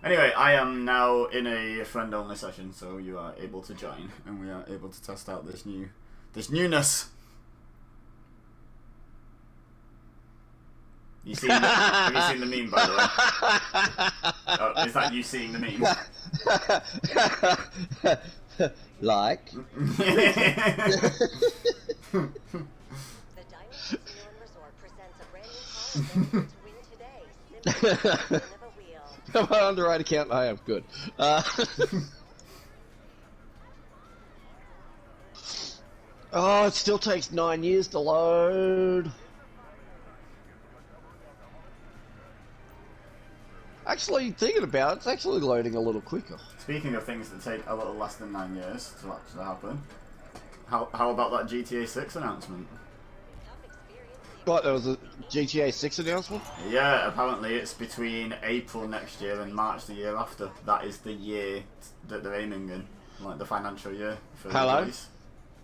Anyway, I am now in a friend-only session, so you are able to join, and we are able to test out this newness. Have you seen the meme, by the way? Oh, is that you seeing the meme? Like. The Diamond Casino and Resort presents a brand new car available to win today. Simply spin of a wheel. Am I on the right account? I am. Good. Oh, it still takes 9 years to load. Actually, thinking about it, it's actually loading a little quicker. Speaking of things that take a little less than 9 years to actually happen, how about that GTA 6 announcement? What, there was a GTA 6 announcement? Yeah, apparently it's between April next year and March the year after. That is the year that they're aiming in, like the financial year for the Hello? release.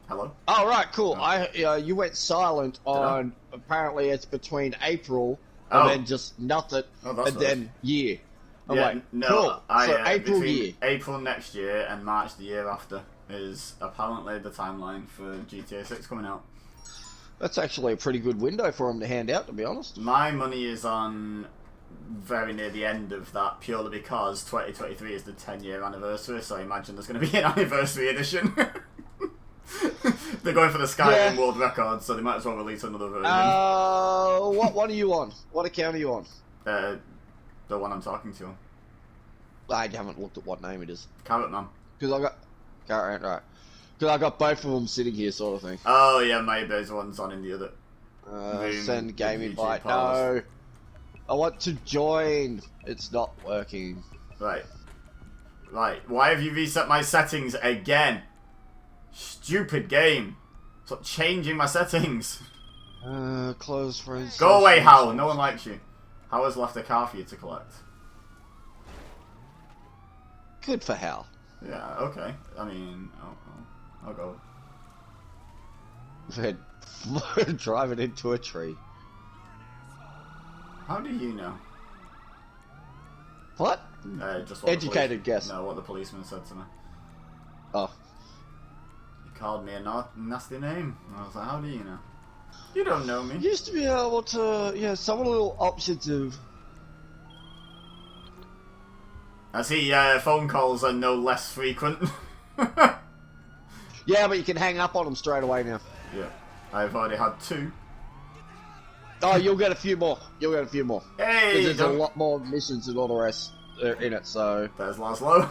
Hello? Oh, right, cool. Oh. You went silent on, apparently it's between April and Oh. then just nothing, Oh, that's and then year. I'm Yeah, like, no, cool. So April between year. April next year and March the year after is apparently the timeline for GTA 6 coming out. That's actually a pretty good window for them to hand out, to be honest. My money is on very near the end of that, purely because 2023 is the 10-year anniversary, so I imagine there's going to be an anniversary edition. They're going for the Skyrim world record, so they might as well release another version. What are you on? What account are you on? The one I'm talking to. I haven't looked at what name it is. Carrot Man. Because I got... Right. Because I got both of them sitting here, sort of thing. Oh yeah, maybe one's on in the other. Room, Send game the invite. parlors. No. I want to join. It's not working. Right. Why have you reset my settings again? Stupid game. Stop changing my settings. Close friends. Go away, Hal. No one likes you. Hal has left a car for you to collect. Good for Hal. Yeah, okay. I mean, I'll go. Driving into a tree. How do you know? What? Just what Educated guess. No, what the policeman said to me. Oh. He called me a nasty name. I was like, how do you know? You don't know me. Used to be able to, some little options of... I see phone calls are no less frequent. Yeah, but you can hang up on them straight away now. Yeah. I've already had 2. Oh, you'll get a few more. You'll get a few more. Hey! Because there's a lot more missions and all the rest in it, so... There's Laszlo.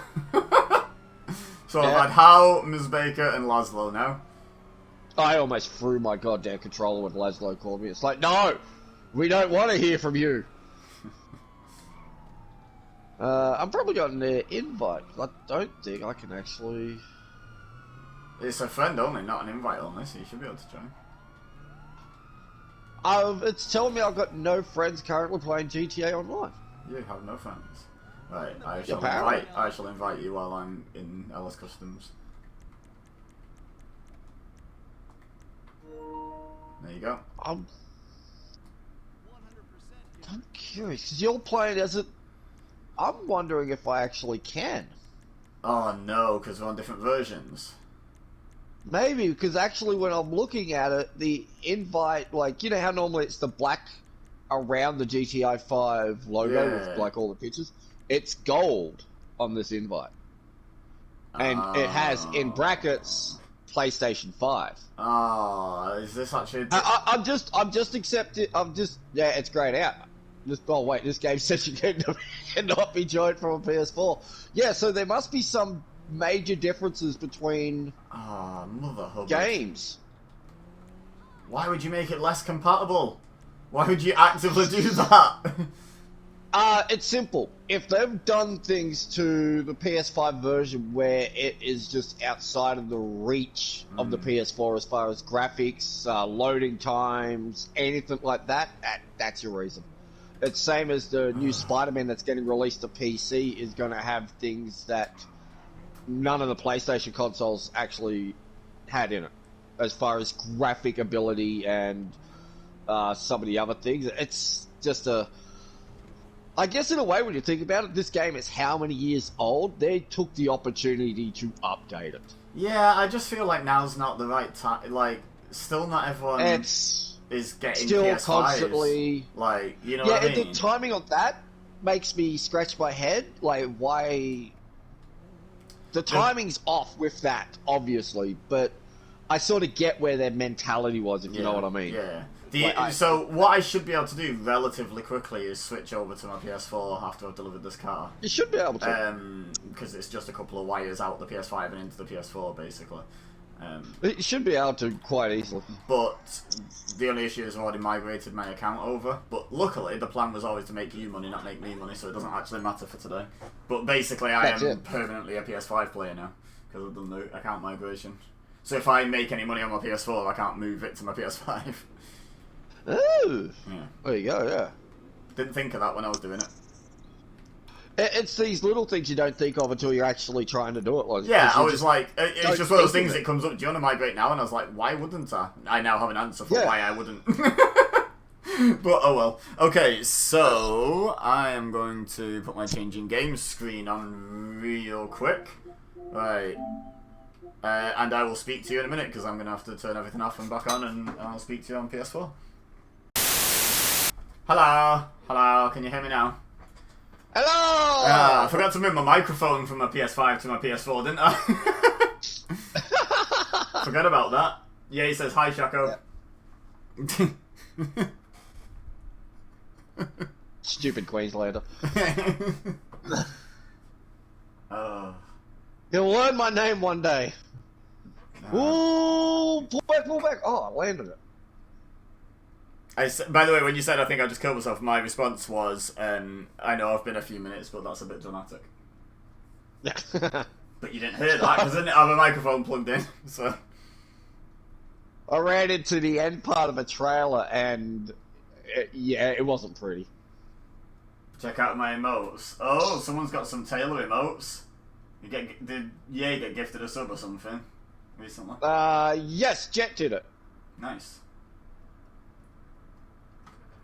So Yeah. I've had Hal, Ms. Baker, and Laszlo now. I almost threw my goddamn controller when Laszlo called me. It's like, no! We don't want to hear from you! I'm probably getting an invite. I don't think I can actually... It's a friend only, not an invite only, so you should be able to join. It's telling me I've got no friends currently playing GTA Online. You have no friends. Right, I Apparently. shall invite you while I'm in Ellis Customs. There you go. I'm curious, because you're playing as it... I'm wondering if I actually can. Oh no, because we're on different versions. Maybe, because actually when I'm looking at it, the invite, like, you know how normally it's the black around the GTI 5 logo with, like, all the pictures? It's gold on this invite. And it has, in brackets, PlayStation 5. Oh, is this actually... I'm just accepting, yeah, it's grayed out. Oh wait, this game says you cannot be joined from a PS4. Yeah, so there must be some major differences between mother hubbard. games. Why would you make it less compatible? Why would you actively do that? It's simple. If they've done things to the PS5 version where it is just outside of the reach of the PS4 as far as graphics, loading times, anything like that, that's your reason. It's same as the new Spider-Man that's getting released to PC is going to have things that none of the PlayStation consoles actually had in it, as far as graphic ability and some of the other things. It's just I guess in a way, when you think about it, this game is how many years old? They took the opportunity to update it. Yeah, I just feel like now's not the right time. Like, still not everyone It's is getting still PS5s. constantly... Like, you know Yeah, what I and mean? the timing on that makes me scratch my head. Like, why... The timing's off with that, obviously, but I sort of get where their mentality was, if you know what I mean. Yeah. Like, So what I should be able to do relatively quickly is switch over to my PS4 after I've delivered this car. You should be able to. Because it's just a couple of wires out the PS5 and into the PS4, basically. You should be able to quite easily. But the only issue is I've already migrated my account over. But luckily, the plan was always to make you money, not make me money, so it doesn't actually matter for today. But basically, I That's am it. permanently a PS5 player now, because I've done the account migration. So if I make any money on my PS4, I can't move it to my PS5. Ooh. Yeah. There you go, yeah. Didn't think of that when I was doing it. It's these little things you don't think of until you're actually trying to do it. Like, Yeah, I you was just like, it's don't just one of those think of things it. that comes up, do you want to migrate now? And I was like, why wouldn't I? I now have an answer for Yeah. why I wouldn't. But oh well. Okay, so I am going to put my changing game screen on real quick. Right. And I will speak to you in a minute, because I'm going to have to turn everything off and back on, and I'll speak to you on PS4. Hello? Hello? Can you hear me now? Hello! I forgot to move my microphone from my PS5 to my PS4, didn't I? Forgot about that. Yeah, he says, hi, Shaco. Stupid Queenslander. Oh. He'll learn my name one day. Ooh, pull back. Oh, I landed it. By the way, when you said I think I just killed myself, my response was, I know I've been a few minutes, but that's a bit dramatic. But you didn't hear that, because I didn't have a microphone plugged in, so... I ran into the end part of a trailer and it wasn't pretty. Check out my emotes. Oh, someone's got some Taylor emotes. Did Ye get gifted a sub or something recently? Yes, Jet did it. Nice.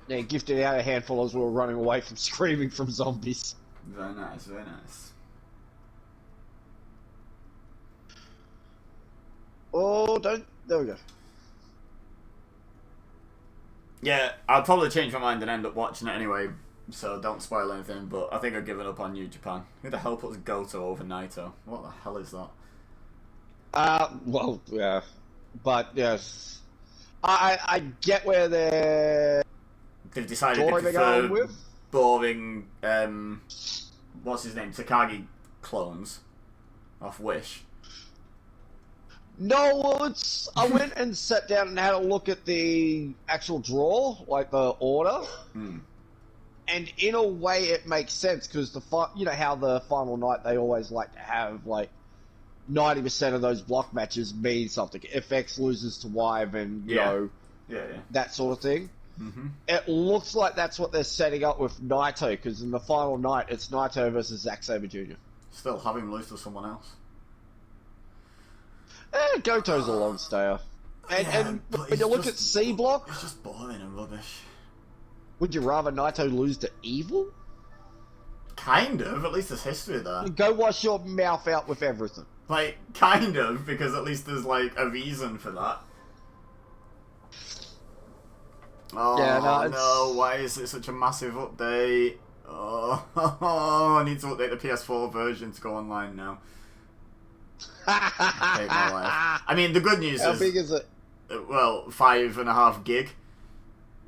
Yeah, he gifted out a handful as we were running away from screaming from zombies. Very nice, very nice. Oh, don't... There we go. Yeah, I'll probably change my mind and end up watching it anyway, so don't spoil anything, but I think I've given up on New Japan. Who the hell puts Goto over Naito? What the hell is that? Well, yeah. But, yes. I get where they're... They've decided Story they they're going prefer with? boring, what's his name, Takagi clones off Wish. No, well, it's... I went and sat down and had a look at the actual draw, like the order. And in a way, it makes sense, because you know how the final night, they always like to have, like, 90% of those block matches mean something. If X loses to Y, then, you know, that sort of thing. It looks like that's what they're setting up with Naito, because in the final night, it's Naito versus Zack Sabre Jr. Still, have him lose to someone else. Goto's a long stayer. And but when he's you look just- at C Block, It's just boring and rubbish. would you rather Naito lose to Evil? Kind of, at least there's history there. Go wash your mouth out with everything. Like, kind of, because at least there's, like, a reason for that. Oh, Yeah, no, no, why is it such a massive update? Oh, I need to update the PS4 version to go online now. I hate my life. I mean, the good news How is... big is it? Well, 5.5 gig.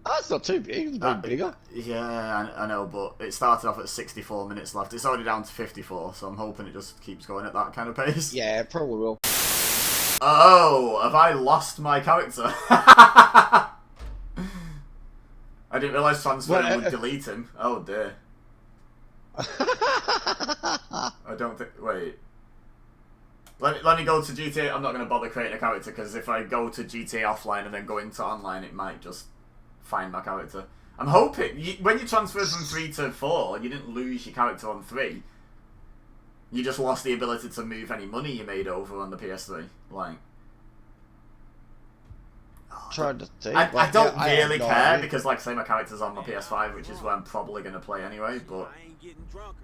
Oh, it's not too big. It's a bit bigger. Yeah, I know, but it started off at 64 minutes left. It's already down to 54, so I'm hoping it just keeps going at that kind of pace. Yeah, it probably will. Oh, have I lost my character? I didn't realise transferring would delete him. Oh dear. I don't think... Wait. Let me go to GTA. I'm not going to bother creating a character, because if I go to GTA offline and then go into online, it might just find my character. I'm hoping... when you transferred from 3 to 4, you didn't lose your character on 3. You just lost the ability to move any money you made over on the PS3. Like... trying to think. I don't I have really no care idea. because, like, say my character's on my PS5, which is where I'm probably going to play anyway. But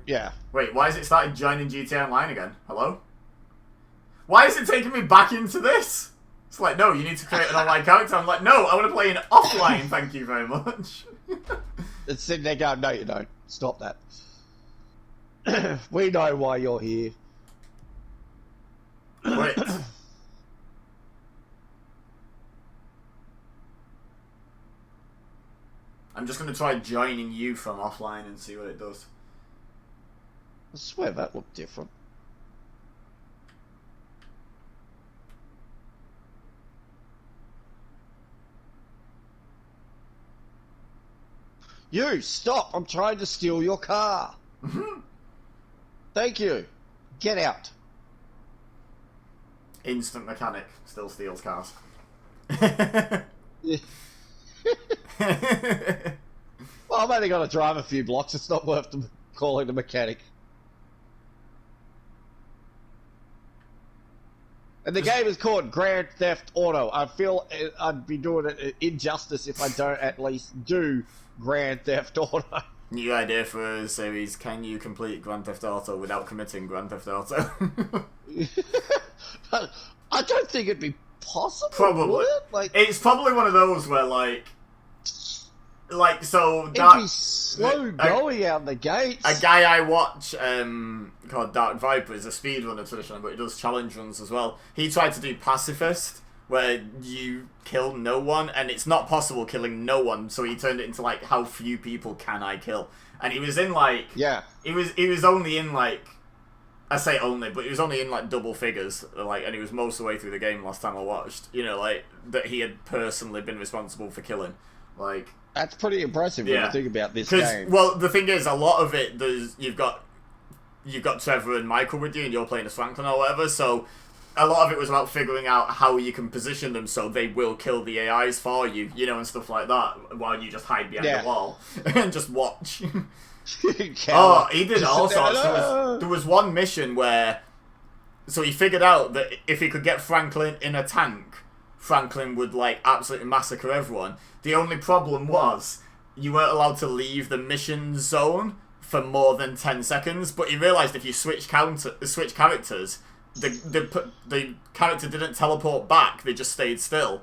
Yeah. wait, why has it started joining GTA Online again? Hello? Why is it taking me back into this? It's like, no, you need to create an online character. I'm like, no, I want to play in offline. Thank you very much. It's sitting there going, no, you don't. Stop that. We know why you're here. Wait. I'm just going to try joining you from offline and see what it does. I swear that looked different. You, stop! I'm trying to steal your car. Thank you. Get out. Instant mechanic still steals cars. Well, I'm only going to drive a few blocks. It's not worth calling the mechanic. And the game is called Grand Theft Auto. I feel I'd be doing it injustice if I don't at least do Grand Theft Auto. New idea for a series: can you complete Grand Theft Auto without committing Grand Theft Auto? I don't think it'd be possible. Probably. Would it? Like, It's probably one of those where, like so it'd Dark, be slow going out the gates. a guy I watch called Dark Viper is a speedrunner traditionally, but he does challenge runs as well. He tried to do Pacifist, where you kill no one, and it's not possible killing no one, so he turned it into, like, how few people can I kill? And he was in, like... Yeah. He was only in, like... I say only, but he was only in, like, double figures, like, and he was most of the way through the game last time I watched. You know, like, that he had personally been responsible for killing. Like... That's pretty impressive when you think about this game. Well, the thing is, a lot of it, you've got Trevor and Michael with you, and you're playing as Franklin or whatever, so... A lot of it was about figuring out how you can position them so they will kill the AIs for you, you know, and stuff like that, while you just hide behind the wall and just watch. Oh, he did all sorts. There was one mission where... So he figured out that if he could get Franklin in a tank, Franklin would, like, absolutely massacre everyone. The only problem was, you weren't allowed to leave the mission zone for more than 10 seconds, but he realised if you switch characters... The character didn't teleport back, they just stayed still,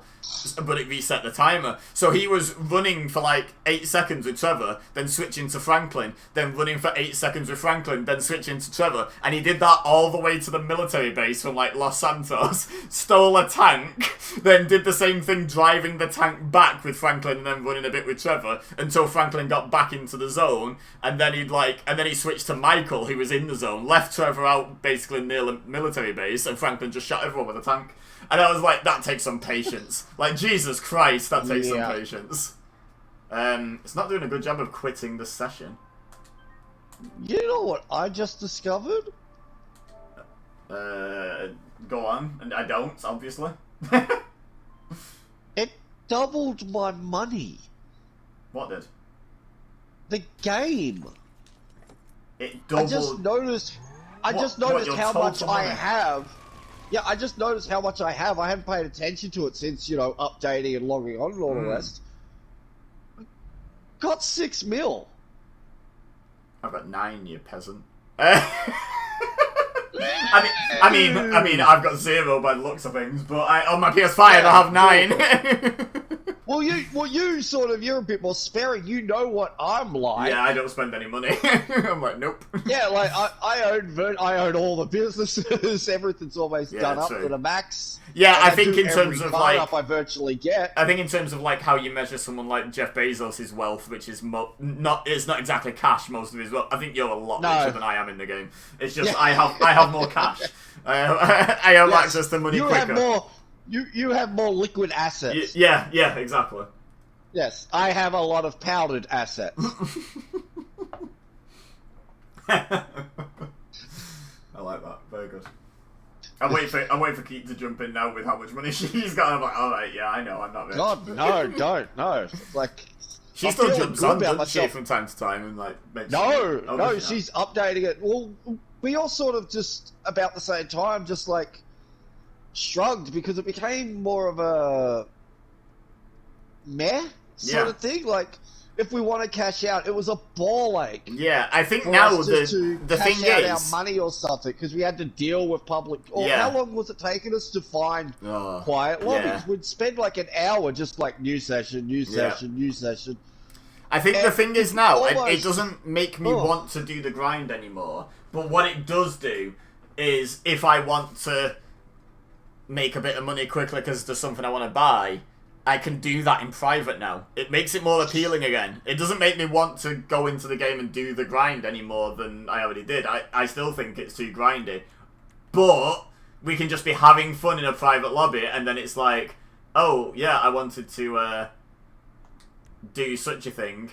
but it reset the timer. So he was running for like 8 seconds with Trevor, then switching to Franklin, then running for 8 seconds with Franklin, then switching to Trevor, and he did that all the way to the military base from like Los Santos, stole a tank, then did the same thing driving the tank back with Franklin and then running a bit with Trevor until Franklin got back into the zone, and then he switched to Michael, who was in the zone, left Trevor out basically near the military base, and Franklin just shot everyone with a tank. And I was like, that takes some patience. Like, Jesus Christ, that takes some patience. It's not doing a good job of quitting the session. You know what I just discovered? Go on. And I don't, obviously. It doubled my money. What did? The game. It doubled... I just noticed how much I money? have. Yeah, I just noticed how much I have. I haven't paid attention to it since, you know, updating and logging on and all the rest. Got 6 mil. I've got 9, you peasant. I mean, I've got 0 by the looks of things, but on my PS5 I have 9. Well, you're a bit more sparing. You know what I'm like. Yeah, I don't spend any money. I'm like, nope. Yeah, like I own all the businesses. Everything's always done up true. to the max. Yeah, And I think do in terms every of card like, up I virtually get. I think in terms of like how you measure someone like Jeff Bezos' wealth, which is not exactly cash. Most of his wealth. I think you're a lot richer than I am in the game. It's just I have more cash. I have access to money quicker. You have more liquid assets. Yeah, exactly. Yes, I have a lot of powdered assets. I like that. Very good. I'm waiting for Keith to jump in now with how much money she's got. I'm like, all right, yeah, I know, I'm not rich. God, no, don't, no. Like, she still jumps on, doesn't she, from time to time and like makes No, she's updating it. Well, we all sort of just about the same time, just like shrugged because it became more of a meh sort Yeah. of thing. Like, if we want to cash out, it was a ball ache. Yeah, I think For now us just to the cash thing out is... our money or something, because we had to deal with public. Or Yeah. how long was it taking us to find Oh, quiet lobbies? yeah. We'd spend like an hour just like new session, new Yeah. session, new session. I think the And thing is now, it almost- doesn't make me Oh. want to do the grind anymore. But what it does do is, if I want to make a bit of money quickly because there's something I want to buy, I can do that in private now. It makes it more appealing again. It doesn't make me want to go into the game and do the grind any more than I already did. I still think it's too grindy. But we can just be having fun in a private lobby, and then it's like, oh, yeah, I wanted to do such a thing.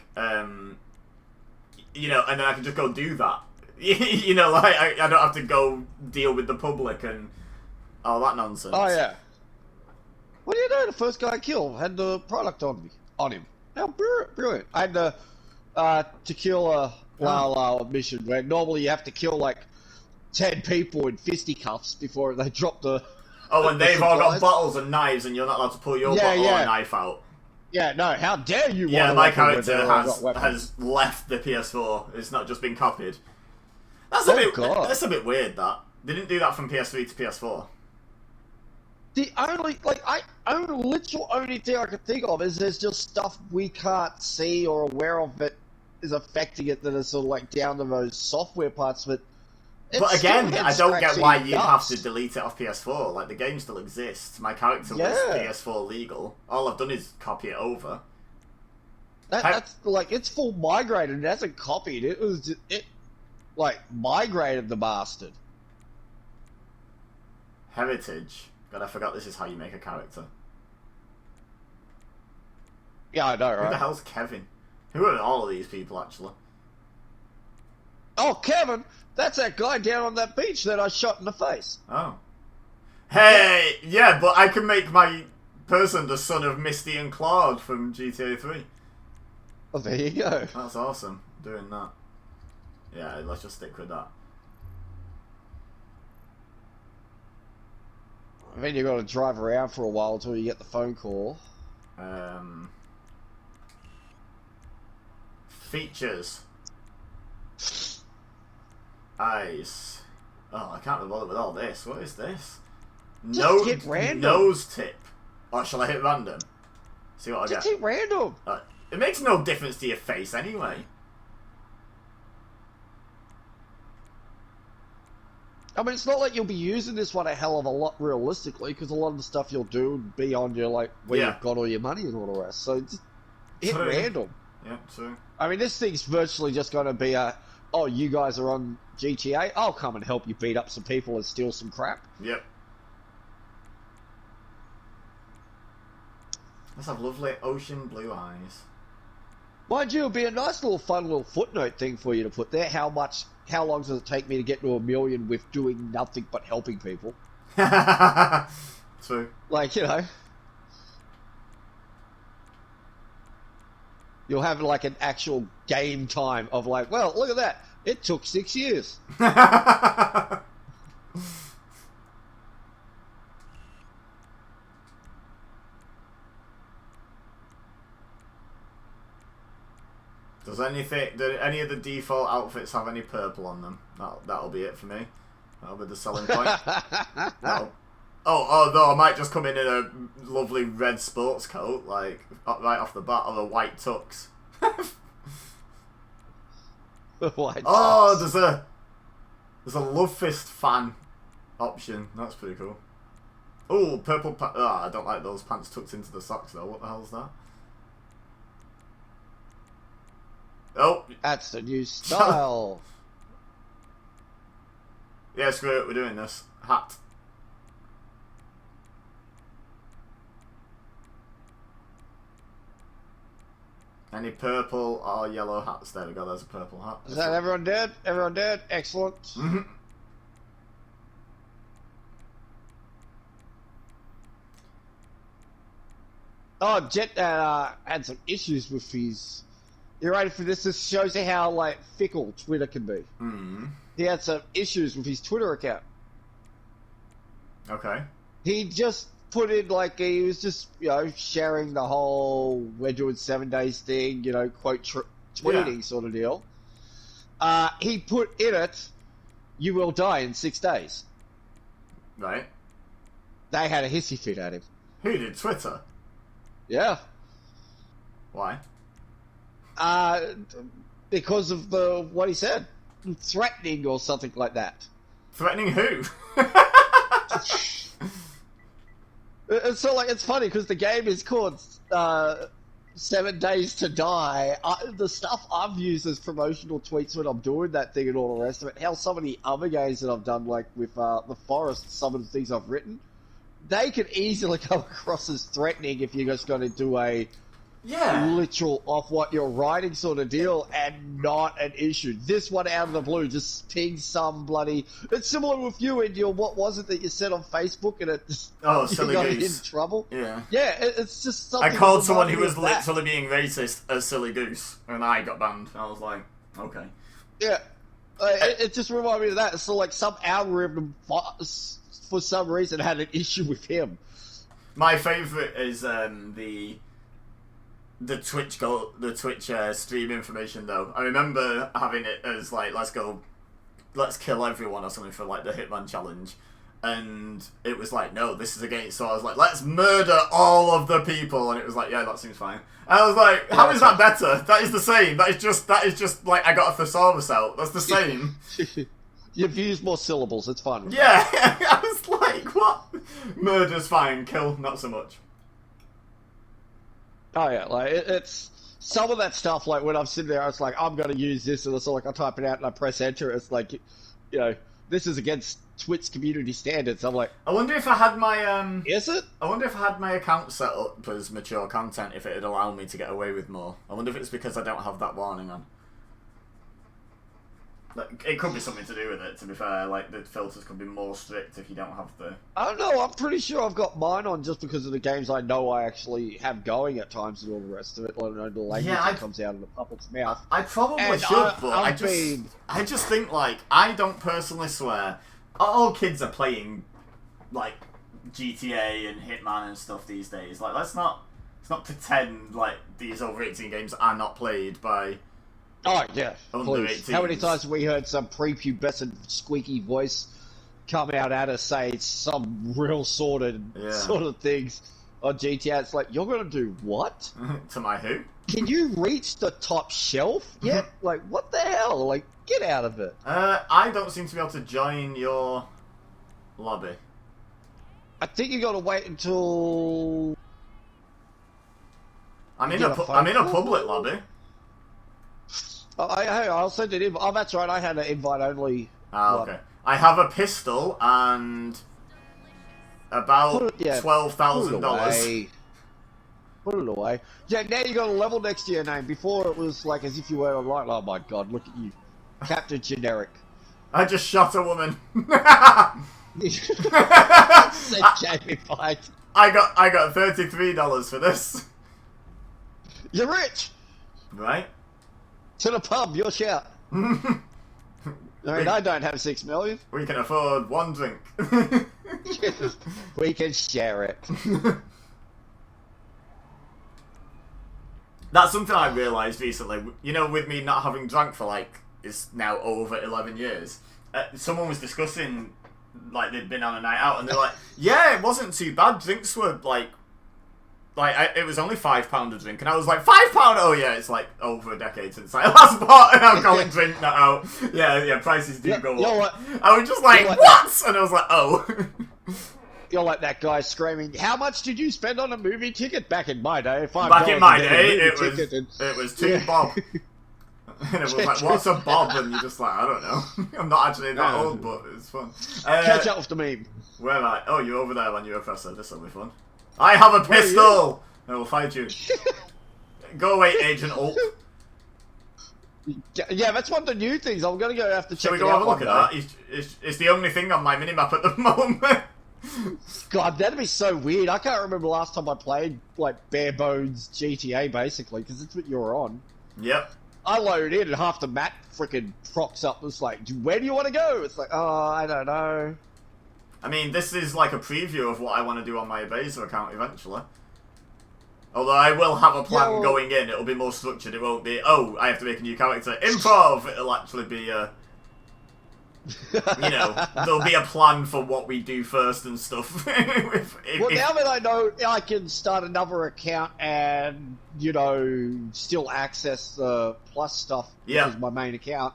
You know, and then I can just go do that. You know, like, I don't have to go deal with the public and all that nonsense. Oh yeah. What do you know? The first guy I killed had the product on him. How brilliant! I had the tequila la mission where normally you have to kill like 10 people in fisticuffs before they drop the. Oh, and the they've all got supplies. bottles and knives, and you're not allowed to pull your bottle or knife out. Yeah, no. How dare you? Yeah, want a my weapon when character they've all got weapons? has left the PS4. It's not just been copied. That's Oh, a bit. God. That's a bit weird. That they didn't do that from PS3 to PS4. The only literal only thing I can think of is there's just stuff we can't see or aware of that is affecting it that is sort of like down to those software parts. But But it's again, still I don't get why you'd have nuts. to delete it off PS4. Like, the game still exists. My character was Yeah. PS4 legal. All I've done is copy it over. That's like it's full migrated. It hasn't copied. It like migrated the bastard. Heritage. God, I forgot this is how you make a character. Yeah, I know, Who the right? hell's Kevin? Who are all of these people, actually? Oh, Kevin, that's that guy down on that beach that I shot in the face. Oh. Hey! Yeah, but I can make my person the son of Misty and Claude from GTA 3. Oh, there you go. That's awesome, doing that. Yeah, let's just stick with that. I mean, you got to drive around for a while until you get the phone call. Features. Eyes. Oh, I can't be bothered with all this. What is this? Just hit random. Nose tip. Or shall I hit random? See what I Just get. hit random. It makes no difference to your face anyway. I mean, it's not like you'll be using this one a hell of a lot realistically, because a lot of the stuff you'll do would be on your, like, where Yeah. you've got all your money and all the rest. So just hit True. random. Yeah, true. I mean, this thing's virtually just going to be a, oh, you guys are on GTA? I'll come and help you beat up some people and steal some crap. Yep. Let's have lovely ocean blue eyes. Mind you, it'd be a nice little fun little footnote thing for you to put there. How long does it take me to get to 1 million with doing nothing but helping people? True. Like, you know. You'll have like an actual game time of like, well, look at that. It took 6 years. Do any of the default outfits have any purple on them? That'll be it for me. That'll be the selling point. Oh, no, I might just come in a lovely red sports coat, like, right off the bat, or a white tux. White Oh, tux. there's a Love Fist fan option. That's pretty cool. Oh, purple pants. Oh, I don't like those pants tucked into the socks, though. What the hell's that? Oh. That's the new style. Yeah, screw it. We're doing this. Hat. Any purple or yellow hats? There we go. There's a purple hat. Is that everyone dead? Everyone dead? Excellent. Mm-hmm. Oh, Jet had some issues with his... You ready for this? This shows you how, like, fickle Twitter can be. Mm. He had some issues with his Twitter account. Okay. He just put in, like, he was just, sharing the whole we're doing 7 days thing, quote tweeting sort of deal. He put in it, you will die in 6 days. Right. They had a hissy fit at him. Who did? Twitter? Yeah. Why? Because of what he said. Threatening or something like that. Threatening who? So, like, it's funny because the game is called 7 Days to Die. The stuff I've used as promotional tweets when I'm doing that thing and all the rest of it. Hell, some of the other games that I've done, like with The Forest, some of the things I've written, they could easily come across as threatening if you're just going to do a literal off what you're writing sort of deal, and not an issue. This one out of the blue just pings some bloody. It's similar with you and your what was it that you said on Facebook and it just silly got goose. in trouble. Yeah, it's just something. I called someone who was literally being racist a silly goose, and I got banned. I was like, okay. Yeah, it just reminded me of that. So like some algorithm for some reason had an issue with him. My favourite is the Twitch stream information though. I remember having it as like, let's kill everyone or something for like the Hitman challenge, and it was like, no, this is against. So I was like, let's murder all of the people, and it was like, yeah, that seems fine. And I was like, how is that better? That is the same. That is just like I got a thesaurus out. That's the same. You've used more syllables. It's fine. Yeah, I was like, what? Murder's fine. Kill, not so much. Oh yeah, like it's some of that stuff. Like when I'm sitting there, it's like I'm going to use this, and it's like I type it out and I press enter. It's like, this is against Twitch community standards. I'm like, I wonder if I had my is it? I wonder if I had my account set up as mature content, if it'd allow me to get away with more. I wonder if it's because I don't have that warning on. Like, it could be something to do with it, to be fair. Like, the filters could be more strict if you don't have the... I don't know, I'm pretty sure I've got mine on just because of the games I know I actually have going at times and all the rest of it. Let alone the language that comes out of the puppet's mouth. I probably should, but I just think, like, I don't personally swear. All kids are playing, like, GTA and Hitman and stuff these days. Like, let's not pretend like these over 18 games are not played by... Oh, yeah, under please. 18s. How many times have we heard some prepubescent squeaky voice come out at us say some real sort of things on GTA? It's like, you're going to do what? To my who? Can you reach the top shelf yet? Like, what the hell? Like, get out of it. I don't seem to be able to join your lobby. I think you got to wait until... I'm in a public lobby. I'll send it in. Oh, that's right. I had an invite only. Ah, okay. I have a pistol and about $12,000. Put it away. Yeah, now you got a level next to your name. Before it was like as if you were online. Oh my god, look at you, Captain Generic. I just shot a woman. I got $33 for this. You're rich. Right. To the pub, your shout. I mean, I don't have 6 million. We can afford one drink. We can share it. That's something I realised recently. You know, with me not having drunk for like, it's now over 11 years. Someone was discussing, like, they'd been on a night out, and they're like, yeah, it wasn't too bad. Drinks were like it was only £5 a drink, and I was like, £5? Oh yeah, it's like over a decade since I last bought an alcoholic drink that out. Yeah, prices do go up. I was just like, what? And I was like, oh. You're like that guy screaming, how much did you spend on a movie ticket? Back in my day, Back in my day, it was $2 bob. And it was like, what's a bob? And you're just like, I don't know. I'm not actually that old, but it's fun. Catch up with the meme. Where am I? Oh, you're over there on your oppressor. This will be fun. I have a pistol! I will fight you. Go away, Agent Ulp. Yeah, that's one of the new things. I'm going to have to check it out. Shall we go have a look at that? It's the only thing on my minimap at the moment. God, that'd be so weird. I can't remember the last time I played, like, bare bones GTA, basically, because that's what you were on. Yep. I load in and half the map freaking procs up. It's like, where do you want to go? It's like, oh, I don't know. I mean, this is like a preview of what I want to do on my Beza account eventually. Although I will have a plan going in, it'll be more structured. It won't be, oh, I have to make a new character. Improv! It'll actually be, you know, there'll be a plan for what we do first and stuff. Well, now that I know I can start another account and, you know, still access the Plus stuff, which is my main account,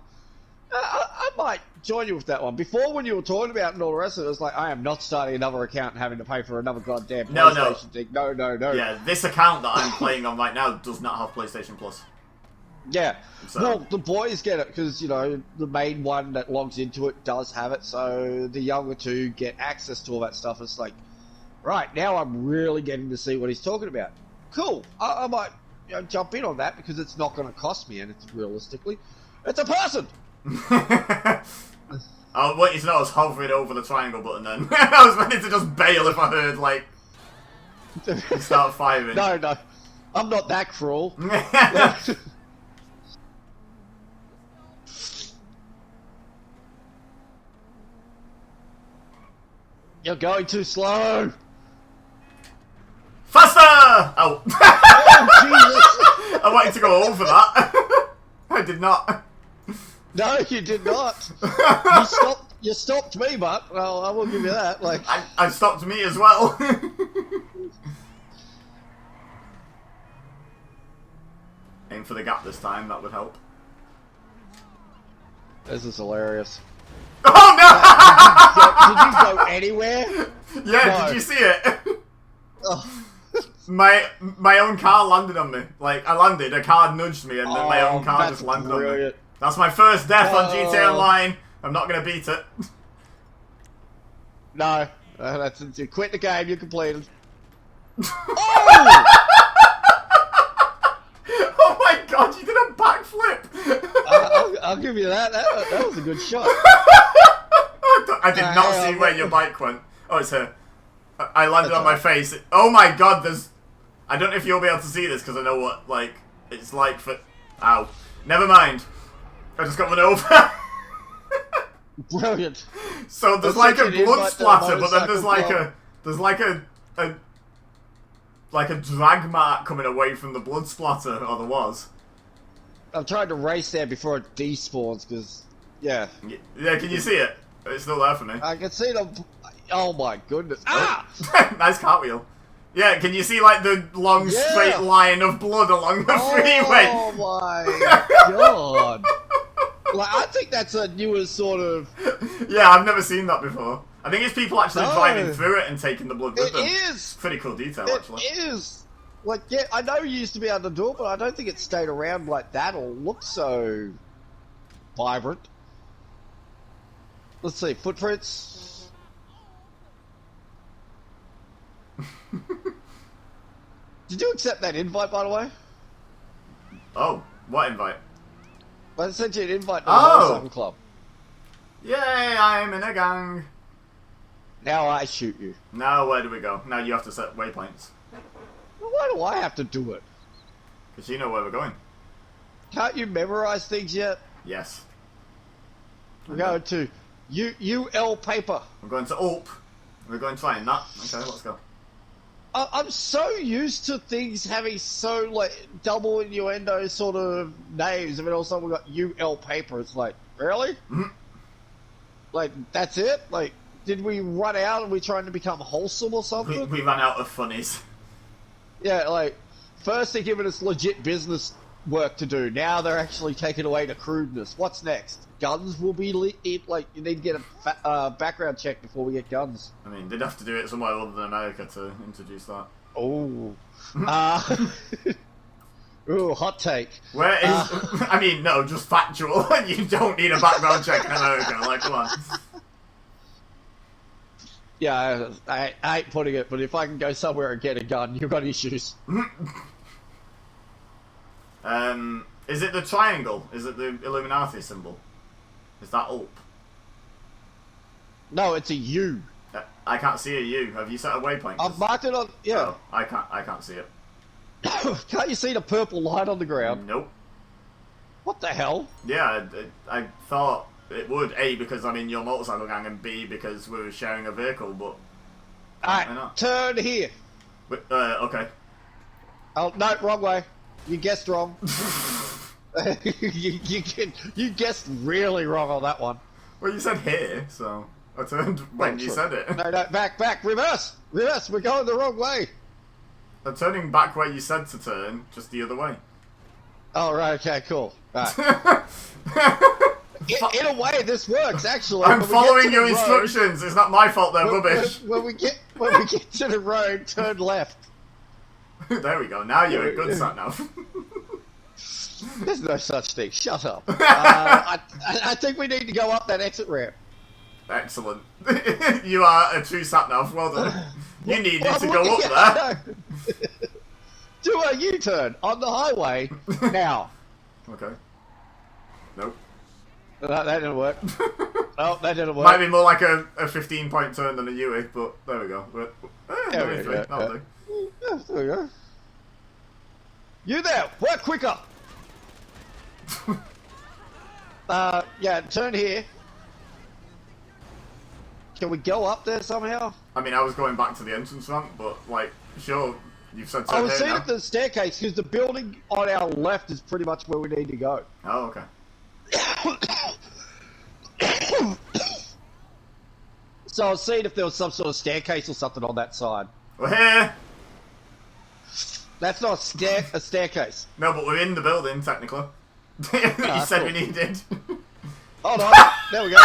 I might join you with that one. Before, when you were talking about it and all the rest of it, it was like, I am not starting another account and having to pay for another goddamn PlayStation thing. No. Yeah, this account that I'm playing on right now does not have PlayStation Plus. Yeah. So. Well, the boys get it because, you know, the main one that logs into it does have it, so the younger two get access to all that stuff. It's like, right, now I'm really getting to see what he's talking about. Cool. I might jump in on that because it's not going to cost me, and it's realistically, it's a person! I want you to know I was hovering over the triangle button then. I was ready to just bail if I heard, like, start firing. No. I'm not that cruel. You're going too slow! Faster! Oh. Oh, Jesus! I wanted to go over that. I did not. No, you did not. You stopped me, but well, I will give you that. Like I stopped me as well. Aim for the gap this time. That would help. This is hilarious. Oh no! Did you go anywhere? Yeah. No. Did you see it? Oh. My own car landed on me. Like I landed, a car nudged me, and then my own car that's just landed brilliant. on me. That's my first death on GTA Online. I'm not gonna beat it. No, that's you quit the game. You completed. Oh! Oh my god! You did a backflip. I'll give you that. That was a good shot. I did not see where your bike went. Oh, it's here. I landed on my face. Oh my god! There's. I don't know if you'll be able to see this because I know what like it's like for. Ow. Never mind. I just got run over. Brilliant. So there's like a blood splatter, but then there's like a drag mark coming away from the blood splatter, or there was. I'm trying to race there before it despawns, because, yeah. Yeah, can you see it? It's still there for me. I can see them. Oh my goodness. Ah! Nice cartwheel. Yeah, can you see like the long straight line of blood along the freeway? Oh my god. Like, I think that's a newer sort of... Yeah, I've never seen that before. I think it's people actually driving through it and taking the blood with them. It is! Pretty cool detail, actually. It is! Like, yeah, I know you used to be able to do it, but I don't think it stayed around like that or looked so vibrant. Let's see, footprints. Did you accept that invite, by the way? Oh, what invite? I sent you an invite to the Motorcycle Club. Yay, I'm in a gang. Now I shoot you. Now where do we go? Now you have to set waypoints. Well, why do I have to do it? Because you know where we're going. Can't you memorize things yet? Yes. We're going to UL paper. We're going to Ulp. We're going to find that. Okay, let's go. I'm so used to things having so, like, double innuendo sort of names, and then all of a sudden we got UL paper. It's like, really? Mm-hmm. Like, that's it? Like, did we run out and we trying to become wholesome or something? We ran out of funnies. Yeah, like, first they're giving us legit business work to do. Now they're actually taking away the crudeness. What's next? Guns will be like, you need to get a background check before we get guns. I mean, they'd have to do it somewhere other than America to introduce that. Oh. Ooh, hot take. Where is... I mean, no, just factual. You don't need a background check in America. Like, come on. Yeah, I ain't putting it, but if I can go somewhere and get a gun, you've got issues. Is it the triangle? Is it the Illuminati symbol? Is that Ulp? No, it's a U. I can't see a U. Have you set a waypoint? I've marked it on... Yeah. Oh, I can't see it. Can't you see the purple light on the ground? Nope. What the hell? Yeah, I thought it would. A, because I'm in your motorcycle gang, and B, because we're sharing a vehicle, but... why Alright, not? turn here. Okay. Oh, no, wrong way. You guessed wrong. you guessed really wrong on that one. Well, you said here, so I turned when you said it. No, back, reverse, we're going the wrong way. I'm turning back where you said to turn, just the other way. Oh, right, okay, cool. Right. In a way, this works, actually. I'm When we get following to your the road- instructions. It's not my fault they're rubbish. When we get to the road, turn left. There we go. Now you're a good sat nav. There's no such thing. Shut up. I think we need to go up that exit ramp. Excellent. You are a true sat nav. Well done. You needed to go up there. Do a U-turn on the highway now. Okay. Nope. That didn't work. Oh, that didn't work. Might be more like a 15-point turn than a UE, but there we go. There we 23, go. that'll do. Yeah, there we go. You there, work quicker. Yeah, turn here. Can we go up there somehow? I mean, I was going back to the entrance ramp, but, like, sure, you've said I turn was here seeing now. at the staircase because the building on our left is pretty much where we need to go. Oh, okay. So I was seeing if there was some sort of staircase or something on that side. We're here! That's not a staircase. No, but we're in the building, technically. You said we cool. needed. Hold on. There we go.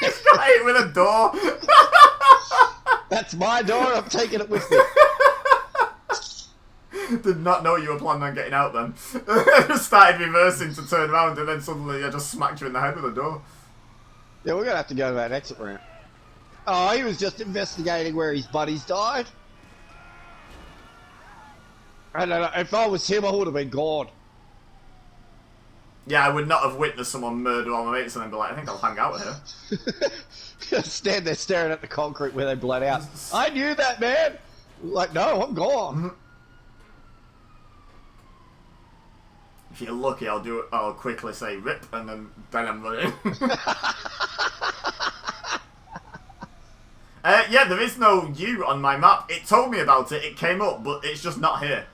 He's got hit with a door. That's my door. I'm taking it with me. Did not know you were planning on getting out then. Just started reversing to turn around and then suddenly I just smacked you in the head with a door. Yeah, we're going to have to go to that exit ramp. Oh, he was just investigating where his buddies died. I don't know. If I was him, I would have been gone. Yeah, I would not have witnessed someone murder all my mates and then be like, I think I'll hang out here. Stand there staring at the concrete where they bled out. I knew that, man. Like, no, I'm gone. If you're lucky, I'll quickly say rip and then I'm running. Yeah, there is no U on my map. It told me about it, it came up, but it's just not here.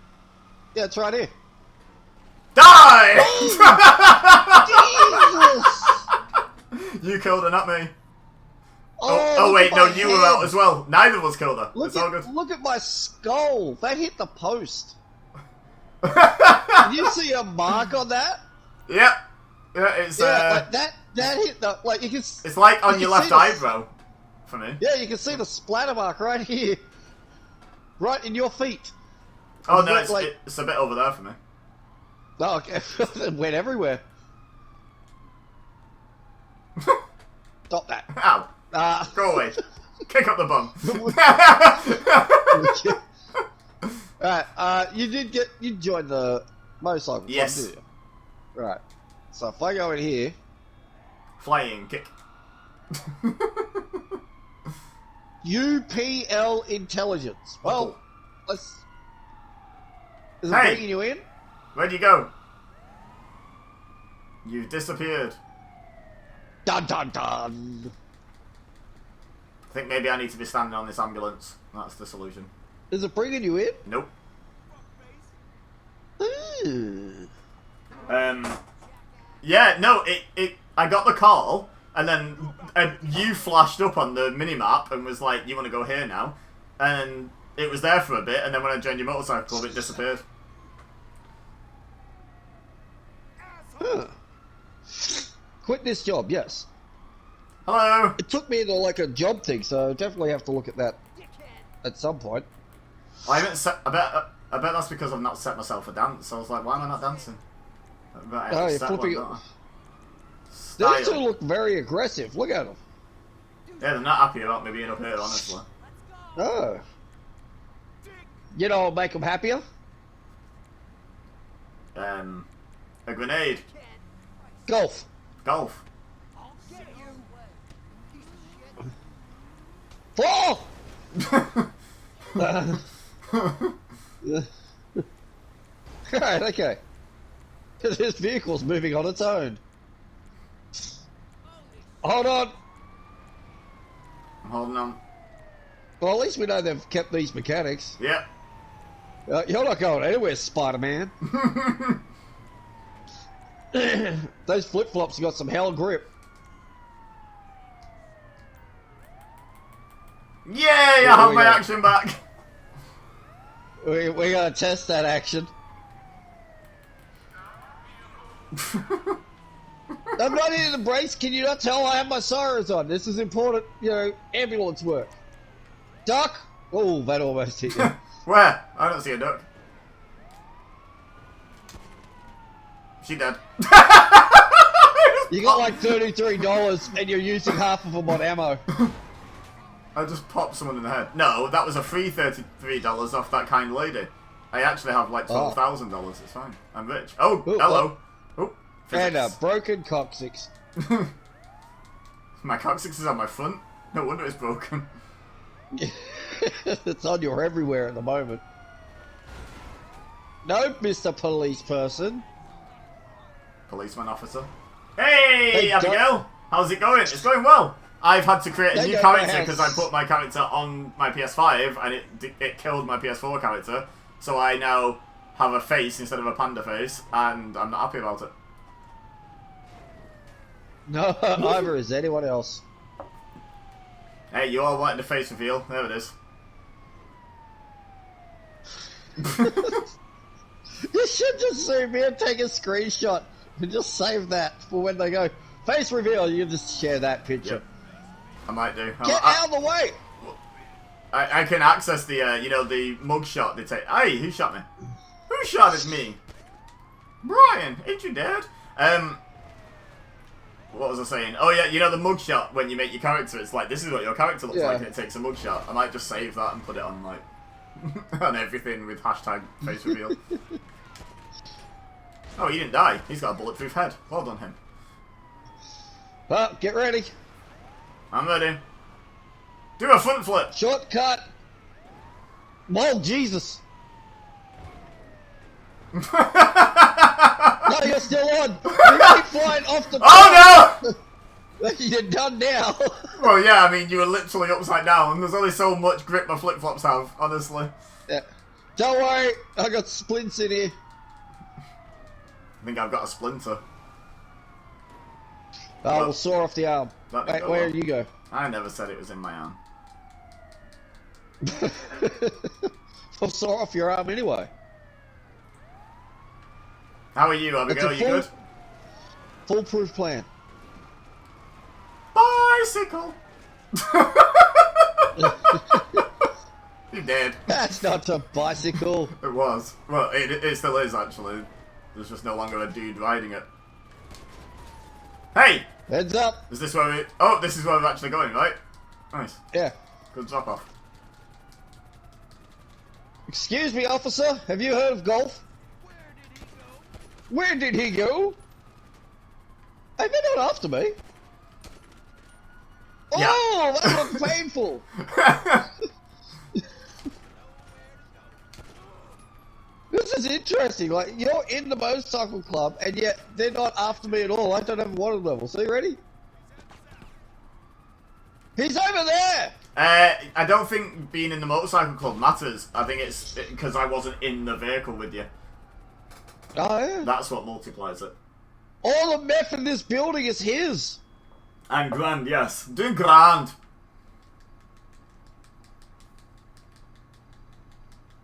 Yeah, it's right here. Die! Jesus! You killed her, not me. Oh, Oh look wait, at no, my you were head. out as well. Neither of us killed her. It's all good. Look at my skull. That hit the post. Did you see a mark on that? Yeah. Yeah, it's Yeah, like that hit the, like, you can... it's like on you your can left see the- eyebrow. For me. Yeah, you can see the splatter mark right here. Right in your feet. Oh no, Like- it's a bit over there for me. Oh, okay. It went everywhere. Stop that. Ow. Go away. Kick up the bum. Alright, you joined the motorcycle club, Yes. didn't you? Right. So if I go in here, Flying kick. UPL Intelligence. Well, let's... Is it Hey. bringing you in? Where'd you go? You've disappeared. Dun dun dun! I think maybe I need to be standing on this ambulance. That's the solution. Is it bringing you in? Nope. Ooh. Yeah, no, I got the call, and then you flashed up on the minimap and was like, you want to go here now? And it was there for a bit, and then when I joined your motorcycle club, it disappeared. Huh. Quit this job, yes. Hello! It took me into like a job thing, so I definitely have to look at that at some point. I haven't set, I bet that's because I've not set myself a dance. I was like, why am I not dancing? But I have Oh, to you're set flipping one, it. don't I? These two Style. look very aggressive. Look at them. Yeah, they're not happy about me being up here, honestly. Oh. You know, make them happier. A grenade. Golf. Golf. Fall! Alright, okay. This vehicle's moving on its own. Hold on. I'm holding on. Well, at least we know they've kept these mechanics. Yep. You're not going anywhere, Spider-Man. Those flip-flops have got some hell grip. Yay! I have my action back. We're going to test that action. I'm not in the brakes. Can you not tell I have my sirens on? This is important, ambulance work. Duck! Oh, that almost hit you. Where? I don't see a duck. She dead. You got like $33 and you're using half of them on ammo. I just popped someone in the head. No, that was a free $33 off that kind lady. I actually have like $12,000. It's fine. I'm rich. Oh, Ooh, hello. Oh, And a physics. broken coccyx. My coccyx is on my front. No wonder it's broken. It's on your everywhere at the moment. No, Mr. Police Person. Policeman officer. Hey, Hey, Abigail! How's it going? It's going well. I've had to create a There new you go, character my because I house. put my character on my PS5 and it killed my PS4 character. So I now have a face instead of a panda face, and I'm not happy about it. No, either is anyone else. Hey, you all wanted a face reveal. There it is. You should just zoom in, take a screenshot, and just save that for when they go face reveal. You can just share that picture. Yep. I might do. Get out of the way! I can access the, the mugshot they take. Hey, who shot me? Who shot at me? Brian, ain't you dead? What was I saying? Oh yeah, the mugshot when you make your character, it's like, this is what your character looks like, and it takes a mugshot. I might just save that and put it on, like, on everything with hashtag face reveal. Oh, he didn't die. He's got a bulletproof head. Well done, him. Well, get ready. I'm ready. Do a front flip. Shortcut. Well, Jesus. No, you're still on. You keep flying off the top. Oh no! You're done now. Well, yeah, I mean, you were literally upside down. There's only so much grip my flip-flops have, honestly. Yeah. Don't worry, I got splints in here. I think I've got a splinter. We'll saw off the arm. Let me Wait, go where on. you go? I never said it was in my arm. I'll saw off your arm anyway. How are you, Abigail? It's You a good? Foolproof plan. Bicycle! You dead. That's not a bicycle. It was. Well, it still is, actually. There's just no longer a dude riding it. Hey! Heads up. Is this where we... Oh, this is where we're actually going, right? Nice. Yeah. Good drop off. Excuse me, officer. Have you heard of golf? Where did he go? Hey, they're not after me. Yeah. Oh, that looks painful. This is interesting. Like, you're in the motorcycle club, and yet they're not after me at all. I don't have a water level. So you ready? He's over there. I don't think being in the motorcycle club matters. I think it's because I wasn't in the vehicle with you. Oh yeah. That's what multiplies it. All the meth in this building is his. And grand, yes. Doing grand.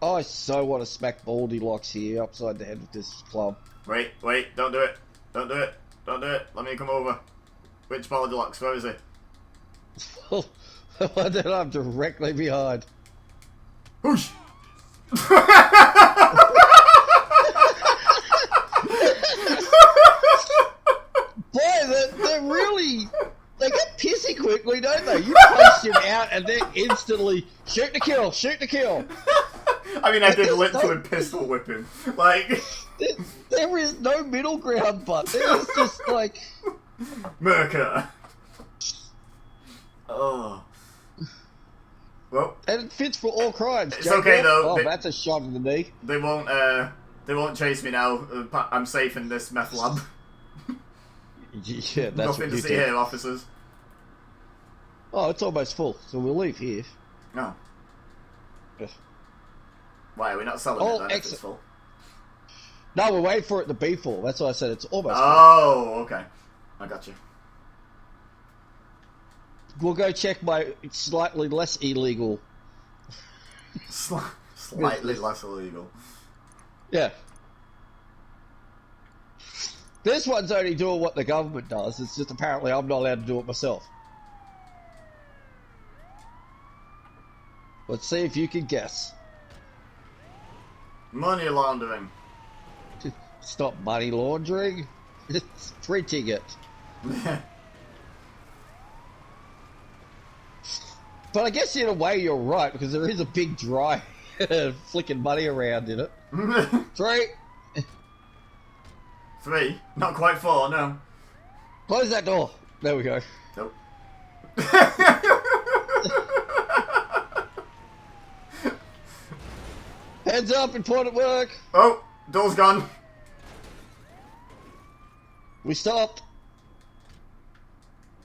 Oh, I so want to smack Baldy Locks here upside the head with this club. Wait, don't do it. Don't do it. Don't do it. Let me come over. Which Baldy Deluxe? Where is he? I don't know, I'm directly behind. Whoosh! Boy, they're really... They get pissy quickly, don't they? You punch him out and they're instantly... Shoot to kill, shoot to kill. I mean, I did literally pistol whip him. Like... There is no middle ground, but there is just like... Merca. Oh. Well, And it fits for all crimes. It's Jacob. okay, though. Oh, that's a shot in the knee. they won't chase me now. I'm safe in this meth lab. Yeah, that's Nothing what to you see did. here, officers. Oh, it's almost full, so we'll leave here. No. Yeah. Why are we not selling Oh, it then if it's excellent. full? No, we're waiting for it to be full. That's why I said it's almost full. Oh, okay. I got you. We'll go check my slightly less illegal. Slightly less illegal. Yeah. This one's only doing what the government does. It's just apparently I'm not allowed to do it myself. Let's see if you can guess. Money laundering. It's not money laundering. It's printing it. But I guess in a way you're right, because there is a big dry flicking money around in it. 3. 3. Not quite 4, no. Close that door. There we go. Nope. Hands up, important work. Oh, door's gone. We stopped.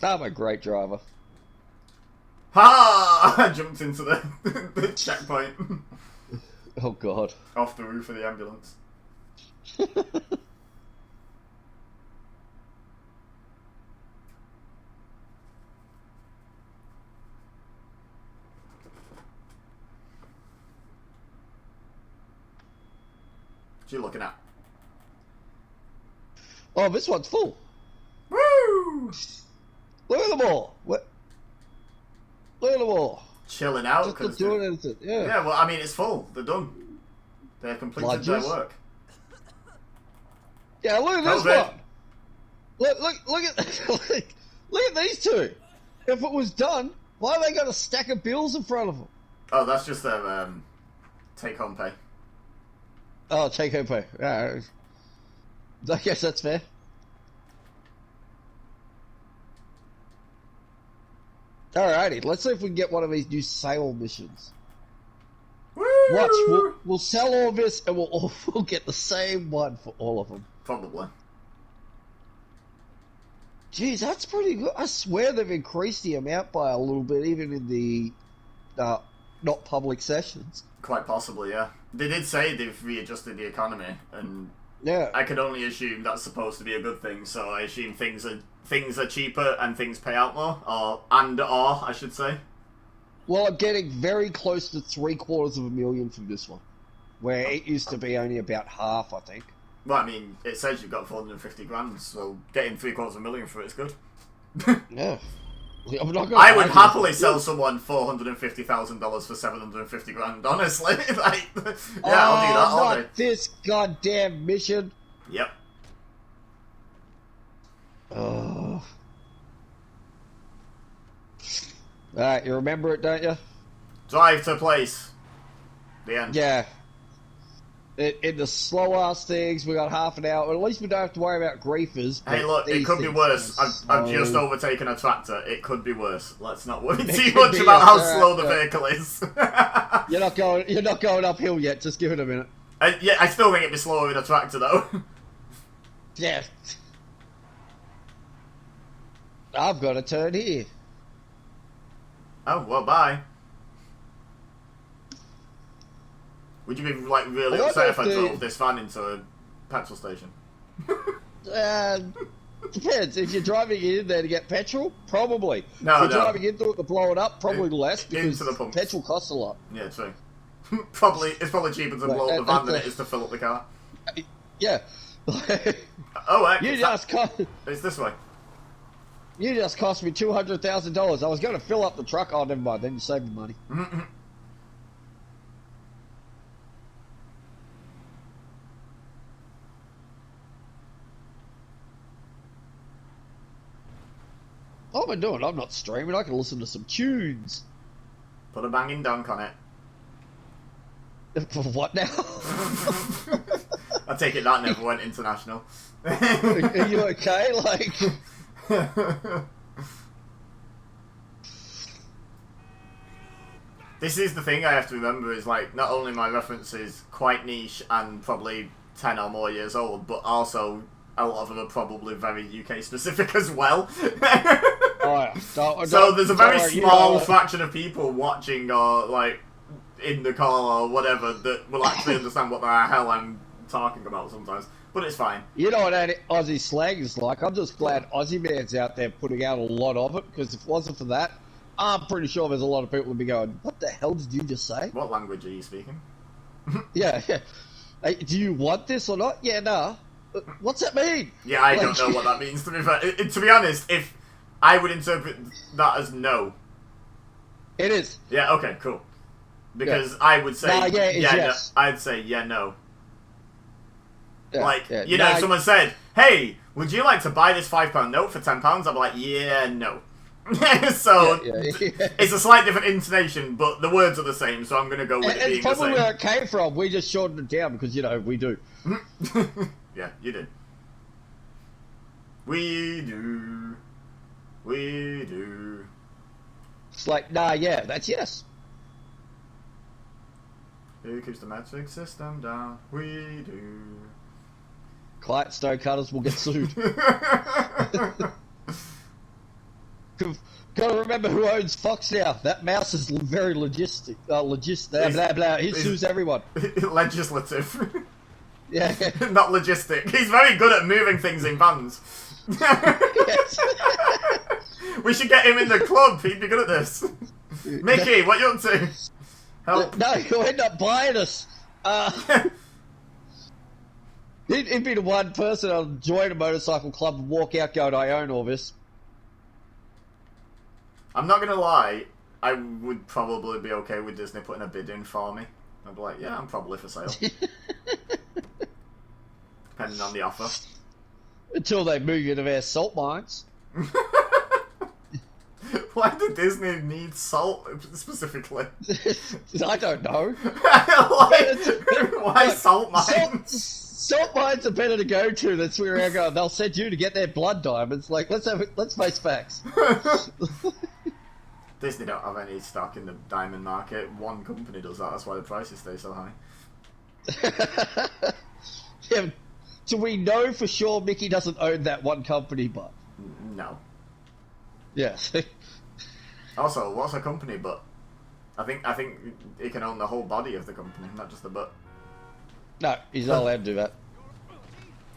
I'm a great driver. Ha! I jumped into the checkpoint. Oh god. Off the roof of the ambulance. What you looking at? Oh, this one's full. Woo! Look at them all. What? Look at them all. Chilling out. Just not 'cause doing anything. Yeah. yeah, well, I mean, it's full. They're done. They've completed their Bludgers. work. Yeah, look at That this was it. one. Look at look at these two. If it was done, why have they got a stack of bills in front of them? Oh, that's just their take-home pay. Oh, take home pay. Yeah, I guess that's fair. Alrighty, let's see if we can get one of these new sale missions. Woo! Watch, we'll sell all this and we'll get the same one for all of them. Probably. Jeez, that's pretty good. I swear they've increased the amount by a little bit, even in the not public sessions. Quite possibly, yeah. They did say they've readjusted the economy, and Yeah. I can only assume that's supposed to be a good thing. So I assume things are cheaper and things pay out more, or I should say. Well, I'm getting very close to $750,000 from this one, where it used to be only about half, I think. Well, I mean, it says you've got 450 grand, so getting $750,000 for it's good. Yeah. I'm not gonna I would argue happily with it. sell someone $450,000 for 750 grand. Honestly, like, yeah, I'll do that all not day. this goddamn mission. Yep. Oh. Alright, you remember it, don't you? Drive to place. The end. Yeah. In the slow-ass things, we got half an hour. At least we don't have to worry about griefers. Hey, but look, it these could be things worse. are I've just slow. overtaken a tractor. It could be worse. Let's not worry too could much be about a how slow the tractor. vehicle is. You're not going uphill yet. Just give it a minute. Yeah, I still think it'd be slower in a tractor, though. Yeah. I've got to turn here. Oh, well, bye. Would you be, like, really I wonder upset if I if drove this van into a petrol station? Depends. If you're driving in there to get petrol, probably. No, if you're no. driving into it to blow it up, probably less because into the pumps. petrol costs a lot. Yeah, true. It's probably cheaper to Right, blow up the van than that's it is to fill up the car. Yeah. Oh, heck, you just cost it's this way. me $200,000. I was going to fill up the truck. Oh, never mind. Then you save me money. What am I doing? I'm not streaming. I can listen to some tunes. Put a banging dunk on it. What now? I take it that never went international. Are you okay? Like, This is the thing I have to remember is, like, not only my reference is quite niche and probably 10 or more years old, but also a lot of them are probably very UK specific as well. So there's a very small fraction of people watching or like in the call or whatever that will actually understand what the hell I'm talking about sometimes. But it's fine. You know what Aussie slang is like? I'm just glad Aussie man's out there putting out a lot of it, because if it wasn't for that, I'm pretty sure there's a lot of people would be going, what the hell did you just say? What language are you speaking? Yeah. Hey, do you want this or not? Yeah, nah. What's that mean? Yeah, I don't know what that means, to be fair. To be honest, if I would interpret that as no. It is. Yeah, okay, cool. Because I would say, Nah, yeah, it's yes. No. I'd say, yeah, no. Yeah, Like, yeah. you know, if someone said, hey, would you like to buy this £5 note for £10? I'd be like, yeah, no. So, it's a slight different intonation, but the words are the same, so I'm going to go with it being the same. It's probably where it came from. We just shortened it down because, you know, we do. Yeah, you did. We do. We do. It's like, nah, yeah, that's yes. Who keeps the metric system down? We do. Client stone cutters will get sued. Gotta remember who owns Fox now. That mouse is very blah, blah. He sues everyone. Legislative. Yeah. Not logistic. He's very good at moving things in vans. Yes. We should get him in the club. He'd be good at this. Mickey, what you up to? Help. No, he'll end up buying us. He'd be the one person I'll join a motorcycle club and walk out going, I own all this. I'm not gonna lie, I would probably be okay with Disney putting a bid in for me. I'd be like, yeah, I'm probably for sale. Depending on the offer. Until they move you to their salt mines. Why do Disney need salt specifically? I don't know. Why salt mines? Salt mines are better to go to. That's where I go. They'll send you to get their blood diamonds. Like, let's face facts. Disney don't have any stock in the diamond market. One company does that. That's why the prices stay so high. Yeah, so we know for sure Mickey doesn't own that one company, but no. Yeah. Also, what's a company butt? I think he can own the whole body of the company, not just the butt. No, he's not allowed to do that.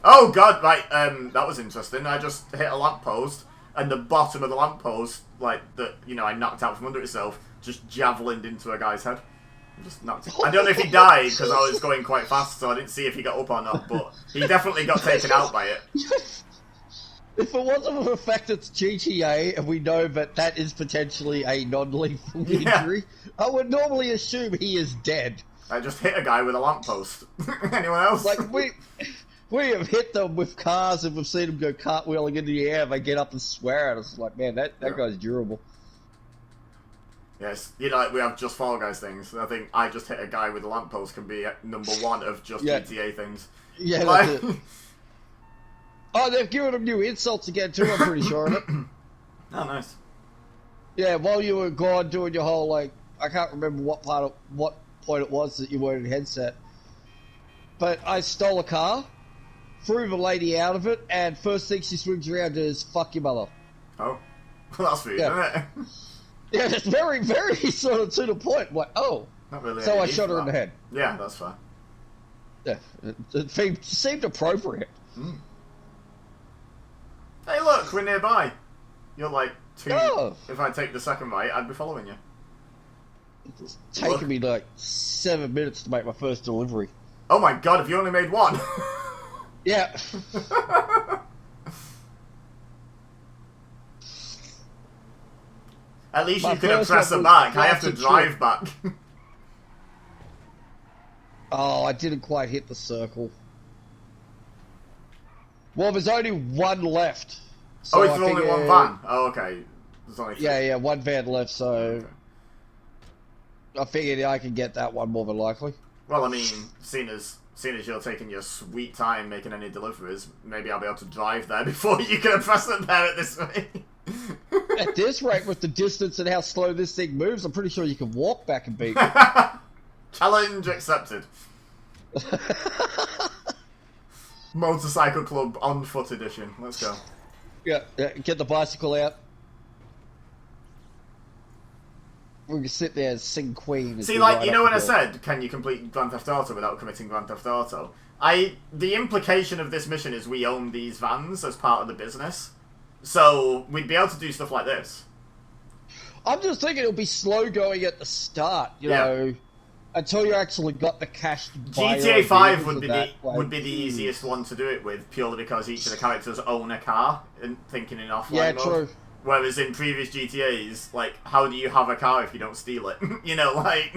Oh god, right, that was interesting. I just hit a lamppost, and the bottom of the lamppost, like, that, you know, I knocked out from under itself, just javelined into a guy's head. Just knocked it. I don't know if he died, because I was going quite fast, so I didn't see if he got up or not, but he definitely got taken out by it. If it wasn't for the fact it's GTA, and we know that is potentially a non-lethal injury, I would normally assume he is dead. I just hit a guy with a lamppost. Anyone else? Like, we have hit them with cars and we've seen them go cartwheeling into the air and they get up and swear at us. Like, man, that guy's durable. Yes, you know, like we have Just Fall Guys things. I think I just hit a guy with a lamppost can be number one of just GTA things. Yeah, like... that's it. Oh, they've given him new insults again too, I'm pretty sure of it. Oh, nice. Yeah, while you were gone doing your whole, like, I can't remember what point it was that you weren't in headset. But I stole a car, threw the lady out of it, and first thing she swings around is, fuck your mother. Oh. Well, that's weird, isn't it? Yeah, it's very, very sort of to the point. Like, oh. Not really. So I shot her in the head. Yeah, that's fair. Yeah, it seemed appropriate. Mm. Hey, look, we're nearby. You're like 2. Oh. If I take the second right, I'd be following you. It's taken me like 7 minutes to make my first delivery. Oh my god, have you only made one? Yeah. At least you could have pressed the back. I have to drive back. Oh, I didn't quite hit the circle. Well, there's only one left. So it's only one van? Oh, okay. There's only 3. Yeah, one van left, so... Okay. I figured I could get that one more than likely. Well, I mean, seeing as you're taking your sweet time making any deliveries, maybe I'll be able to drive there before you can press it there at this rate. At this rate, with the distance and how slow this thing moves, I'm pretty sure you can walk back and beat me. Challenge accepted. Motorcycle Club on foot edition. Let's go. Yeah, get the bicycle out. we can sit there and sing Queen. See, like, you know when I said, can you complete Grand Theft Auto without committing Grand Theft Auto? The implication of this mission is we own these vans as part of the business. So, we'd be able to do stuff like this. I'm just thinking it'll be slow going at the start, you know, until you actually got the cash to buy GTA 5 would be would the easiest one to do it with, purely because each of the characters own a car, and thinking in offline mode. True. Whereas in previous GTAs, like, how do you have a car if you don't steal it? You know, like...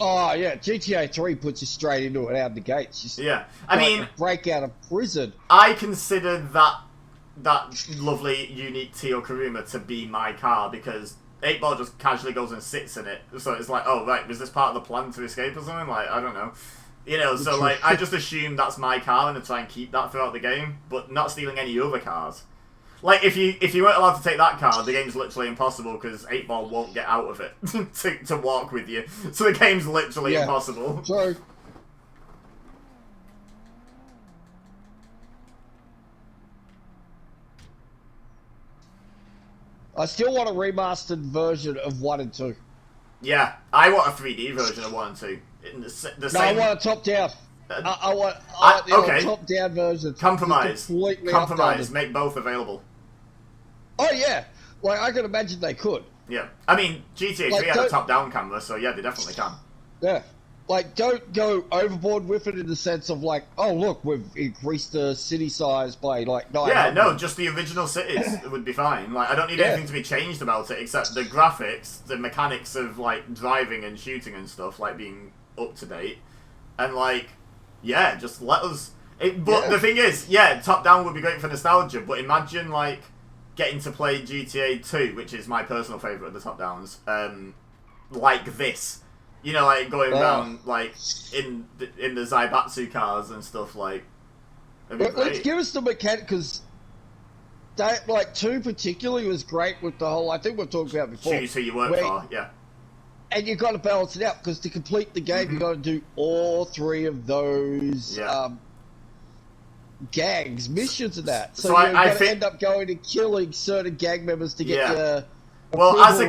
Oh, yeah, GTA 3 puts you straight into it out of the gates. Just I mean... break out of prison. I consider that lovely, unique Teal Karuma to be my car, because 8-Ball just casually goes and sits in it. So it's like, oh, right, was this part of the plan to escape or something? Like, I don't know. You know, so, like, I just assume that's my car and I try and keep that throughout the game, but not stealing any other cars. Like, if you weren't allowed to take that car, the game's literally impossible because 8-Ball won't get out of it to walk with you. So the game's literally impossible. True. I still want a remastered version of 1 and 2. Yeah, I want a 3D version of 1 and 2. In the same... I want a top-down. I want the top-down version. Compromise. Make both available. Oh, yeah. Like, I can imagine they could. Yeah. I mean, GTA 3 had a top-down camera, so yeah, they definitely can. Yeah. Like, don't go overboard with it in the sense of, like, oh, look, we've increased the city size by, like, 900. Yeah, no, just the original cities would be fine. Like, I don't need anything to be changed about it, except the graphics, the mechanics of, like, driving and shooting and stuff, like, being up to date. And, like, yeah, just let us... But the thing is, yeah, top-down would be great for nostalgia, but imagine, like, getting to play GTA 2, which is my personal favourite of the top-downs, like this. You know, like, going around, like, in the Zaibatsu cars and stuff, like... Let's give us the mechanic, because, like, 2 particularly was great with the whole... I think we've talked about before. Choose who you work for, yeah. And you've got to balance it out, because to complete the game, you've got to do all 3 of those gangs, missions and that. So you're going to end up going and killing certain gang members to get your... Well, as a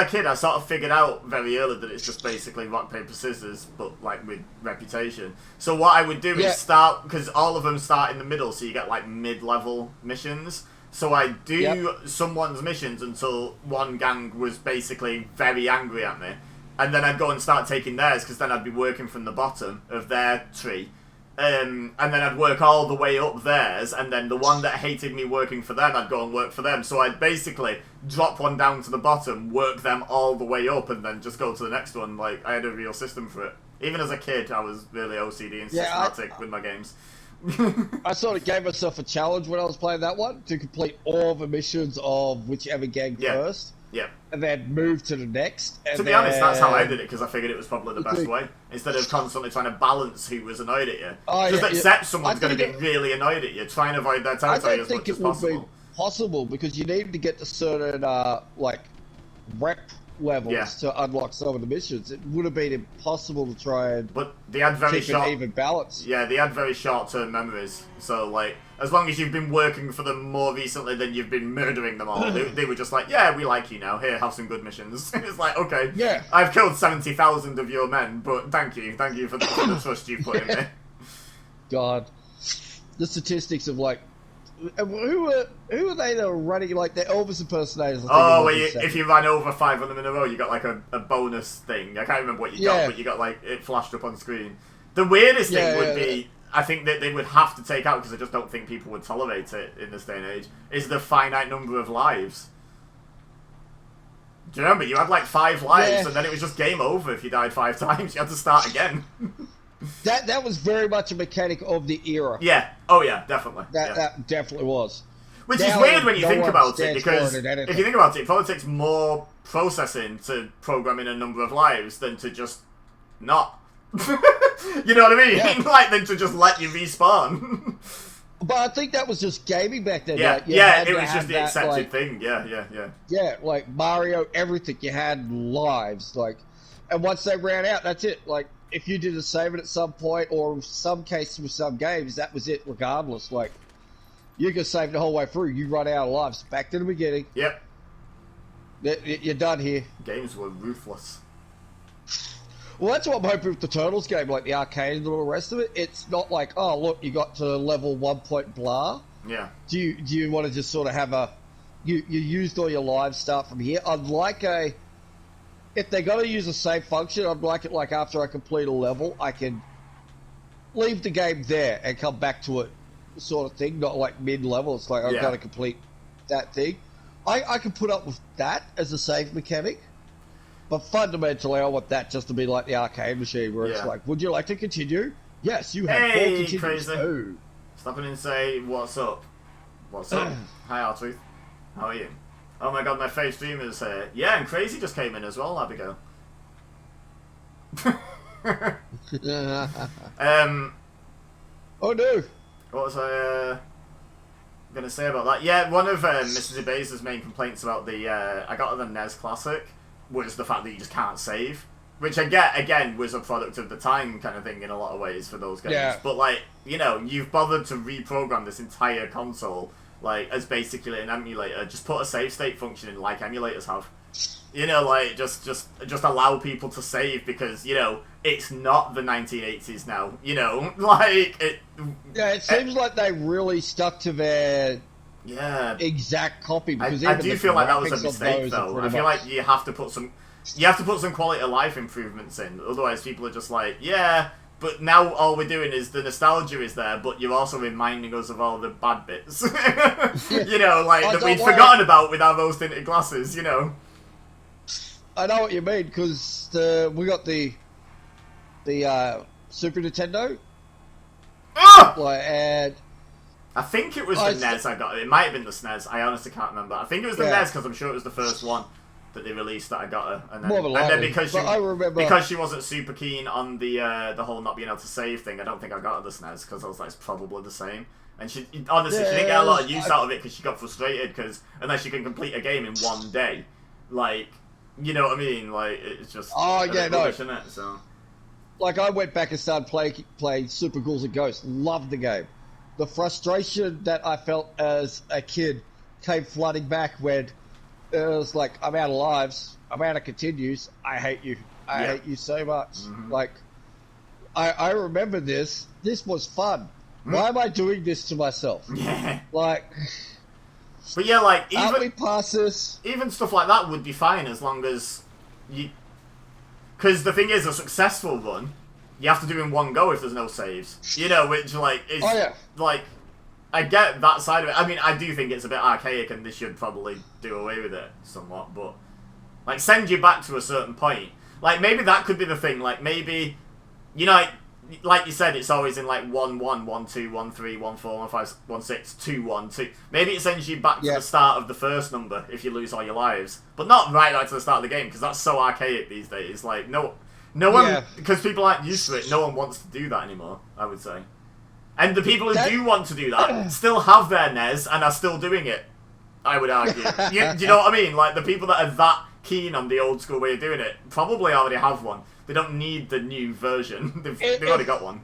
kid, I sort of figured out very early that it's just basically rock, paper, scissors, but, like, with reputation. So what I would do is start, because all of them start in the middle, so you get, like, mid-level missions. So I'd do someone's missions until one gang was basically very angry at me. And then I'd go and start taking theirs, because then I'd be working from the bottom of their tree. And then I'd work all the way up theirs, and then the one that hated me working for them, I'd go and work for them. So I'd basically drop one down to the bottom, work them all the way up, and then just go to the next one. Like, I had a real system for it. Even as a kid, I was really OCD and systematic with my games. I sort of gave myself a challenge when I was playing that one, to complete all the missions of whichever gang first. Yeah. And then move to the next. And to be honest, that's how I did it, because I figured it was probably the best way. Instead of constantly trying to balance who was annoyed at you. Just accept someone's going to be really annoyed at you. Try and avoid their territory as much as possible. I don't think it would be possible, because you need to get to certain, like, rep levels to unlock some of the missions. It would have been impossible to try and they had very keep an even balance. Yeah, they had very short-term memories. So, like, as long as you've been working for them more recently than you've been murdering them all, they were just like, yeah, we like you now. Here, have some good missions. It's like, okay, I've killed 70,000 of your men, but thank you for the trust you've put in me. God, the statistics of, like, who are they that are running, like, the Elvis impersonators? If you ran over 5 of them in a row, you got, like, a bonus thing. I can't remember what you got, but you got, like, it flashed up on screen. The weirdest thing would be, I think that they would have to take out, because I just don't think people would tolerate it in this day and age, is the finite number of lives. Do you remember? You had, like, 5 lives, and then it was just game over if you died 5 times. You had to start again. That was very much a mechanic of the era. Yeah. Oh, yeah, definitely. That definitely was. Which is weird when you think about it, because if you think about it, it probably takes more processing to program in a number of lives than to just not. You know what I mean? Yeah. Like, than to just let you respawn. But I think that was just gaming back then. Yeah, like, it was just the accepted thing. Yeah. Yeah, like Mario, everything, you had lives. Like, and once they ran out, that's it. Like, if you did a save it at some point, or in some cases with some games, that was it regardless. Like, you could save the whole way through, you run out of lives. Back to the beginning. Yep. You're done here. Games were ruthless. Well, that's what I'm hoping with the Turtles game, like the arcade and all the rest of it. It's not like, oh, look, you got to level 1 point blah. Yeah. Do you want to just sort of have a... You used all your lives, start from here. I'd like a... If they're going to use a save function, I'd like it like after I complete a level, I can leave the game there and come back to it sort of thing, not like mid-level. It's like, I've got to complete that thing. I can put up with that as a save mechanic. But fundamentally, I want that just to be like the arcade machine, where it's like, would you like to continue? Yes, you have 4 continues. Crazy. Oh. Stop in and say, what's up? What's up? Hi, R-Truth. How are you? Oh my god, my fave streamer's here. Yeah, and Crazy just came in as well, Abigail. Oh no! What was I going to say about that? Yeah, one of Mrs. Ibeza's main complaints about the I got the NES Classic was the fact that you just can't save. Which I get, again, was a product of the time kind of thing in a lot of ways for those games. Yeah. But, like, you know, you've bothered to reprogram this entire console, like, as basically an emulator. Just put a save state function in like emulators have. You know, like, just allow people to save because, you know, it's not the 1980s now. You know, like, it... Yeah, it seems like they really stuck to their... Yeah. Exact copy. Because I do feel like that was a mistake, though. I feel like you have to put some quality of life improvements in. Otherwise, people are just like, yeah, but now all we're doing is the nostalgia is there, but you're also reminding us of all the bad bits. You know, like, that we'd forgotten about with our rose tinted glasses, you know. I know what you mean, because we got the Super Nintendo. And I think it was the NES I got. It might have been the SNES. I honestly can't remember. I think it was the NES because I'm sure it was the first one that they released that I got her. And then because she wasn't super keen on the whole not being able to save thing, I don't think I got her the SNES because I was like, it's probably the same. And she honestly, she didn't get a lot of use out of it because she got frustrated because unless you can complete a game in one day, like, you know what I mean? Like, it's just rubbish, isn't it? So, like, I went back and started playing Super Ghouls and Ghosts. Loved the game. The frustration that I felt as a kid came flooding back when it was like, I'm out of lives, I'm out of continues, I hate you. I hate you so much. Mm-hmm. Like, I remember this. This was fun. Why am I doing this to myself? Yeah. Like... But yeah, like, even stuff like that would be fine as long as you... Because the thing is, a successful run, you have to do in one go if there's no saves. You know, which, like, is... Oh, yeah. Like, I get that side of it. I mean, I do think it's a bit archaic and they should probably do away with it somewhat, but... Like, send you back to a certain point. Like, maybe that could be the thing. Like, maybe... You know, like you said, it's always in like 1-1, 1-2, 1-3, 1-4, 1-5, 1-6, 2-1-2. Maybe it sends you back to the start of the first number if you lose all your lives, but not right to the start of the game because that's so archaic these days. Like no one, because people aren't used to it. No one wants to do that anymore, I would say. And the people who do want to do that still have their NES and are still doing it. I would argue. Do you know what I mean? Like the people that are that keen on the old school way of doing it probably already have one. They don't need the new version. They've already got one.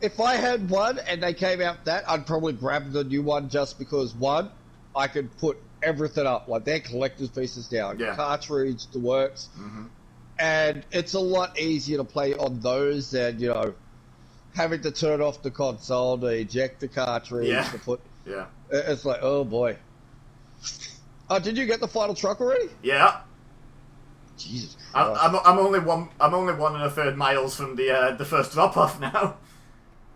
If I had one and they came out that, I'd probably grab the new one just because, one, I could put everything up, like their collector's pieces down, cartridge, the works. Mm-hmm. And it's a lot easier to play on those than, you know, having to turn off the console, to eject the cartridge, to put... Yeah. It's like, oh boy. Did you get the final truck already? Yeah. Jesus Christ. I'm only 1 1/3 miles from the first drop off now.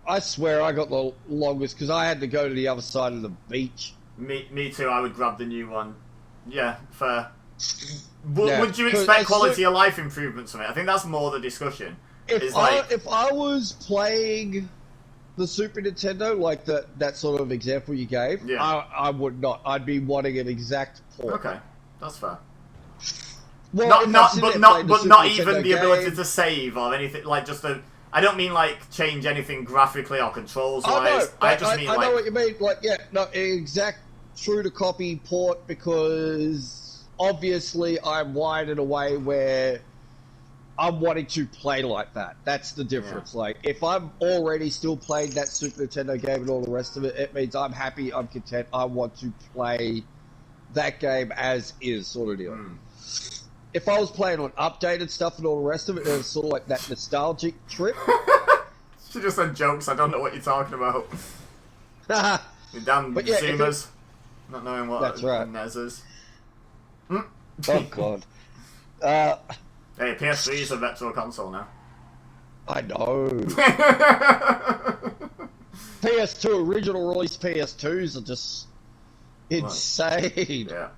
I swear I got the longest because I had to go to the other side of the beach. Me too. I would grab the new one. Yeah, fair. Would you expect quality of life improvements from it? I think that's more the discussion. If I was playing the Super Nintendo, like that sort of example you gave, I would not. I'd be wanting an exact port. Okay, that's fair. Well, not even the ability to save or anything, like just a... I don't mean like change anything graphically or controls wise. I know what you mean. Like, exact true to copy port because obviously I'm wired in a way where I'm wanting to play like that. That's the difference. Like, if I'm already still playing that Super Nintendo game and all the rest of it, it means I'm happy, I'm content, I want to play that game as is, sort of deal. Hmm. If I was playing on updated stuff and all the rest of it, it was sort of like that nostalgic trip. She just said jokes. I don't know what you're talking about. You damn But yeah, if Zoomers. Not knowing what That's right. NES is. Oh god. Hey, PS3 is a virtual console now. I know. PS2 original release PS2s are just insane. Yeah.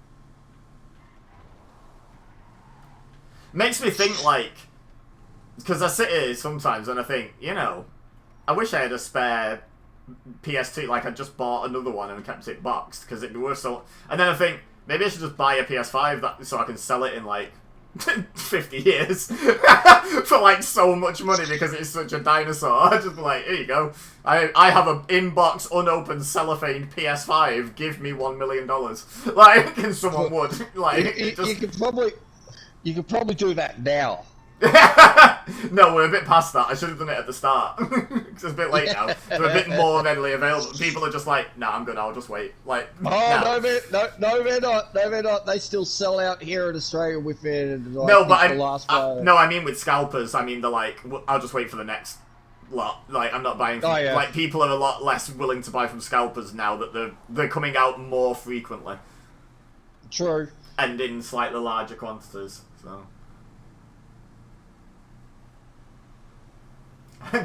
Makes me think, like, because I sit here sometimes and I think, you know, I wish I had a spare PS2, like I just bought another one and kept it boxed, because it'd be worth so... And then I think, maybe I should just buy a PS5 so I can sell it in, like, 50 years for, like, so much money because it's such a dinosaur. I'd just be like, here you go. I have an in-box, unopened, cellophane PS5. Give me $1 million. Like, and someone would. Like, You could probably do that now. No, we're a bit past that. I should have done it at the start. It's a bit late now. They're a bit more readily available. People are just like, nah, I'm good. I'll just wait. Like, Oh no, they're not. No, they're not. They still sell out here in Australia within. Like, No, but the last I mean with scalpers. I mean they're like, I'll just wait for the next lot. Like, I'm not buying. From, Like, people are a lot less willing to buy from scalpers now that they're coming out more frequently. True. And in slightly larger quantities. So.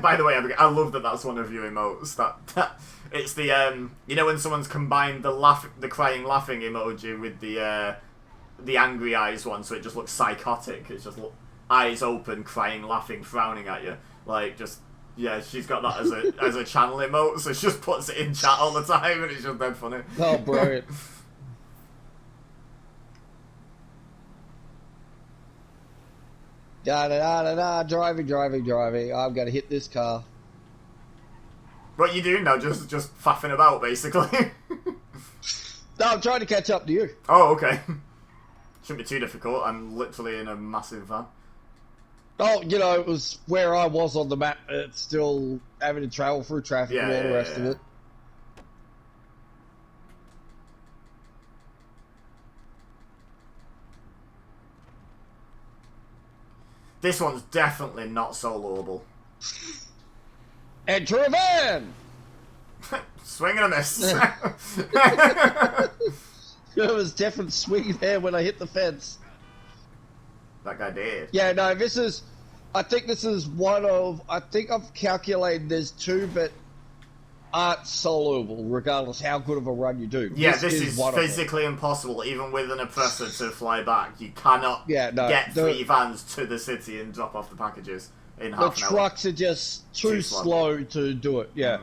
By the way, I love that that's one of your emotes. That it's the you know, when someone's combined the crying laughing emoji with the angry eyes one, so it just looks psychotic. It's just eyes open, crying, laughing, frowning at you. Like, just, yeah, she's got that as a channel emote, so she just puts it in chat all the time, and it's just dead funny. Oh, brilliant. Da-da-da-da-da, driving. I'm gonna hit this car. What you doing now? Just faffing about, basically. No, I'm trying to catch up to you. Oh, okay. Shouldn't be too difficult. I'm literally in a massive van. Oh, you know, it was where I was on the map. It's still having to travel through traffic and all the rest of it. This one's definitely not soloable. Enter a van! Swing and a miss. There was definite swing there when I hit the fence. That guy did. Yeah, no, I think this is one of, I think I've calculated there's two that aren't soloable, regardless how good of a run you do. Yeah, this is physically impossible, even with an oppressor to fly back. You cannot get three vans to the city and drop off the packages in half an hour. The trucks are just too slow to do it, yeah.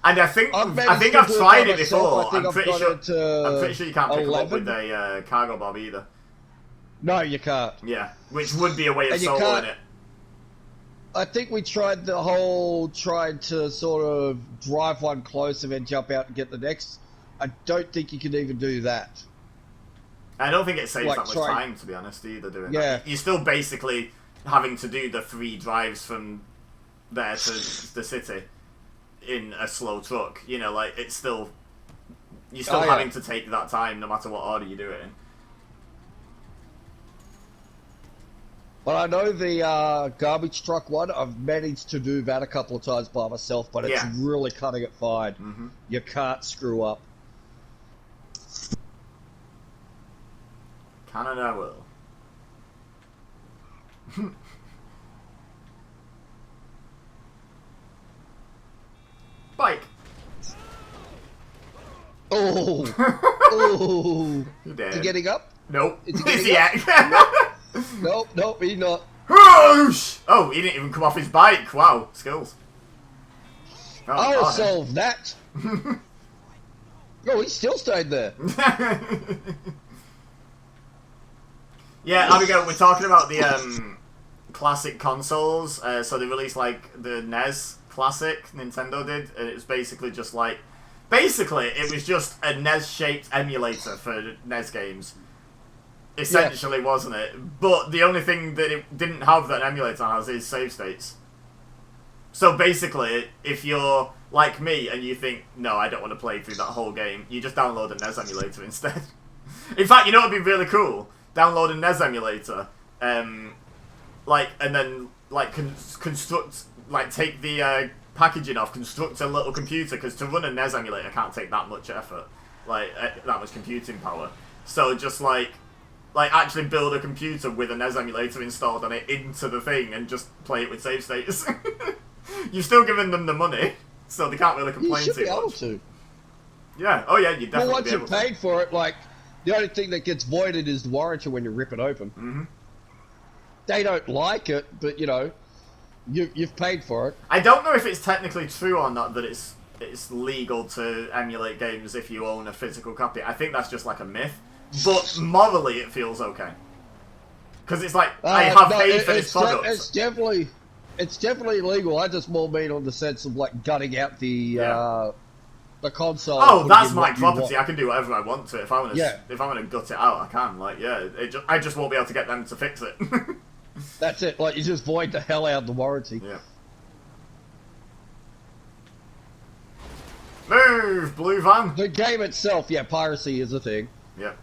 And I think I've tried it before. I'm pretty sure you can't pick them up with a cargo bob either. No, you can't. Yeah, which would be a way of soloing it. I think we tried to sort of drive one close and then jump out and get the next. I don't think you can even do that. I don't think it saves that much time, to be honest, either, doing that. You're still basically having to do the 3 drives from there to the city in a slow truck. You know, like, it's still... You're still having to take that time, no matter what order you do it in. But I know the garbage truck one, I've managed to do that a couple of times by myself, but it's really cutting it fine. Mm-hmm. You can't screw up. Canada will. Bike! Oh! Oh! He dead. Is he getting up? Nope. Is he yet? Nope, he's not. Oh, he didn't even come off his bike. Wow, skills. I'll solve that. Oh, he still stayed there. Yeah, Abigail, we're talking about the classic consoles. So they released like the NES Classic, Nintendo did, and it was basically just like... Basically, it was just a NES-shaped emulator for NES games. Essentially, wasn't it? But the only thing that it didn't have that an emulator has is save states. So basically, if you're like me and you think, no, I don't want to play through that whole game, you just download a NES emulator instead. In fact, you know what would be really cool? Download a NES emulator, and then construct, take the packaging off, construct a little computer, because to run a NES emulator can't take that much effort, that much computing power. So just actually build a computer with a NES emulator installed on it into the thing and just play it with save states. You've still given them the money, so they can't really complain You should too be able much. to. Yeah, oh yeah, you definitely Well, once be you've able to. paid for it, the only thing that gets voided is the warranty when you rip it open. Mm-hmm. They don't like it, but you've paid for it. I don't know if it's technically true or not that it's legal to emulate games if you own a physical copy. I think that's just like a myth. But morally, it feels okay. Because it's like, I have paid for this product. It's definitely illegal. I just more mean on the sense of gutting out the console. Oh, and that's putting my what you property. want. I can do whatever I want to. If I want to, if I want to gut it out, I can. I just won't be able to get them to fix it. That's it. You just void the hell out of the warranty. Yeah. Move, blue van. The game itself, piracy is a thing. Yeah.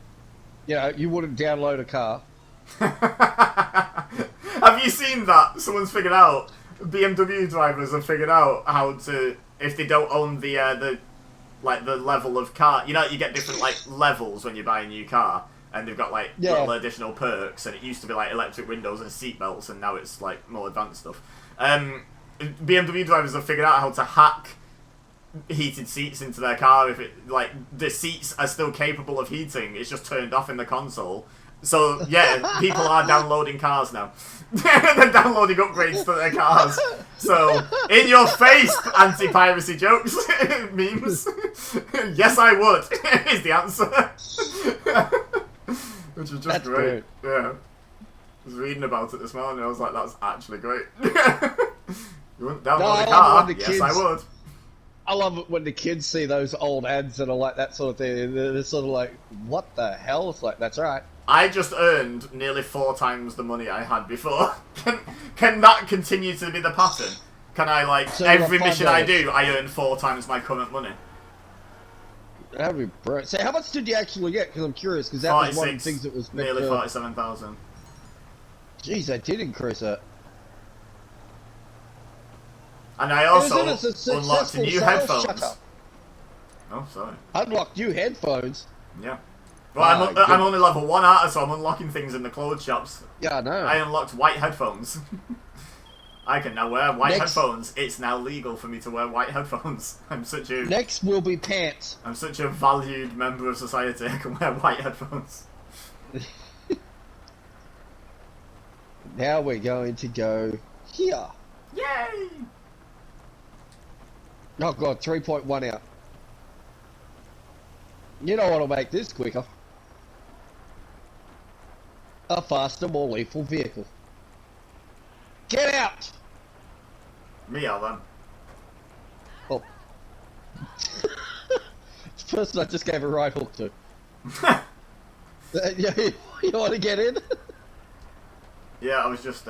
You wouldn't download a car. Have you seen that? Someone's figured out. BMW drivers have figured out how to, if they don't own the level of car. You get different levels when you buy a new car, and they've got little additional perks. And it used to be electric windows and seat belts, and now it's more advanced stuff. BMW drivers have figured out how to hack heated seats into their car if the seats are still capable of heating. It's just turned off in the console. So yeah, people are downloading cars now. They're downloading upgrades to their cars. So in your face, anti-piracy jokes, memes. Yes, I would. Is the answer. Which is just That's great. Yeah. I was reading about it this morning. I was like, that's actually great. You wouldn't download a car? Yes, I would. I love it when the kids see those old ads that are that sort of thing. They're sort of what the hell? It's that's right. I just earned nearly 4 times the money I had before. Can that continue to be the pattern? Can I, So every you got mission I $5? do, I earn 4 times my current money? That'd be brilliant. So how much did you actually get? Because I'm curious, because that was one of the things that was meant nearly to... 47,000. Jeez, they did increase it. And I also It was a successful unlocked new sales headphones. chucker. Oh, sorry. Unlocked new headphones. Yeah. Well, My I'm only level 1 artist, so I'm unlocking things in the clothes shops. Yeah, I know. I unlocked white headphones. I can now wear white Next- headphones. It's now legal for me to wear white headphones. Next will be pants. I'm such a valued member of society. I can wear white headphones. Now we're going to go here. Yay! Oh god, 3.1 out. You know what'll make this quicker? A faster, more lethal vehicle. Get out! Me or them? Oh. It's the person I just gave a right hook to. You want to get in? Yeah, I was just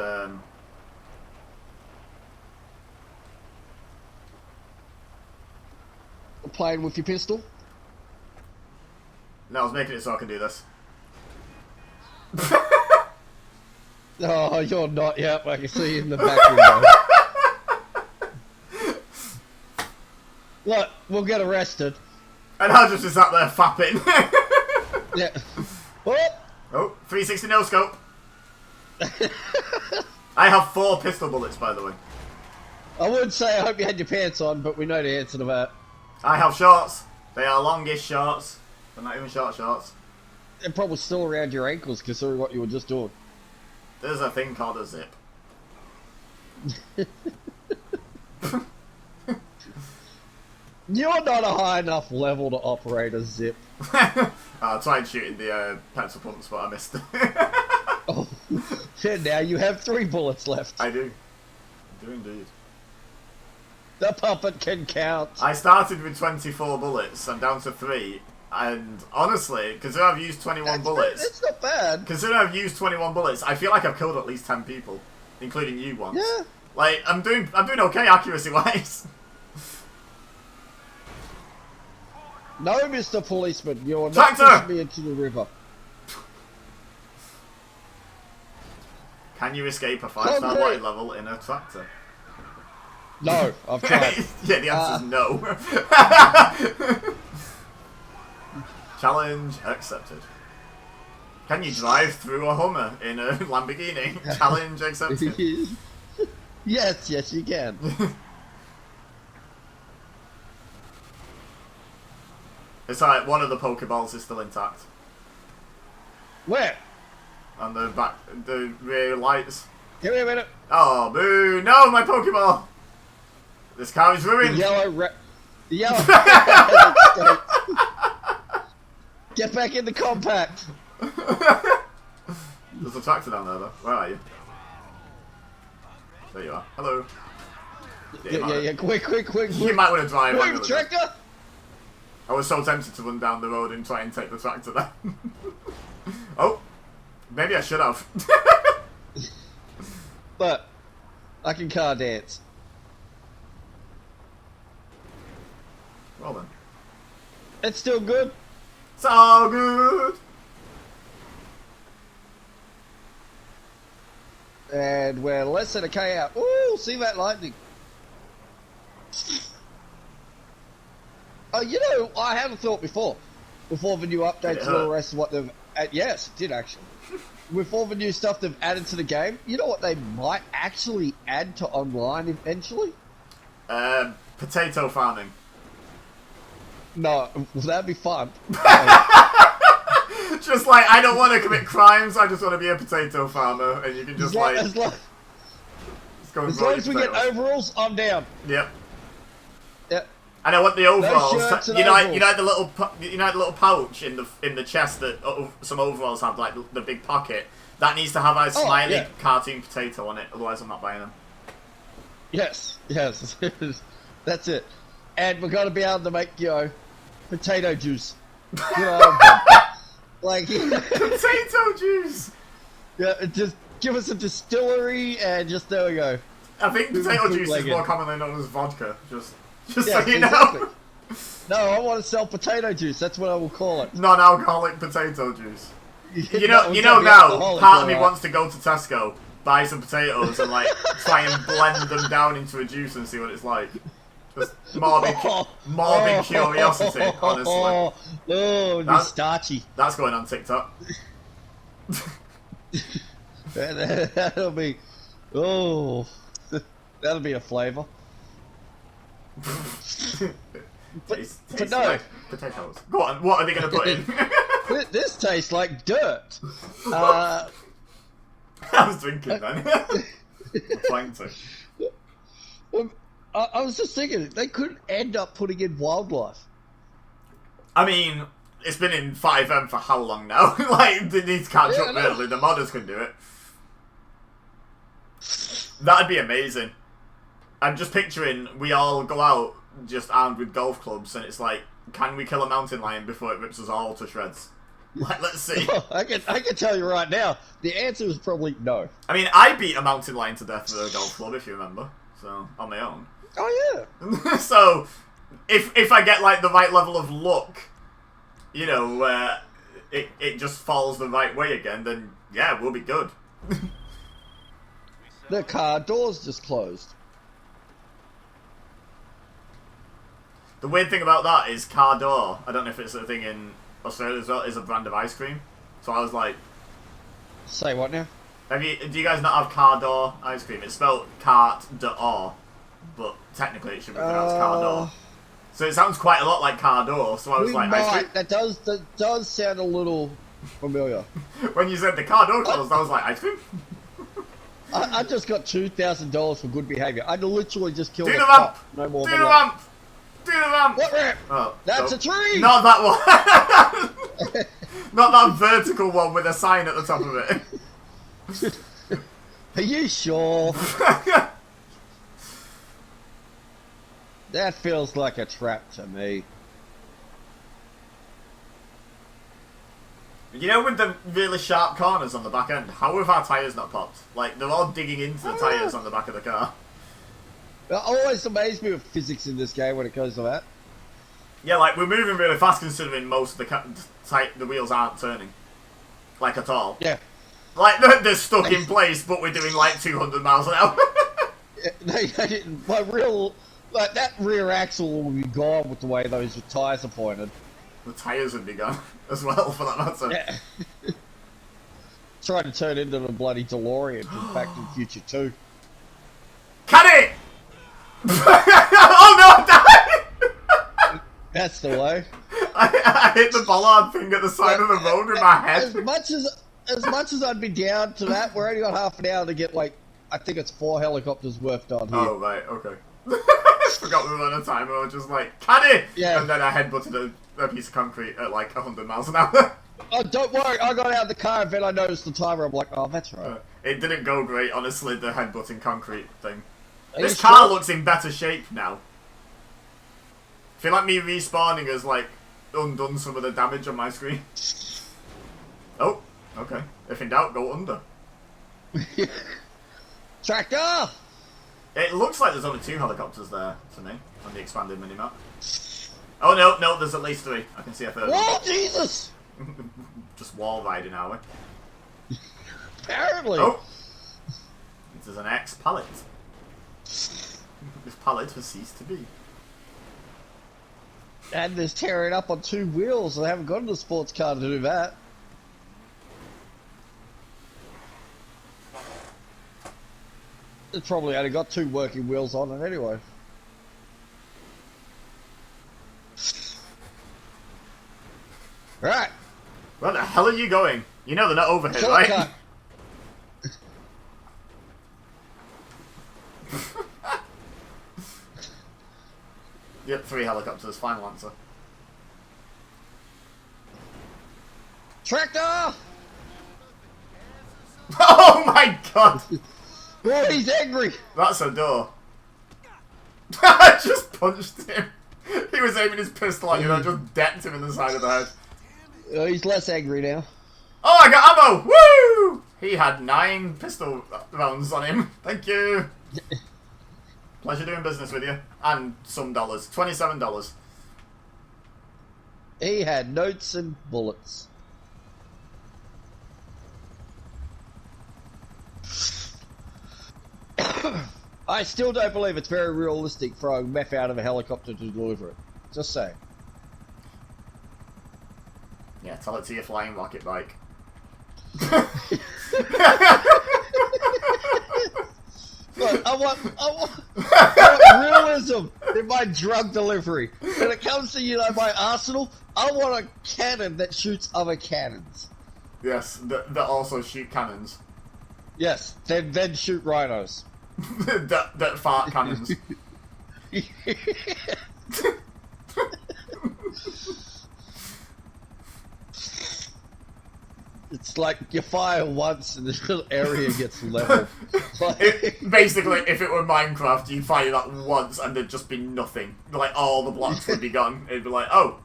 Playing with your pistol? no, I was making it so I can do this. Oh, you're not. Yep, I can see you in the back window. Look, we'll get arrested. And I just sat there fapping. Yeah. Oh! Oh, 360 no scope. I have 4 pistol bullets, by the way. I would say I hope you had your pants on, but we know the answer to that. I have shorts. They are longish shorts. They're not even short shorts. They're probably still around your ankles, considering what you were just doing. There's a thing called a zip. You're not a high enough level to operate a zip. I tried shooting the pencil pumps, but I missed. Oh, and now you have 3 bullets left. I do. I do indeed. The puppet can count. I started with 24 bullets. I'm down to 3. And honestly, considering I've used 21 bullets... It's not bad. Considering I've used 21 bullets, I feel like I've killed at least 10 people. Including you once. Yeah. Like, I'm doing okay accuracy-wise. No, Mr. Policeman, you're not Tractor! pushing me into the river. Can you escape a 5-star Concrete. wanted level in a tractor? No, I've tried. Yeah, the answer's no. Challenge accepted. Can you drive through a Hummer in a Lamborghini? Challenge accepted. Yes, you can. It's alright, one of the Pokeballs is still intact. Where? On the back, the rear lights. Give me a minute. Oh, boo! No, my Pokeball! This car is The ruined! yellow The yellow Get back in the compact. There's a tractor down there, though. Where are you? There you are. Hello. Yeah, quick. You might want to drive on Move, the tractor! I was so tempted to run down the road and try and take the tractor there. Oh, maybe I should have. But I can car dance. Well then. It's still good. It's all good. And we're less than a K out. Ooh, see that lightning. Oh, you know, I had a thought before the new updates and all the rest of what they've... yes, it did actually. With all the new stuff they've added to the game, you know what they might actually add to online eventually? Potato farming. No, well, that'd be fun. Just like, I don't want to commit crimes, I just want to be a potato farmer, and you can just as long just go and as grow we your get potatoes. overalls, I'm down. Yep. Yep. And I want the overalls. shirts and You know, overalls. the little pouch in the chest that some overalls have, like the big pocket. That needs to have a smiley yeah. cartoon potato on it. Otherwise, I'm not buying them. Yes. That's it. And we're gonna be able to make, potato juice. Like, Potato juice. yeah, just give us a distillery and just there we go. I think potato juice is bootlegging. more commonly known as vodka. Just Yes, so you exactly. know. No, I want to sell potato juice. That's what I will call it. Non-alcoholic potato juice. You know It's now. gotta be alcoholic, Part of me alright. wants to go to Tesco, buy some potatoes, and like try and blend them down into a juice and see what it's like. Just morbid curiosity, honestly. Oh, it'd be starchy. That's going on TikTok. That'll be, that'll be a flavour. Tastes no. like potatoes. Go on, what are they going to put in? This tastes like dirt. I was drinking then. I'm trying to. I was just thinking, they could end up putting in wildlife. I mean, it's been in 5M for how long now? Like, they need to catch Yeah, up I know. really. The modders can do it. That'd be amazing. I'm just picturing we all go out just armed with golf clubs and it's like, can we kill a mountain lion before it rips us all to shreds? Like, let's see. I can tell you right now, the answer is probably no. I mean, I beat a mountain lion to death with a golf club, if you remember. So, on my own. Oh yeah. So, if I get like the right level of luck, you know, where it just falls the right way again, then yeah, we'll be good. The car door's just closed. The weird thing about that is Cardor, I don't know if it's a thing in Australia as well, is a brand of ice cream. So I was like, Say what now? do you guys not have Cardor ice cream? It's spelled Cart d'Or, but technically it should be pronounced Cardor. So it sounds quite a lot like Cardor, so I was We like, might. ice cream? That does sound a little familiar. When you said the Cardor closed, I was like, ice cream? I just got $2,000 for good behaviour. I literally just killed Do a the cop. ramp! No more Do than the that. ramp! Do the ramp! What ramp? Oh, That's nope. a tree! Not that one! Not that vertical one with a sign at the top of it. Are you sure? That feels like a trap to me. You know, with the really sharp corners on the back end, how have our tyres not popped? Like, they're all digging into the tyres on the back of the car. It always amazed me with physics in this game when it comes to that. Yeah, like, we're moving really fast considering most of the wheels aren't turning. Like, at all. Yeah. Like, they're stuck in place, but we're doing, like, 200 miles an hour. My real... Like, that rear axle will be gone with the way those tyres are pointed. The tyres would be gone, as well, for that matter. Yeah. Trying to turn into the bloody DeLorean from Back to the Future 2. Can it? Oh no, I died! That's the way. I hit the bollard thing at the side of the road with my head. As much as I'd be down to that, we're only got half an hour to get, like, I think it's 4 helicopters worth done here. Oh, right, okay. I forgot we were on a timer. I was just like, can it? Yeah. And then I headbutted a piece of concrete at like 100 miles an hour. Oh, don't worry, I got out of the car and then I noticed the timer. I'm like, oh, that's right. It didn't go great, honestly, the headbutting concrete thing. Are This you car sure? looks in better shape now. I feel like me respawning has like undone some of the damage on my screen. Oh, okay. If in doubt, go under. Tractor! It looks like there's only 2 helicopters there to me on the expanded minimap. Oh no, there's at least 3. I can see a third. Oh, Jesus! Just wall riding, are we? Apparently. Oh! This is an X pallet. This pallet has ceased to be. And there's tearing up on 2 wheels. I haven't got a sports car to do that. It's probably only got 2 working wheels on it anyway. Right. Where the hell are you going? You know they're not over here, right? Shortcut. Yep, 3 helicopters. Final answer. Tractor! Oh my god! Oh, he's angry! That's a door. I just punched him. He was aiming his pistol at you and I just decked him in the side of the head. Oh, he's less angry now. Oh, I got ammo! Woo! He had 9 pistol rounds on him. Thank you. Pleasure doing business with you. And some dollars. $27. He had notes and bullets. I still don't believe it's very realistic throwing meth out of a helicopter to deliver it. Just saying. Yeah, tell it to your flying rocket bike. Look, I want realism in my drug delivery. When it comes to, my arsenal, I want a cannon that shoots other cannons. Yes, that also shoot cannons. Yes, then shoot rhinos. that fart cannons. It's like you fire once and the little area gets leveled. Basically, if it were Minecraft, you fire that once and there'd just be nothing. Like, all the blocks would be gone. It'd be like, oh,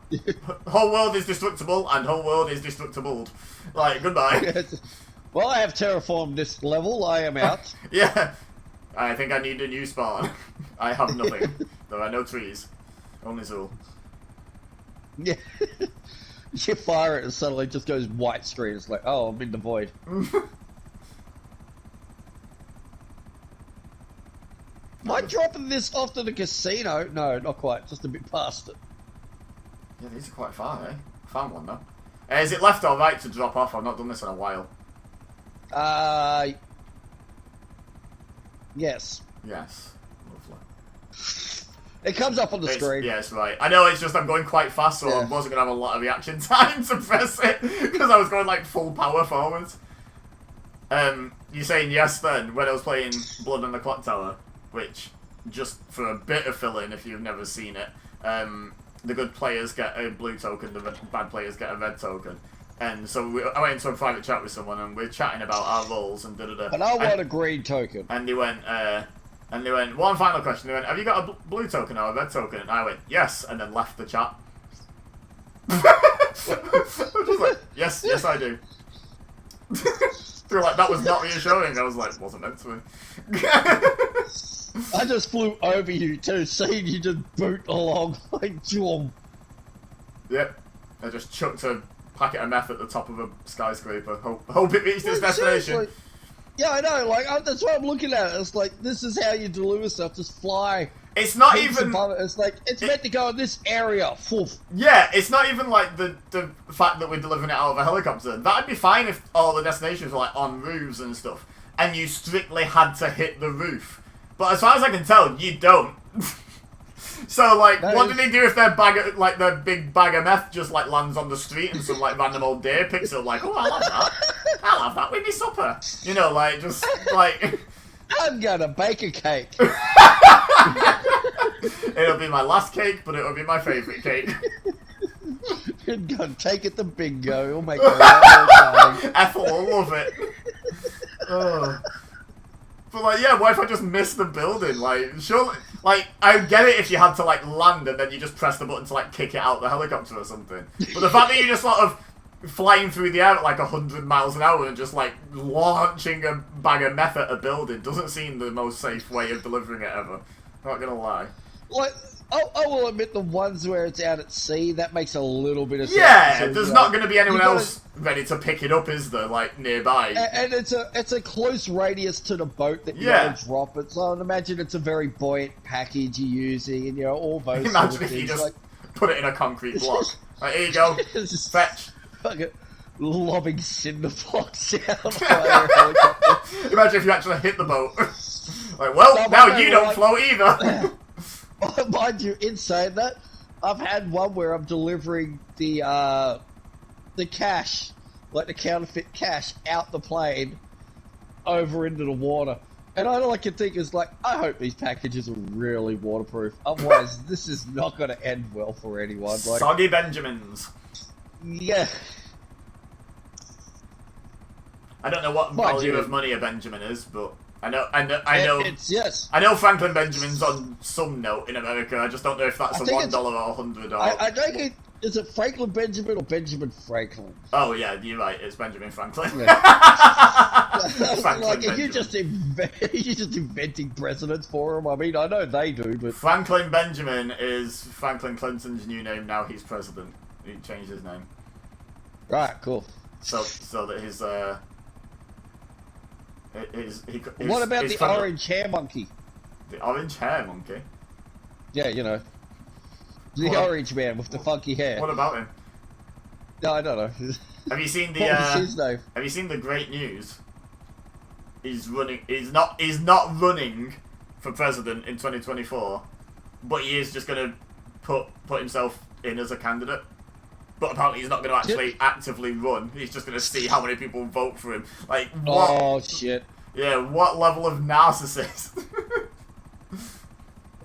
whole world is destructible and whole world is destructible. Like, goodbye. Well, I have terraformed this level. I am out. Yeah. I think I need a new spawn. I have nothing. There are no trees. Only Zool. Yeah. You fire it and suddenly it just goes white screen. It's like, oh, I'm in the void. Am I dropping this off to the casino? No, not quite. Just a bit past it. Yeah, these are quite far, eh? Found one, though. Is it left or right to drop off? I've not done this in a while. Yes. Yes. Lovely. It comes up on the screen. Yes, right. I know, it's just I'm going quite fast, so I Yeah. wasn't going to have a lot of reaction time to press it, because I was going like full power forwards. You're saying yes then, when I was playing Blood on the Clock Tower, which, just for a bit of fill-in if you've never seen it, the good players get a blue token, the bad players get a red token. And so I went into a private chat with someone and we were chatting about our roles and da-da-da. But I want a green token. And they went, one final question. They went, have you got a blue token or a red token? And I went, yes, and then left the chat. I was just like, yes, I do. They were like, that was not reassuring. I was like, wasn't meant to be. I just flew over you too, seeing you just boot along like Jom. Yep. I just chucked a packet of meth at the top of a skyscraper. Hope it reached its destination. Seriously. Yeah, I know. Like that's what I'm looking at. It's like this is how you deliver stuff. Just fly. It's not Heaps even. above it. It's like it's meant to go in this area. Foof. Yeah, it's not even like the fact that we're delivering it out of a helicopter. That'd be fine if all the destinations were like on roofs and stuff, and you strictly had to hit the roof. But as far as I can tell, you don't. So like, what do they do if their their big bag of meth just like lands on the street and some like random old deer picks it up like, oh, I'll have that. I'll have that with me supper. You know, like just like. I'm gonna bake a cake. It'll be my last cake, but it'll be my favourite cake. You're gonna take it to bingo. It'll make it a lot more time. Ethel will love it. Oh. But like, yeah, what if I just missed the building? Like, surely, like, I get it if you had to like land and then you just press the button to like kick it out the helicopter or something. But the fact that you just sort of flying through the air at like 100 miles an hour and just like launching a bag of meth at a building doesn't seem the most safe way of delivering it ever. Not gonna lie. Like, I will admit the ones where it's out at sea, that makes a little bit of sense. Yeah, So, there's like, not going to be anyone you gotta- else ready to pick it up, is there? Like nearby. And it's a close radius to the boat that you Yeah. gotta drop it. So I'd imagine it's a very buoyant package you're using, and all those. Imagine sort of if you things. just like, put it in a concrete block. Like, here you go. it's just Fetch. fucking lobbing cinder blocks out of a helicopter. Imagine if you actually hit the boat. Like, well, No, now but you no, don't like- float either. Mind you, in saying that, I've had one where I'm delivering the cash, like the counterfeit cash, out the plane over into the water. And all I can think is like, I hope these packages are really waterproof. Otherwise, this is not going to end well for anyone. Like, Soggy Benjamins. yeah, I don't know what Mind value you- of money a Benjamin is, but I know. It's yes. I know Franklin Benjamin's on some note in America. I just don't know if that's I a think $1 it's- or $100. I don't get. Is it Franklin Benjamin or Benjamin Franklin? Oh yeah, you're right. It's Benjamin Franklin. Franklin Like, are you Benjamin. just you just inventing presidents for him? I mean, I know they do, but Franklin Benjamin is Franklin Clinton's new name. Now he's president. He changed his name right, cool. so that his What about his the friend- orange hair monkey? The orange hair monkey. Yeah, the What? orange man with the funky hair. What about him? No, I don't know. Have you seen the? What was his name? Have you seen the great news? He's running. He's not running for president in 2024, but he is just going to put himself in as a candidate. But apparently he's not going to actually actively run. He's just going to see how many people vote for him. Like what? Oh shit! Yeah, what level of narcissist?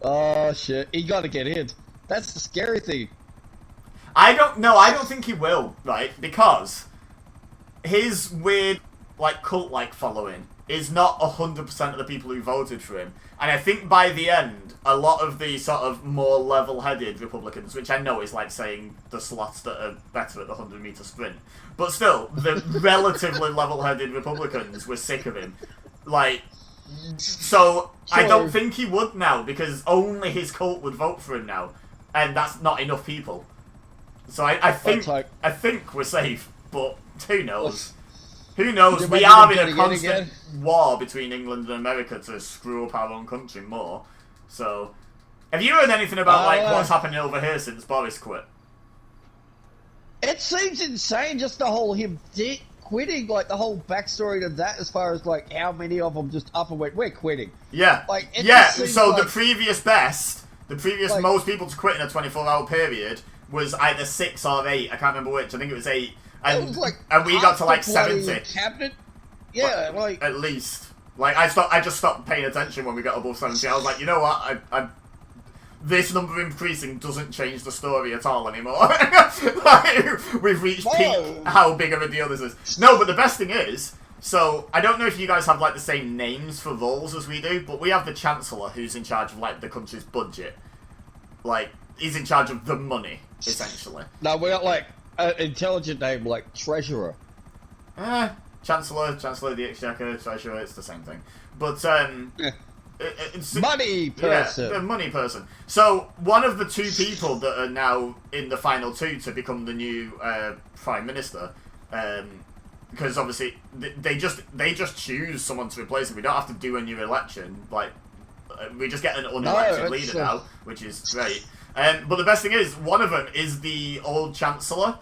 Oh shit! He got to get in. That's the scary thing. I don't know. I don't think he will, right? Because his weird, like, cult-like following is not 100% of the people who voted for him. And I think by the end, a lot of the sort of more level-headed Republicans, which I know is like saying the slots that are better at the 100-meter sprint, but still, the relatively level-headed Republicans were sick of him. Like, so I Sure. don't think he would now, because only his cult would vote for him now. And that's not enough people. So I think like- I think we're safe, but who knows? Who knows? Did We we are even in a get it constant war between England and America to screw up our own country more. So, have you heard anything about like what's happening over here since Boris quit? It seems insane, just the whole him quitting, like the whole backstory to that, as far as like how many of them just up and went, we're quitting. Yeah, Like, it yeah. just seems So like- the previous Like- most people to quit in a 24-hour period was either 6 or 8. I can't remember which. I think it was 8. It And, was like and we got to like half the bloody 70. Cabinet. Yeah, like At least. Like, I just stopped paying attention when we got above 70. I was like, you know what? This number increasing doesn't change the story at all anymore. Like, we've reached peak No. how big of a deal this is. No, but the best thing is, so, I don't know if you guys have, like, the same names for roles as we do, but we have the Chancellor, who's in charge of, like, the country's budget. Like, he's in charge of the money, essentially. no, we got like an intelligent name like Treasurer. Chancellor of the Exchequer, Treasurer, it's the same thing. But, Yeah. It's, Money person. Yeah, the money person. So one of the two people that are now in the final two to become the new prime minister, because obviously they just choose someone to replace him. We don't have to do a new election. Like we just get an unelected leader now, which is great. But the best thing is, one of them is the old chancellor,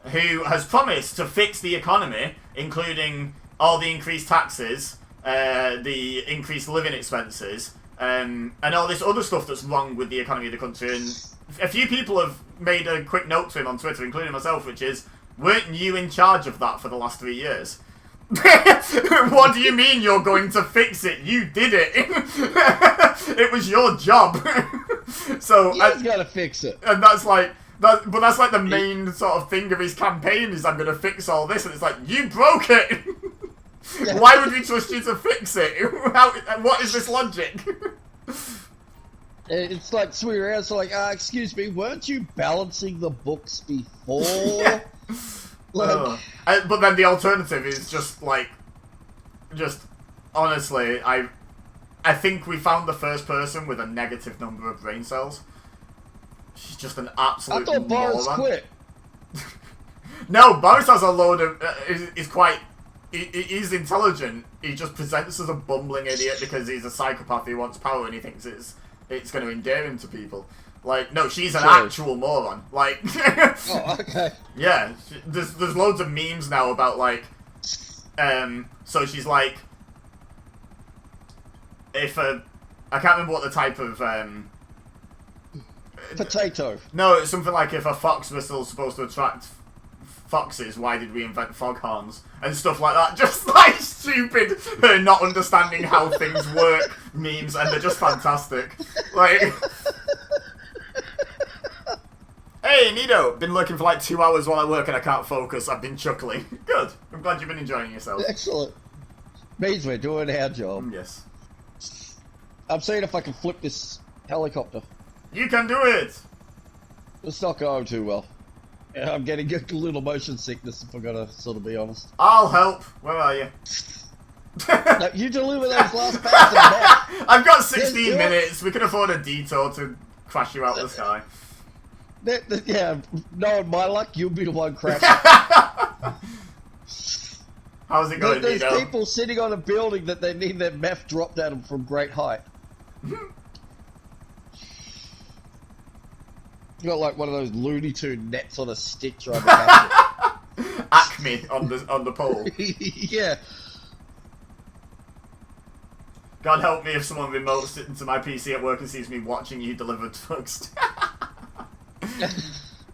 who has promised to fix the economy, including all the increased taxes, the increased living expenses, and all this other stuff that's wrong with the economy of the country. And a few people have made a quick note to him on Twitter, including myself, which is, weren't you in charge of that for the last 3 years? What do you mean you're going to fix it? You did it. It was your job. So He's got to fix it. And that's like... but that's like the main sort of thing of his campaign, is I'm going to fix all this, and it's like, you broke it! Why would we trust you to fix it? What is this logic? It's like swinging around, so like, excuse me, weren't you balancing the books before? But then the alternative is just like... honestly, I think we found the first person with a negative number of brain cells. She's just an absolute I thought Boris moron. quit. No, Boris has a load of... is quite... He's intelligent. He just presents as a bumbling idiot because he's a psychopath who wants power and he thinks it's going to endear him to people. Like, no, she's an actual moron. Like... Oh, okay. Yeah, there's loads of memes now about, like... so she's like... If a... I can't remember what the type of... Potato. No, it's something like, if a fox whistle is supposed to attract foxes, why did we invent foghorns? And stuff like that. Just like stupid, not understanding how things work memes, and they're just fantastic. Like... Hey, Nido! Been looking for like 2 hours while I work and I can't focus. I've been chuckling. Good. I'm glad you've been enjoying yourself. Excellent. Means we're doing our job. Yes. I'm seeing if I can flip this helicopter. You can do it! It's not going too well. Yeah, I'm getting a little motion sickness, if I'm gonna sort of be honest. I'll help. Where are you? No, you deliver those last packs of meth. I've got 16 minutes. We can afford a detour to crash you out of the sky. Yeah, knowing my luck, you'll be the one crashing. How's it going, There's Nido? people sitting on a building that they need their meth dropped at them from great height. You got like one of those Looney Tune nets on a stick trying to catch Acme on the pole. it. Yeah. God help me if someone remotes it into my PC at work and sees me watching you deliver drugs.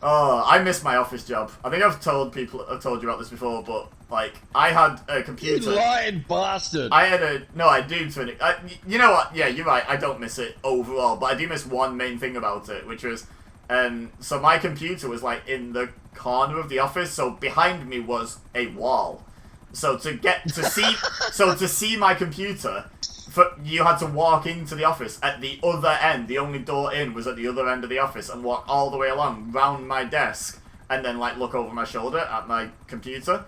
Oh, I miss my office job. I think I've told you about this before, but like I had a computer. You lying bastard. No, I do. You know what? Yeah, you're right. I don't miss it overall, but I do miss one main thing about it, which was, so my computer was like in the corner of the office, so behind me was a wall. So to see my computer, you had to walk into the office at the other end. The only door in was at the other end of the office, and walk all the way along round my desk, and then like look over my shoulder at my computer.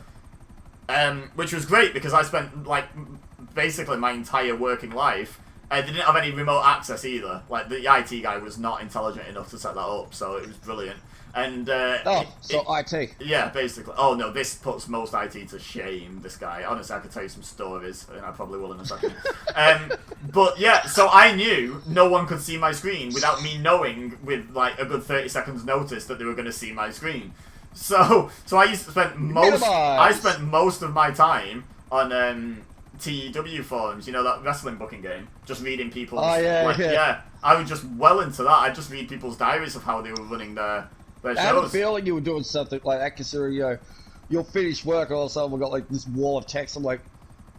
Which was great because I spent like basically my entire working life. I didn't have any remote access either. Like the IT guy was not intelligent enough to set that up, so it was brilliant. And IT. Yeah, basically. Oh no, this puts most IT to shame. This guy. Honestly, I could tell you some stories, and I probably will in a second. But yeah, so I knew no one could see my screen without me knowing with like a good 30 seconds notice that they were going to see my screen. So I used to spend most of my time on TEW forums, you know, that wrestling booking game, just reading people's I was just well into that. I just read people's diaries of how they were running their shows. I had a feeling you were doing something like that, considering you'll finish work and all of a sudden we got like this wall of text. I'm like,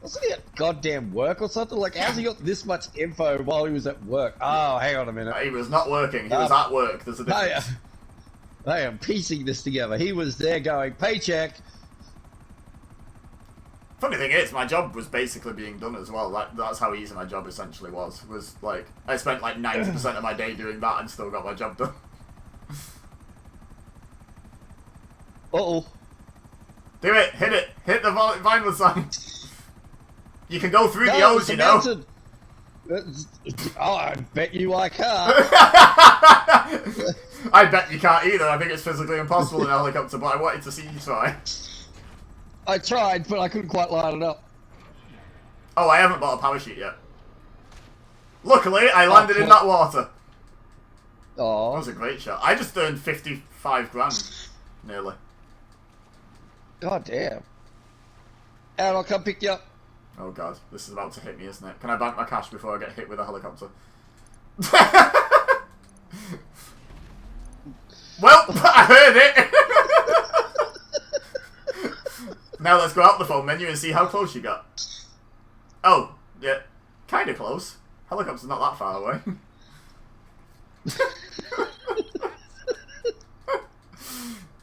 wasn't he at goddamn work or something? Like, how's he got this much info while he was at work? Oh, hang on a minute. He was not working. He was at work. There's a difference. I am piecing this together. He was there going, paycheck. Funny thing is, my job was basically being done as well. That's how easy my job essentially was. Was like, I spent like 90% of my day doing that and still got my job done. Uh-oh. Do it! Hit it! Hit the vinyl sign! You can go through the O's, you know! Oh, I bet you I can't. I bet you can't either. I think it's physically impossible in a helicopter, but I wanted to see you try. I tried, but I couldn't quite line it up. Oh, I haven't bought a parachute yet. Luckily, I landed in that water. Oh, That was a great shot. I just earned 55 grand, nearly. god damn. And I'll come pick you up. Oh god, this is about to hit me, isn't it? Can I bank my cash before I get hit with a helicopter? Well, I heard it! Now let's go out the phone menu and see how close you got. Oh, yeah, kinda close. Helicopter's not that far away.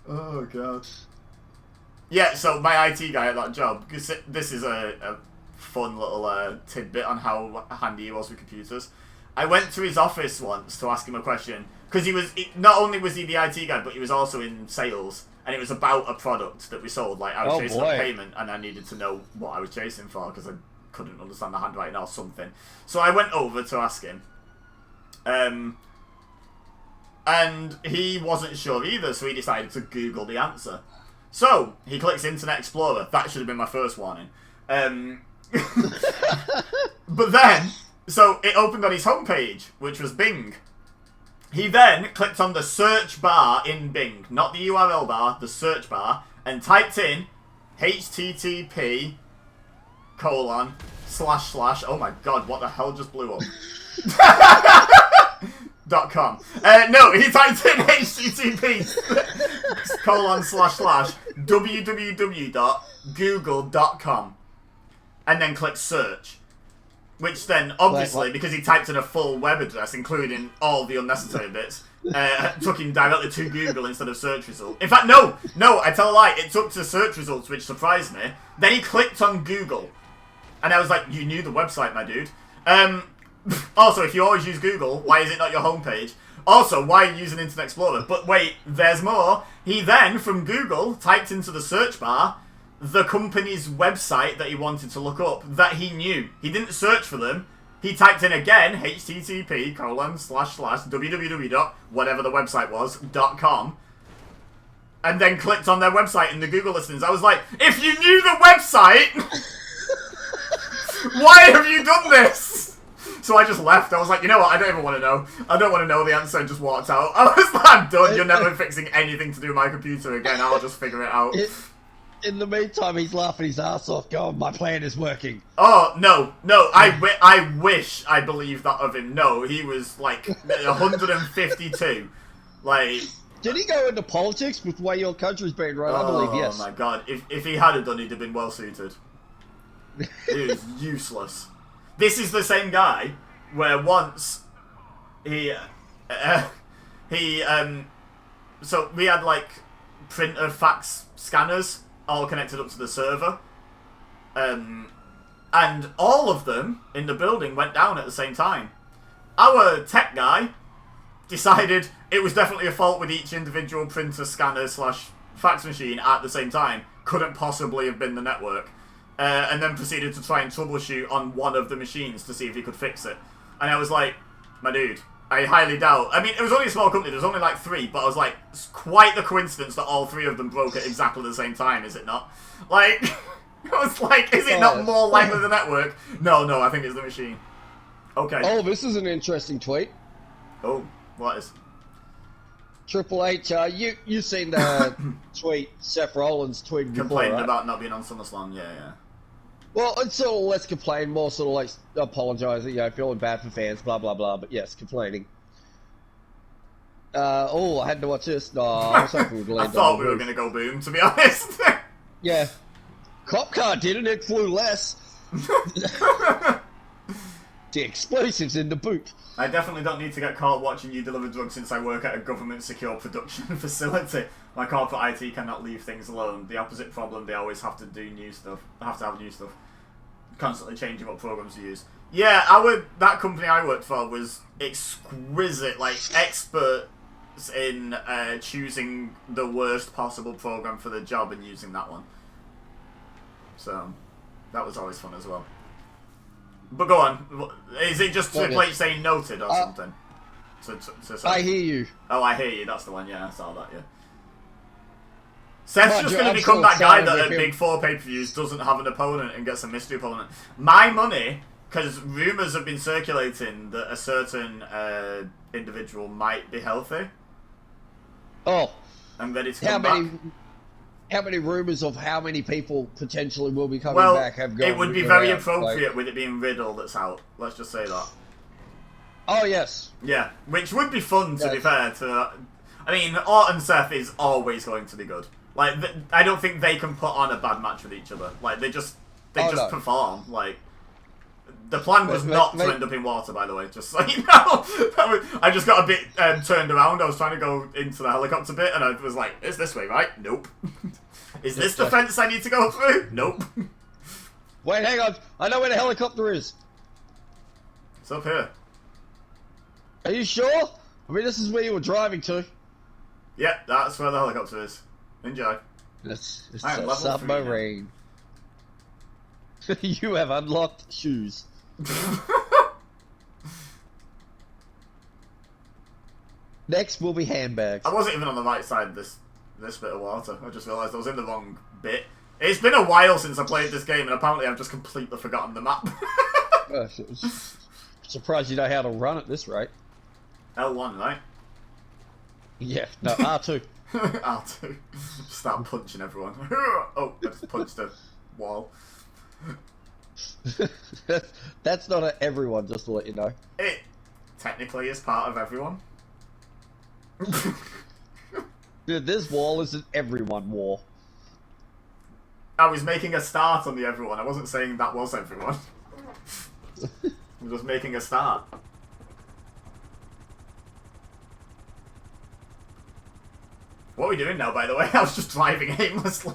Oh god. Yeah, so my IT guy at that job, because this is a fun little tidbit on how handy he was with computers. I went to his office once to ask him a question, because not only was he the IT guy, but he was also in sales, and it was about a product that we sold. Like, I was chasing a payment, and I needed to know what I was chasing for, because I couldn't understand the handwriting or something. So I went over to ask him. And he wasn't sure either, so he decided to Google the answer. So, he clicks Internet Explorer. That should have been my first warning. But then, so it opened on his homepage, which was Bing. He then clicked on the search bar in Bing, not the URL bar, the search bar, and typed in http:// oh my god, what the hell just blew up? .com. No, he typed in http:// www.google.com and then clicked search. Which then, obviously, because he typed in a full web address, including all the unnecessary bits, took him directly to Google instead of search result. In fact, no, I tell a lie, it took to search results, which surprised me. Then he clicked on Google. And I was like, you knew the website, my dude. Also, if you always use Google, why is it not your homepage? Also, why are you using Internet Explorer? But wait, there's more. He then, from Google, typed into the search bar the company's website that he wanted to look up, that he knew. He didn't search for them. He typed in again, http:// www. whatever the website was, .com, and then clicked on their website in the Google listings. I was like, if you knew the website, why have you done this? So I just left. I was like, you know what? I don't even want to know. I don't want to know the answer, and just walked out. I was like, I'm done. You're never fixing anything to do with my computer again. I'll just figure it out. In the meantime, he's laughing his ass off, going, my plan is working. Oh, no. I wish I believed that of him. No, he was, like, 152. Like... Did he go into politics with the way your country's been run? I believe yes. Oh, my God. If he had done, he'd have been well-suited. He was useless. This is the same guy where once so we had, like, printer fax scanners all connected up to the server. And all of them in the building went down at the same time. Our tech guy decided it was definitely a fault with each individual printer scanner / fax machine at the same time. Couldn't possibly have been the network. And then proceeded to try and troubleshoot on one of the machines to see if he could fix it. And I was like, my dude, I highly doubt. I mean, it was only a small company. There was only like 3, but I was like, it's quite the coincidence that all 3 of them broke at exactly the same time, is it not? Like, I was like, is it not more likely the network? No, I think it's the machine. Okay. Oh, this is an interesting tweet. Oh, what is? Triple H, you've seen the tweet Seth Rollins tweeted before, Complaining right? about not being on SummerSlam, yeah. Well, it's sort of less complain, more sort of like apologising, feeling bad for fans, blah, blah, blah, but yes, complaining. I had to watch this. No, I was hoping we'd I thought we were going to go boom, to be honest. Yeah. Cop car did it, it flew less. The explosives in the boot. I definitely don't need to get caught watching you deliver drugs since I work at a government-secure production facility. My corporate IT cannot leave things alone. The opposite problem, they always have to do new stuff. Have to have new stuff. Constantly changing what programs to use. Yeah, that company I worked for was exquisite, like, experts in choosing the worst possible program for the job and using that one. So, that was always fun as well. But go on. Is it just Triple Okay. H saying noted or something? I hear you. Oh, I hear you. That's the one. Yeah, I saw that. Yeah. Seth's Mind just you, going to I'm become still that guy excited that with at him. Big Four pay-per-views doesn't have an opponent and gets a mystery opponent. My money, because rumours have been circulating that a certain individual might be healthy Oh, and ready to how come many? back. How many rumors of how many people potentially will be coming Well, back have gone? it would be very around? appropriate Like, with it being Riddle that's out. Let's just say that. oh yes. Yeah, which would be fun to be Yes. fair to. I mean, Orton Seth is always going to be good. Like, I don't think they can put on a bad match with each other. Like, they just no. perform. Like, the plan was Wait, not wait. to end up in water, by the way. Just so you know, I just got a bit turned around. I was trying to go into the helicopter bit, and I was like, "It's this way, right? Nope. Is this the fence I need to go through? Nope. Wait, hang on. I know where the helicopter is. It's up here. Are you sure? I mean, this is where you were driving to. Yeah, that's where the helicopter is. Enjoy." It's I am a level 3 now. submarine. You have unlocked shoes. Next will be handbags. I wasn't even on the right side of this bit of water. I just realised I was in the wrong bit. It's been a while since I played this game, and apparently I've just completely forgotten the map. Surprised you know how to run at this rate. L1, right? Yeah, no, R2. R2. Start punching everyone. Oh, I just punched a wall. That's not a everyone, just to let you know. It technically is part of everyone. Dude, this wall is an everyone wall. I was making a start on the everyone. I wasn't saying that was everyone. I'm just making a start. What are we doing now, by the way? I was just driving aimlessly.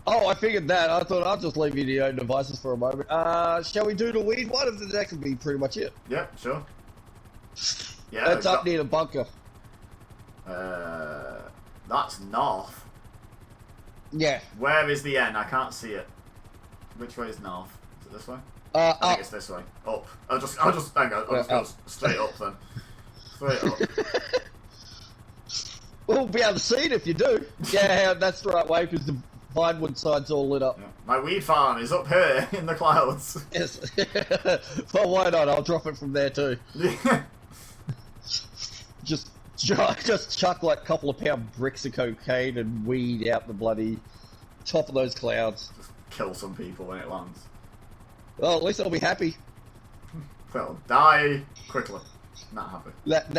Oh, I figured that. I thought I'll just leave you to your own devices for a moment. Shall we do the weed one? And that could be pretty much it. Yep, sure. Yeah, It's up near the bunker. That's north. Yeah. Where is the N? I can't see it. Which way is north? Is it this way? I think Up. it's this way. Up. I'll just hang on. I'll just go up. straight up then. Straight up. We'll be able to see it if you do. Yeah, that's the right way because the Vinewood side's all lit up. Yeah. My weed farm is up here in the clouds. Yes. Well, why not? I'll drop it from there too. Just chuck like a couple of pound bricks of cocaine and weed out the bloody top of those clouds. Just kill some people when it lands. Well, at least I'll be happy. They'll die quickly. Not happy. That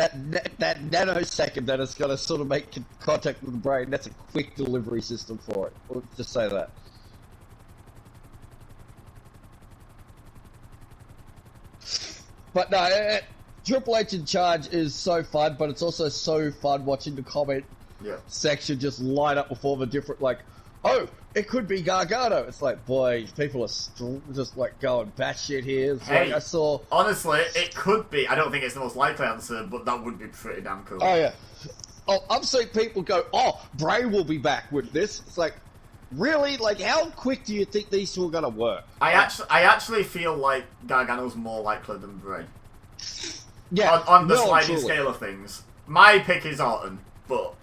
nanosecond that it's going to sort of make contact with the brain, that's a quick delivery system for it. We'll just say that. But no, Triple H in charge is so fun, but it's also so fun watching the comment Yeah. section just light up with all the different, like, oh, it could be Gargano. It's like, boy, people are just like going batshit here. It's Hey. like, I saw. Honestly, it could be. I don't think it's the most likely answer, but that would be pretty damn cool. Oh yeah. Oh, I've seen people go, oh, Bray will be back with this. It's like, really? Like, how quick do you think these two are gonna work? I actually feel like Gargano's more likely than Bray. Yeah. On the well and sliding truly. scale of things. My pick is Orton, but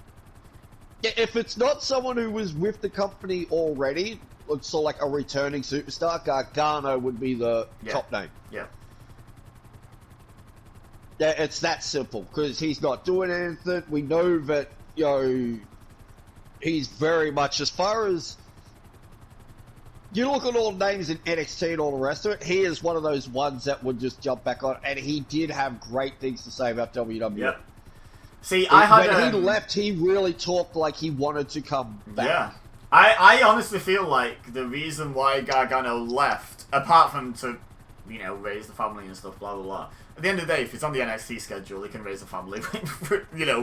Yeah, if it's not someone who was with the company already, so like a returning superstar, Gargano would be the Yeah. top name. yeah. Yeah, it's that simple because he's not doing anything. We know that he's very much as far as you look at all the names in NXT and all the rest of it. He is one of those ones that would just jump back on, and he did have great things to say about WWE. Yeah. See, I had when he left, he really talked like he wanted to come back. Yeah. I honestly feel like the reason why Gargano left, apart from to, raise the family and stuff, blah, blah, blah. At the end of the day, if it's on the NXT schedule, he can raise a family,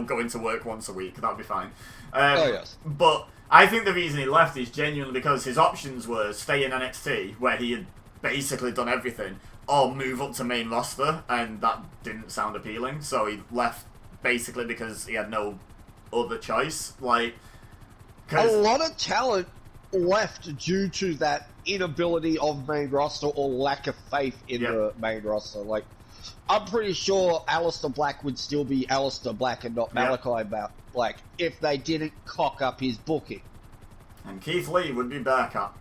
going to work once a week, that'd be fine. Oh, yes. But I think the reason he left is genuinely because his options were stay in NXT, where he had basically done everything, or move up to main roster, and that didn't sound appealing, so he left basically because he had no other choice. Like, A lot of talent left due to that inability of main roster or lack of faith in Yep. the main roster. Like, I'm pretty sure Alistair Black would still be Alistair Black and not Yep. Malachi Black if they didn't cock up his booking. And Keith Lee would be back up.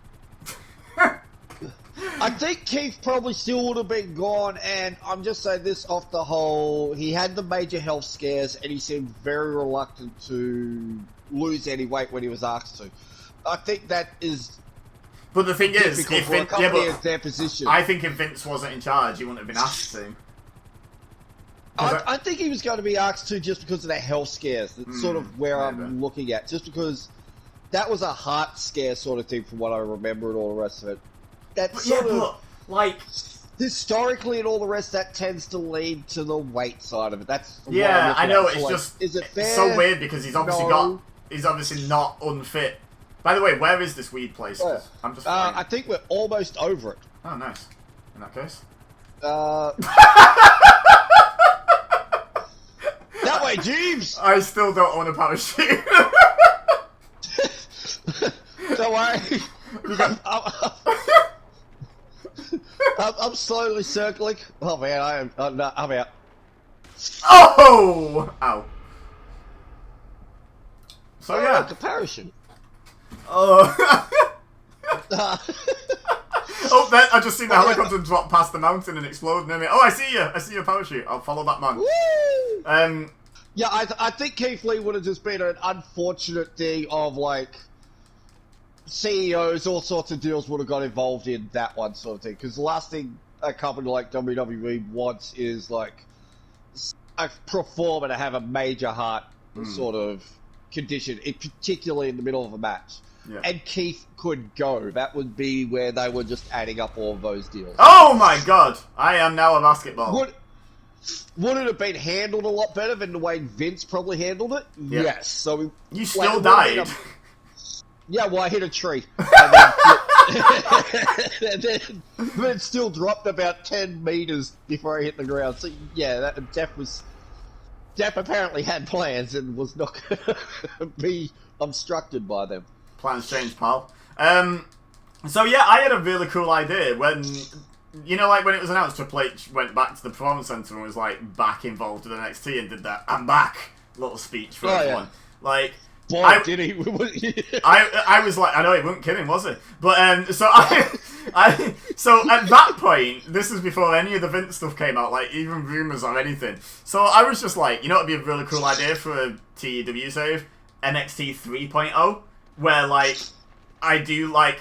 I think Keith probably still would have been gone, and I'm just saying this off the whole, he had the major health scares, and he seemed very reluctant to lose any weight when he was asked to. I think that is But the thing is, difficult if for a Vince, company in their position. I think if Vince wasn't in charge, he wouldn't have been asked to. 'Cause I think he was going to be asked to just because of that health scares. That's sort of where maybe. I'm looking at. Just because that was a heart scare sort of thing from what I remember and all the rest of it. That's yeah, sort of... but like, Historically and all the rest, that tends to lead to the weight side of it. That's what I'm yeah, looking I know. at. So, It's like, just is it fair? it's so weird because he's obviously No. he's obviously not unfit. By the way, where is this weed place? 'Cause I'm just. I think we're almost over it. Oh, nice. In that case. That way, Jeeves! I still don't own a parachute. Don't worry. I'm slowly circling. Oh man, I'm out. Oh! Ow. So yeah. Like a parachute. Oh. Oh, there, I just seen the helicopter drop past the mountain and explode near me. Oh, I see you. I see your parachute. I'll follow that man. Woo! Yeah, I think Keith Lee would have just been an unfortunate thing of, like, CEOs, all sorts of deals would have got involved in that one sort of thing. Because the last thing a company like WWE wants is, like, a performer to have a major heart sort of condition, particularly in the middle of a match. Yeah. And Keith could go. That would be where they were just adding up all of those deals. Oh my god! I am now a basketball. Would it have been handled a lot better than the way Vince probably handled it? Yeah. Yes. So You still died. Yeah, well, I hit a tree. And then it still dropped about 10 meters before I hit the ground. So, yeah, Depp apparently had plans and was not going to be obstructed by them. Plans changed, pal. So yeah, I had a really cool idea when, you know, like when it was announced Triple H went back to the Performance Center and was like back involved with NXT and did that "I'm back" little speech for everyone. Yeah. Like, Boy, did he! I was like, I know he wasn't kidding, was he? But so so at that point, this is before any of the Vince stuff came out, like even rumors or anything. So I was just like, you know, it'd be a really cool idea for a TEW save, NXT 3.0, where like I do like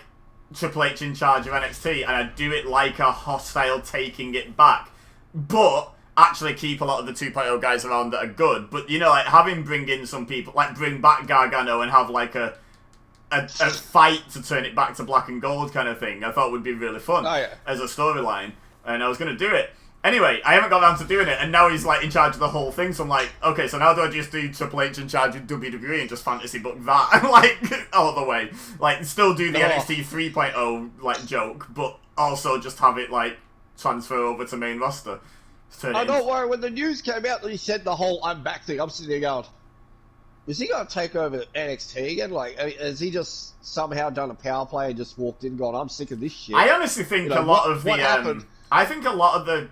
Triple H in charge of NXT, and I do it like a hostile taking it back, but actually keep a lot of the 2.0 guys around that are good. But, you know, like, having bring in some people, like, bring back Gargano and have, like, a fight to turn it back to black and gold kind of thing, I thought would be really fun as a storyline. And I was going to do it. Anyway, I haven't got around to doing it, and now he's, like, in charge of the whole thing, so I'm like, okay, so now do I just do Triple H in charge of WWE and just fantasy book that, like, all the way? Like, still do the NXT 3.0, like, joke, but also just have it, like, transfer over to main roster. I don't worry, when the news came out that he said the whole "I'm back" thing, I'm sitting there going, is he going to take over NXT again? Like, has he just somehow done a power play and just walked in and gone, I'm sick of this shit? I honestly think a lot of the I think a lot of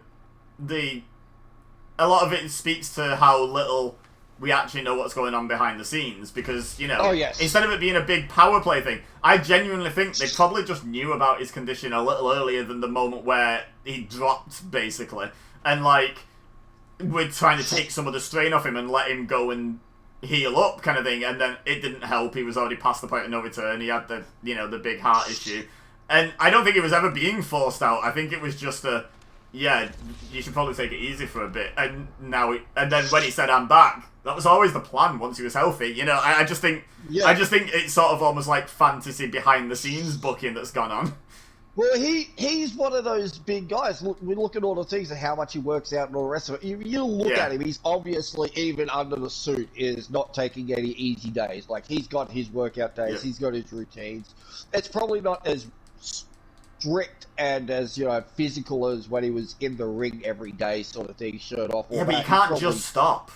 a lot of it speaks to how little we actually know what's going on behind the scenes, because, you know, instead of it being a big power play thing, I genuinely think they probably just knew about his condition a little earlier than the moment where he dropped, basically. And, like, we're trying to take some of the strain off him and let him go and heal up, kind of thing. And then it didn't help. He was already past the point of no return. He had the, you know, the big heart issue. And I don't think it was ever being forced out. I think it was just yeah, you should probably take it easy for a bit. And now, and then when he said, "I'm back," that was always the plan once he was healthy. You know, I just think, it's sort of almost like fantasy behind the scenes booking that's gone on. Well, he's one of those big guys. Look, we look at all the things and how much he works out and all the rest of it. You look at him, he's obviously, even under the suit, is not taking any easy days. Like, he's got his workout days, he's got his routines. It's probably not as strict and as, you know, physical as when he was in the ring every day sort of thing, shirt off. Yeah, but you can't just stop.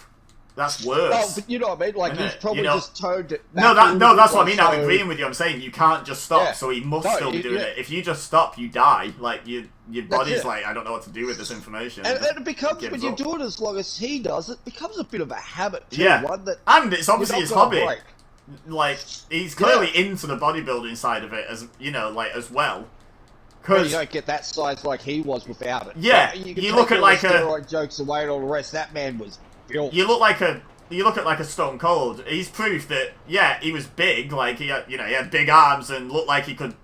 That's worse. Oh, but you know what I mean? Like, Isn't he's it? probably You know- just toned it back No, a little that's bit, what I mean. I'm so- agreeing with you. I'm saying you can't just stop, Yeah. so he must No, still be doing yeah. it. If you just stop, you die. Like, your body's it. like, I don't know what to do with this information. And Just it becomes, gives when you up. do it as long as he does, it becomes a bit of a habit too. Yeah. One that And it's obviously you're his not gonna hobby. break. Like, he's clearly into the bodybuilding side of it, as you know, like, as well. But you Because don't get that size like he was without it. Yeah, Like, you can look take at all like the a- steroid jokes away and all the rest. That man was built. you look at like a Stone Cold. He's proof that he was big. Like he had big arms and looked like he could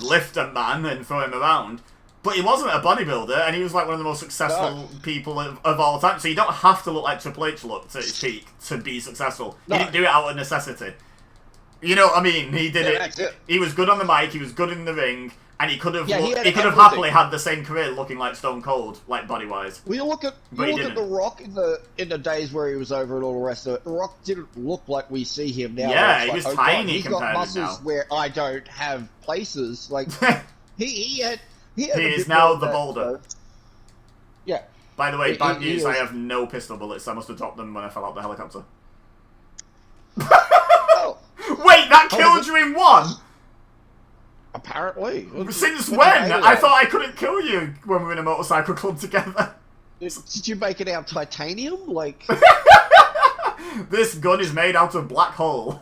lift a man and throw him around. But he wasn't a bodybuilder, and he was like one of the most successful people of all time. So you don't have to look like Triple H looked at his peak to be successful. No. He didn't do it out of necessity. You know what I mean? He did it. That's it. He was good on the mic. He was good in the ring, and he could have. Yeah, he he had could have everything. happily had the same career looking like Stone Cold, like body wise. Well, you look at But he The didn't. Rock in the days where he was over and all the rest of it. The Rock didn't look like we see him now. Yeah, where he it's was like, oh, God, tiny he's got compared to muscles now. where I don't have places. Like he had. He He a is bit now more of the that, boulder. Yeah. By the way, He- bad he news, is- I have no pistol bullets. I must have dropped them when I fell out the helicopter. Oh, Wait, that Oh, killed is you in one? apparently. Since What'd you when? make it I out? thought I couldn't kill you when we were in a motorcycle club together. Did you make it out of titanium? Like, This gun is made out of black hole.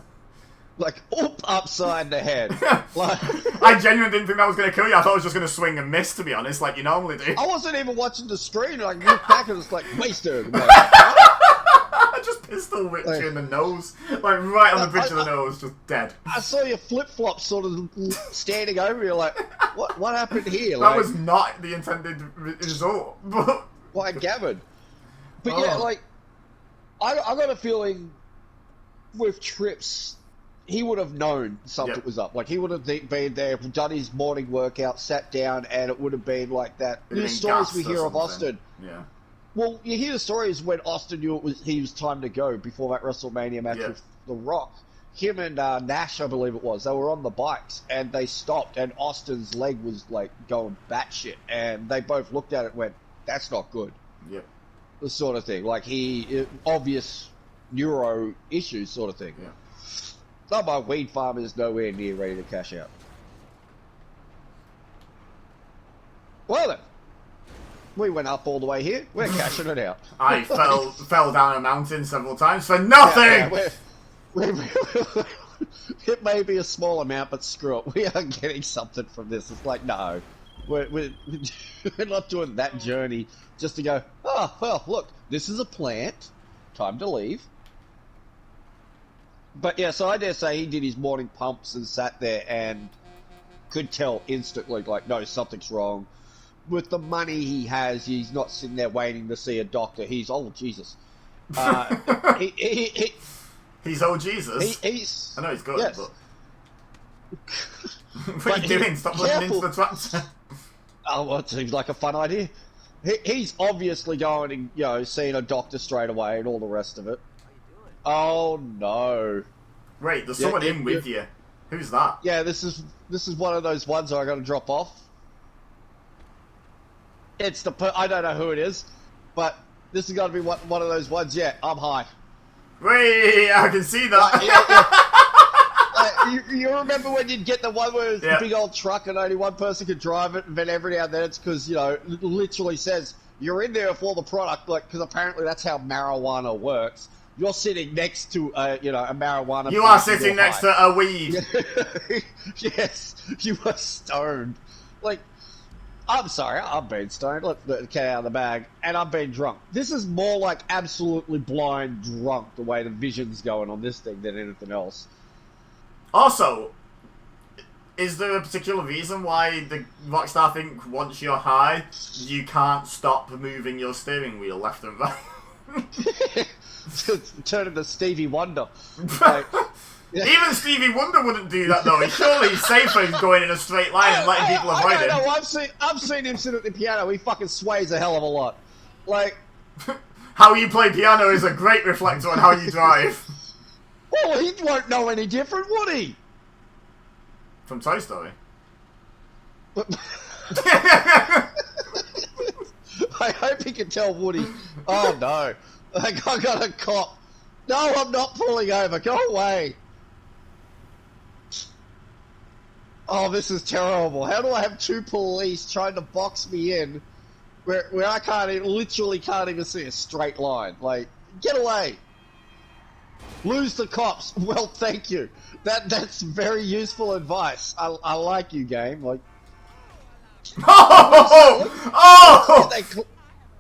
upside the head. Like, I genuinely didn't think that was going to kill you. I thought I was just going to swing and miss, to be honest, like you normally do. I wasn't even watching the screen. I looked back and it's like, wasted. Like, I just pistol whipped you in the nose. Like, right on the bridge of the nose, just dead. I saw your flip flop sort of standing over you. Like, what happened here? That Like, was not the intended result. But why Gavin? But yeah, Oh. like, I got a feeling with Trips, he would have known something Yep. was up. Like, he would have been there, done his morning workout, sat down, and it would have been like that. it'd The been stories we gassed or hear of something. Austin. Yeah. Well, you hear the stories when Austin knew he was time to go before that WrestleMania match Yeah. with The Rock. Him and Nash, I believe it was, they were on the bikes and they stopped, and Austin's leg was like going batshit, and they both looked at it and went, "That's not good." Yep. The sort of thing, like obvious neuro issues, sort of thing. Yeah. No, my weed farm is nowhere near ready to cash out. Well then, we went up all the way here. We're cashing it out. I fell down a mountain several times for nothing. Yeah, it may be a small amount, but screw it. We are getting something from this. It's like, no, we're not doing that journey just to go, oh, well, look, this is a plant. Time to leave. But yeah, so I dare say he did his morning pumps and sat there and could tell instantly, like, no, something's wrong. With the money he has, he's not sitting there waiting to see a doctor. He's, oh, Jesus. He's old Jesus. He's... I know he's good, Yes. but what But are you doing? Stop looking into the tractor. Oh, well, it seems like a fun idea. He's obviously going and, seeing a doctor straight away and all the rest of it. Oh, no. Wait, there's Yeah, someone yeah, in with you. Who's that? Yeah, this is one of those ones where I got to drop off. It's I don't know who it is, but this has got to be one of those ones. Yeah, I'm high. Wait, I can see that. You remember when you'd get the one where it's Yeah. the big old truck and only one person could drive it, and then every now and then it's because, it literally says, you're in there for the product, like, because apparently that's how marijuana works. You're sitting next to, a marijuana You are plant and sitting you're next high. to a weed. Yes, you are stoned. Like, I'm sorry, I've been stoned. Let the cat out of the bag. And I've been drunk. This is more like absolutely blind drunk, the way the vision's going on this thing than anything else. Also, is there a particular reason why the Rockstar think once you're high, you can't stop moving your steering wheel left and right? Turn into Stevie Wonder. Like, Even Stevie Wonder wouldn't do that though. Surely he's safer going in a straight line and letting people avoid I don't him. know, I've seen him sit at the piano. He fucking sways a hell of a lot. Like, How you play piano is a great reflector on how you drive. well, he won't know any different, would he? From Toy Story. I hope he can tell Woody. Oh no, like I got a cop No, I'm not pulling over. Go away. Oh, this is terrible. How do I have two police trying to box me in where I literally can't even see a straight line? Like, get away. Lose the cops. Well, thank you. That's very useful advice. I like you, game. Like, Oh! Oh! they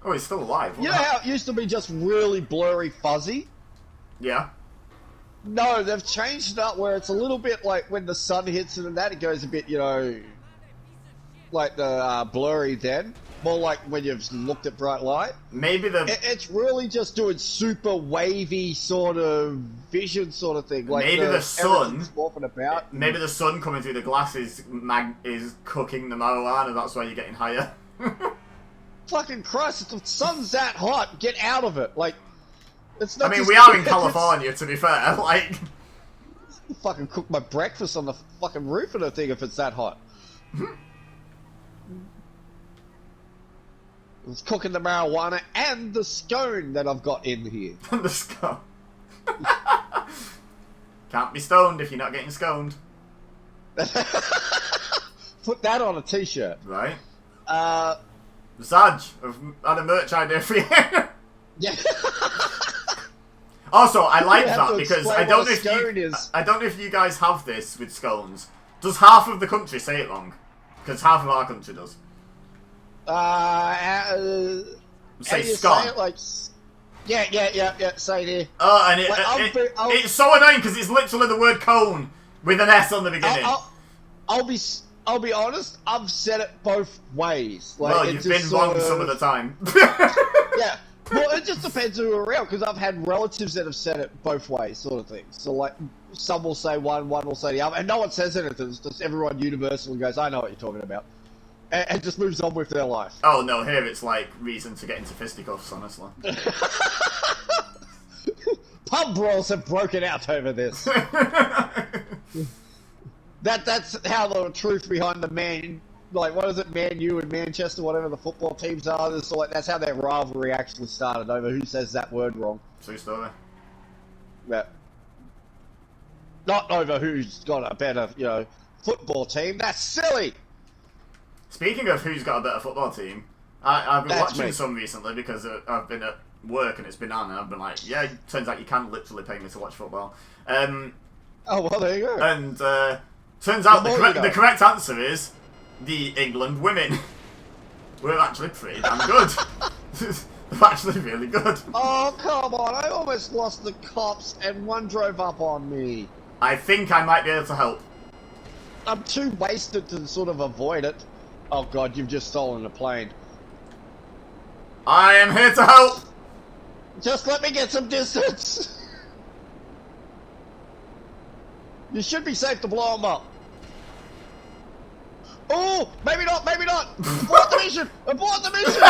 Oh, he's still alive. you know how it used to be just really blurry, fuzzy? Yeah. No, they've changed it up where it's a little bit like when the sun hits it and that, it goes a bit, you know, like the blurry then. More like when you've looked at bright light. Maybe the It's really just doing super wavy sort of vision sort of thing. Like Maybe the sun- everything's morphing about. maybe the sun coming through the glass is cooking the marijuana. That's why you're getting higher. Fucking Christ, if the sun's that hot, get out of it. Like, it's not I mean, just- we are in California, to be fair. Like, fucking cook my breakfast on the fucking roof of the thing if it's that hot. It's cooking the marijuana and the scone that I've got in here. the skull. Can't be stoned if you're not getting sconed, Put that on a t-shirt. right? Uh, Zaj, I've had a merch idea for you. yeah. Also, I like You have that to because explain I don't what know a if scone you, is. I don't know if you guys have this with scones. Does half of the country say it wrong? Because half of our country does. How Say do you scone. say it? Like, yeah. Say it here. Oh, and Like, it's so annoying because it's literally the word cone with an S on the beginning. I'll be honest. I've said it both ways. Like, Well, it you've just been sort wrong some of the time. Yeah. Well, it just depends who are around, because I've had relatives that have said it both ways, sort of thing. So, like, some will say one will say the other, and no one says anything. It's just everyone universally goes, I know what you're talking about. And just moves on with their life. Oh no, here it's like reason to get into fisticuffs, honestly. Pub brawls have broken out over this. That's how the truth behind the Man, like, what is it, Man U and Manchester, whatever the football teams are, it's like, that's how their rivalry actually started, over who says that word wrong. True story. Yeah. Not over who's got a better, you know, football team. That's silly! Speaking of who's got a better football team, I've been That's watching me. some recently because I've been at work and it's been on, and I've been like, yeah, turns out you can literally pay me to watch football. Oh, well, there you go. And turns out The more you know. the correct answer is the England women. We're actually pretty damn good. They're actually really good. Oh, come on. I almost lost the cops and one drove up on me. I think I might be able to help. I'm too wasted to sort of avoid it. Oh, God, you've just stolen a plane. I am here to help. Just let me get some distance. You should be safe to blow them up. Oh, maybe not, maybe not. Abort the mission. Abort the mission.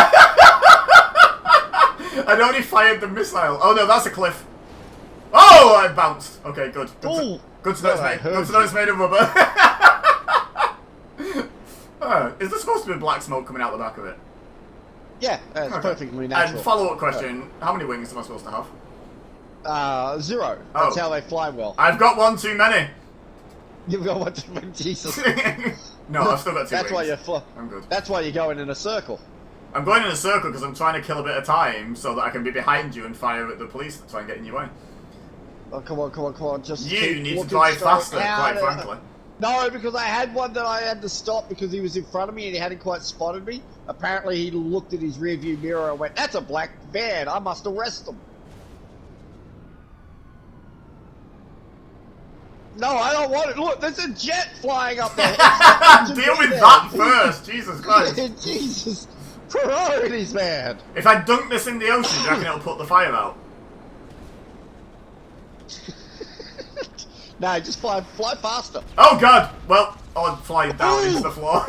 I'd already fired the missile. Oh no, that's a cliff. Oh, I bounced. Okay, good. Ooh. Good to know it's Well, I made. heard Good to know it's made of rubber. Is there supposed to be black smoke coming out the back of it? Yeah, that's Okay. perfectly natural. And follow-up question: how many wings am I supposed to have? 0. That's Oh. how they fly well. I've got one too many. You've got one too many. Jesus. No, I've still got two That's wings. why I'm good. That's why you're going in a circle. I'm going in a circle because I'm trying to kill a bit of time so that I can be behind you and fire at the police that try and get in your way. Oh, come on. Just You keep need to looking drive straight faster, out quite of- frankly. No, because I had one that I had to stop because he was in front of me and he hadn't quite spotted me. Apparently, he looked at his rearview mirror and went, "That's a black van. I must arrest him." No, I don't want it. Look, there's a jet flying up there. Deal with that first, Jesus Christ. Jesus, priorities, man. If I dunk this in the ocean, do you reckon it'll put the fire out? No, just fly faster. Oh god! Well, I'll fly down Ooh. into the floor.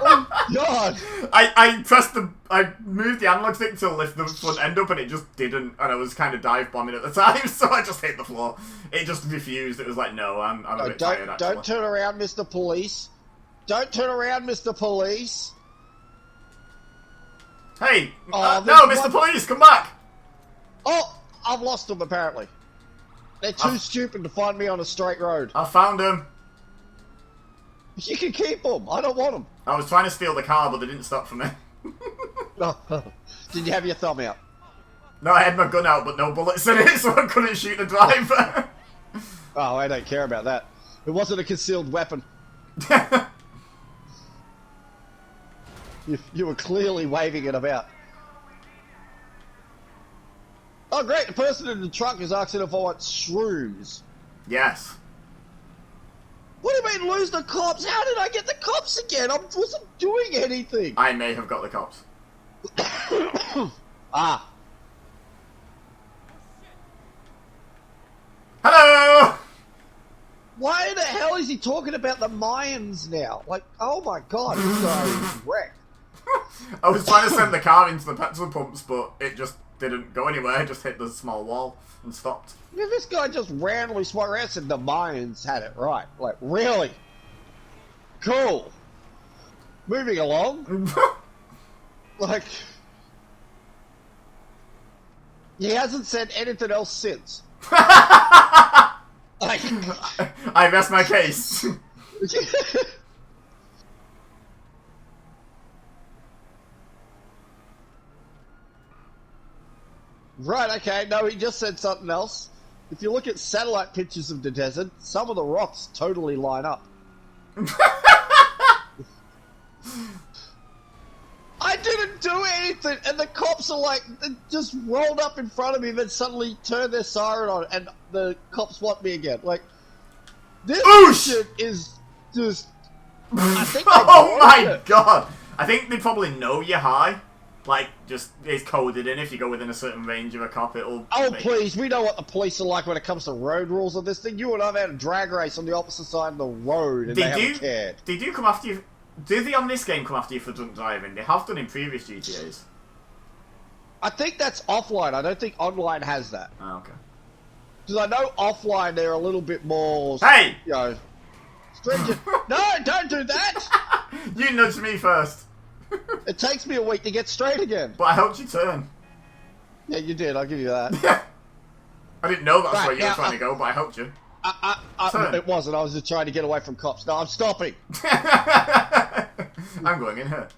Oh God! I moved the analog stick to lift the front end up and it just didn't, and I was kind of dive bombing at the time, so I just hit the floor. It just refused. It was like, no, I'm a bit tired actually. Don't turn around, Mr. Police. Don't turn around, Mr. Police. Hey! Oh, no, there's Mr. one- Police, come back! Oh, I've lost him apparently. They're too stupid to find me on a straight road. I found him. You can keep them. I don't want them. I was trying to steal the car, but they didn't stop for me. Did you have your thumb out? No, I had my gun out, but no bullets in it, so I couldn't shoot the driver. Oh, I don't care about that. It wasn't a concealed weapon. You were clearly waving it about. Oh, great. The person in the truck is asking if I want shrooms. Yes. What do you mean lose the cops? How did I get the cops again? I wasn't doing anything. I may have got the cops. Ah. Hello! Why the hell is he talking about the Mayans now? Like, oh my god, this guy is wrecked. I was trying to send the car into the petrol pumps, but it just didn't go anywhere. It just hit the small wall and stopped. Yeah, this guy just randomly swung around and said the Mayans had it right. Like, really? Cool. Moving along. Like, he hasn't said anything else since. Like, I rest my case. Right, okay, no, he just said something else. If you look at satellite pictures of the desert, some of the rocks totally line up. I didn't do anything, and the cops are like, they just rolled up in front of me, then suddenly turned their siren on, and the cops want me again. Like, this shit is just. I think Oh my god! I think they probably know you're high. Like, just, it's coded in. If you go within a certain range of a cop, it'll... Oh, please, we know what the police are like when it comes to road rules of this thing. You and I have had a drag race on the opposite side of the road, and they haven't cared. They do come after you... Do they on this game come after you for drunk driving? They have done in previous GTAs. I think that's offline. I don't think online has that. Oh, okay. Because I know offline they're a little bit more... Hey! You know, stringent. No, don't do that! You nudged me first. It takes me a week to get straight again. But I helped you turn. Yeah, you did. I'll give you that. Yeah. I didn't know that's Right, where you were now, trying to go, but I helped you. Turn. It wasn't. I was just trying to get away from cops. No, I'm stopping. I'm going in here.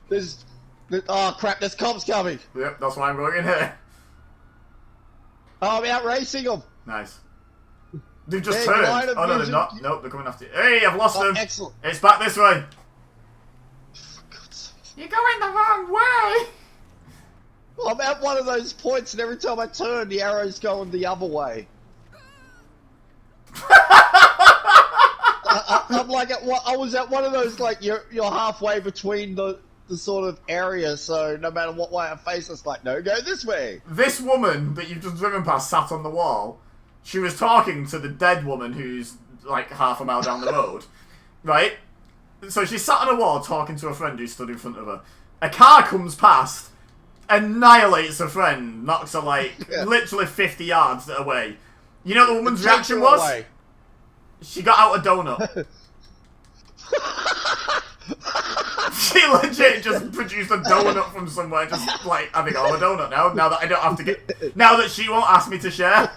Oh, crap. There's cops coming. Yep, that's why I'm going in here. Oh, I'm out racing them. Nice. They've just They're turned. line of Oh, no, they're vision. not. Nope, they're coming after you. Hey, I've lost them. Excellent. It's back this way. You're going the wrong way. I'm at one of those points, and every time I turn, the arrow's going the other way. I'm like, I was at one of those, like, you're halfway between the sort of area, so no matter what way I face, it's like, no, go this way. This woman that you've just driven past sat on the wall. She was talking to the dead woman who's, like, half a mile down the road. Right? So she sat on a wall talking to a friend who stood in front of her. A car comes past, annihilates her friend, knocks her, like, literally 50 yards away. You know what the woman's reaction was? Away. She got out a donut. She legit just produced a donut from somewhere, just like, I think I'll have a donut now that I don't have to get... Now that she won't ask me to share.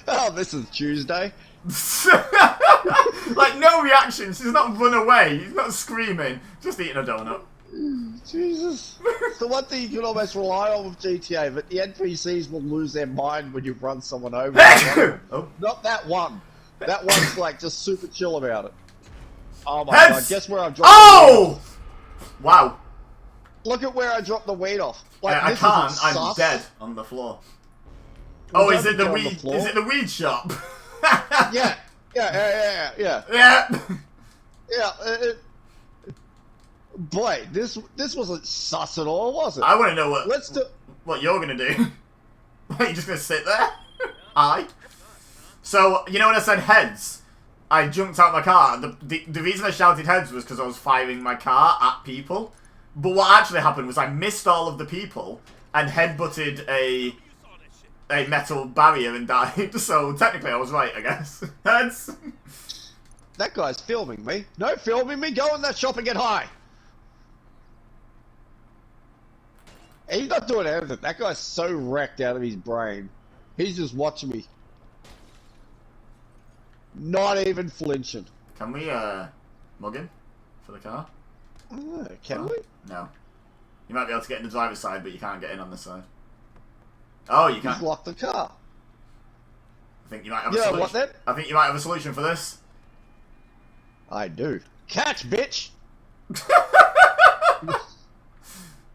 Oh, this is Tuesday. Like, no reaction. She's not run away. She's not screaming. Just eating a donut. Jesus. It's the one thing you can almost rely on with GTA, but the NPCs will lose their mind when you run someone over. Oh. Not that one. That one's like just super chill about it. Oh my Heads! god, guess where I dropped Oh! Wow. Look at where I dropped the weight off. Like, I this can't. isn't I'm sus. dead on the floor. Well, Oh, is don't it the get on the weed? floor. Is it the weed shop? Yeah. Yeah. Yeah. Boy, this wasn't sus at all, was it? I want to know Let's do. what you're gonna do. Are you just gonna sit there? Aye. So you know when I said heads, I jumped out my car. The reason I shouted heads was because I was firing my car at people. But what actually happened was I missed all of the people and headbutted a metal barrier and died. So technically I was right, I guess. Heads. That guy's filming me. No filming me. Go in that shop and get high. He's not doing anything. That guy's so wrecked out of his brain. He's just watching me. Not even flinching. Can we, mug him for the car? Oh, can we? No. You might be able to get in the driver's side, but you can't get in on this side. Oh, you He's can't. locked the car. I think you might have a Yeah, solution. what then? I think you might have a solution for this. I do. Catch, bitch!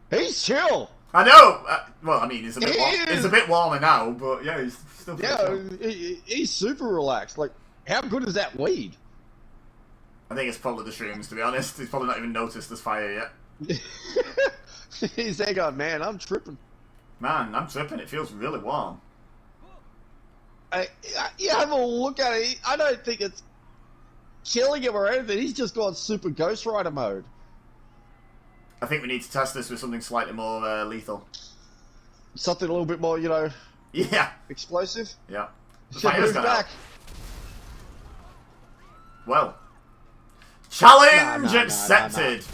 He's chill! I know! Well, I mean, it's a bit, He is. it's a bit warmer now, but yeah, he's still pretty Yeah, chill. he's super relaxed. Like, how good is that weed? I think it's probably the shrooms, to be honest. He's probably not even noticed there's fire yet. He's there going, man, I'm tripping. Man, I'm tripping. It feels really warm. You have a look at it. I don't think it's killing him or anything. He's just gone super Ghost Rider mode. I think we need to test this with something slightly more lethal. Something a little bit more, you know, Yeah. explosive. Yeah. The Should fire's move gone back. out. Well. Challenge Nah. accepted!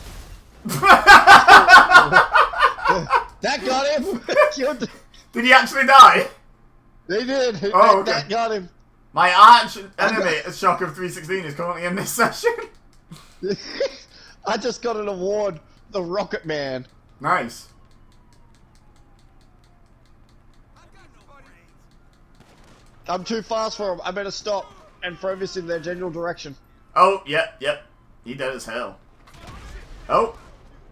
That got him. Killed- Did he actually die? They did. Oh, okay. That got him. My arch enemy, Shock of 316, is currently in this session. I just got an award, the Rocket Man. Nice. I'm too fast for him. I better stop and throw this in their general direction. Oh, yep. He dead as hell. Oh,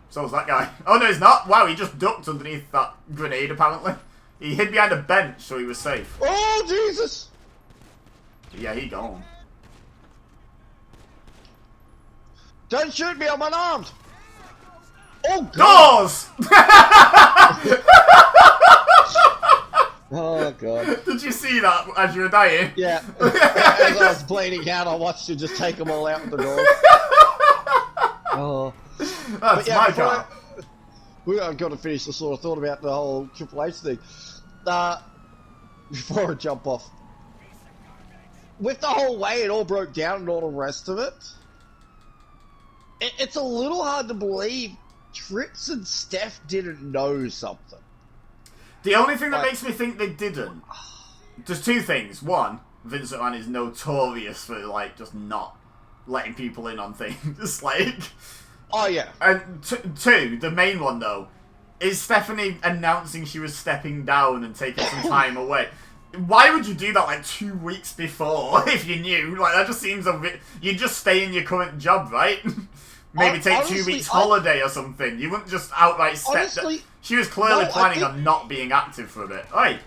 so's that guy. Oh, no, he's not. Wow, he just ducked underneath that grenade, apparently. He hid behind a bench, so he was safe. Oh, Jesus! Yeah, he gone. Don't shoot me, I'm unarmed! Oh, God! Doors! Oh, God. Did you see that as you were dying? Yeah. As I was bleeding out, I watched you just take them all out the door. Oh. That's my car. I've got to finish the sort of thought about the whole Triple H thing. Before I jump off. With the whole way it all broke down and all the rest of it, it's a little hard to believe Trips and Steph didn't know something. The only thing that makes me think they didn't... There's two things. One, Vince McMahon is notorious for, like, just not letting people in on things. Like... Oh, yeah. And two, the main one, though, is Stephanie announcing she was stepping down and taking some time away. Why would you do that, like, 2 weeks before, if you knew? Like, that just seems a bit... You'd just stay in your current job, right? Maybe take honestly, 2 weeks holiday or something. You wouldn't just outright step Honestly, down. She was clearly planning on not being active for a bit. Oi!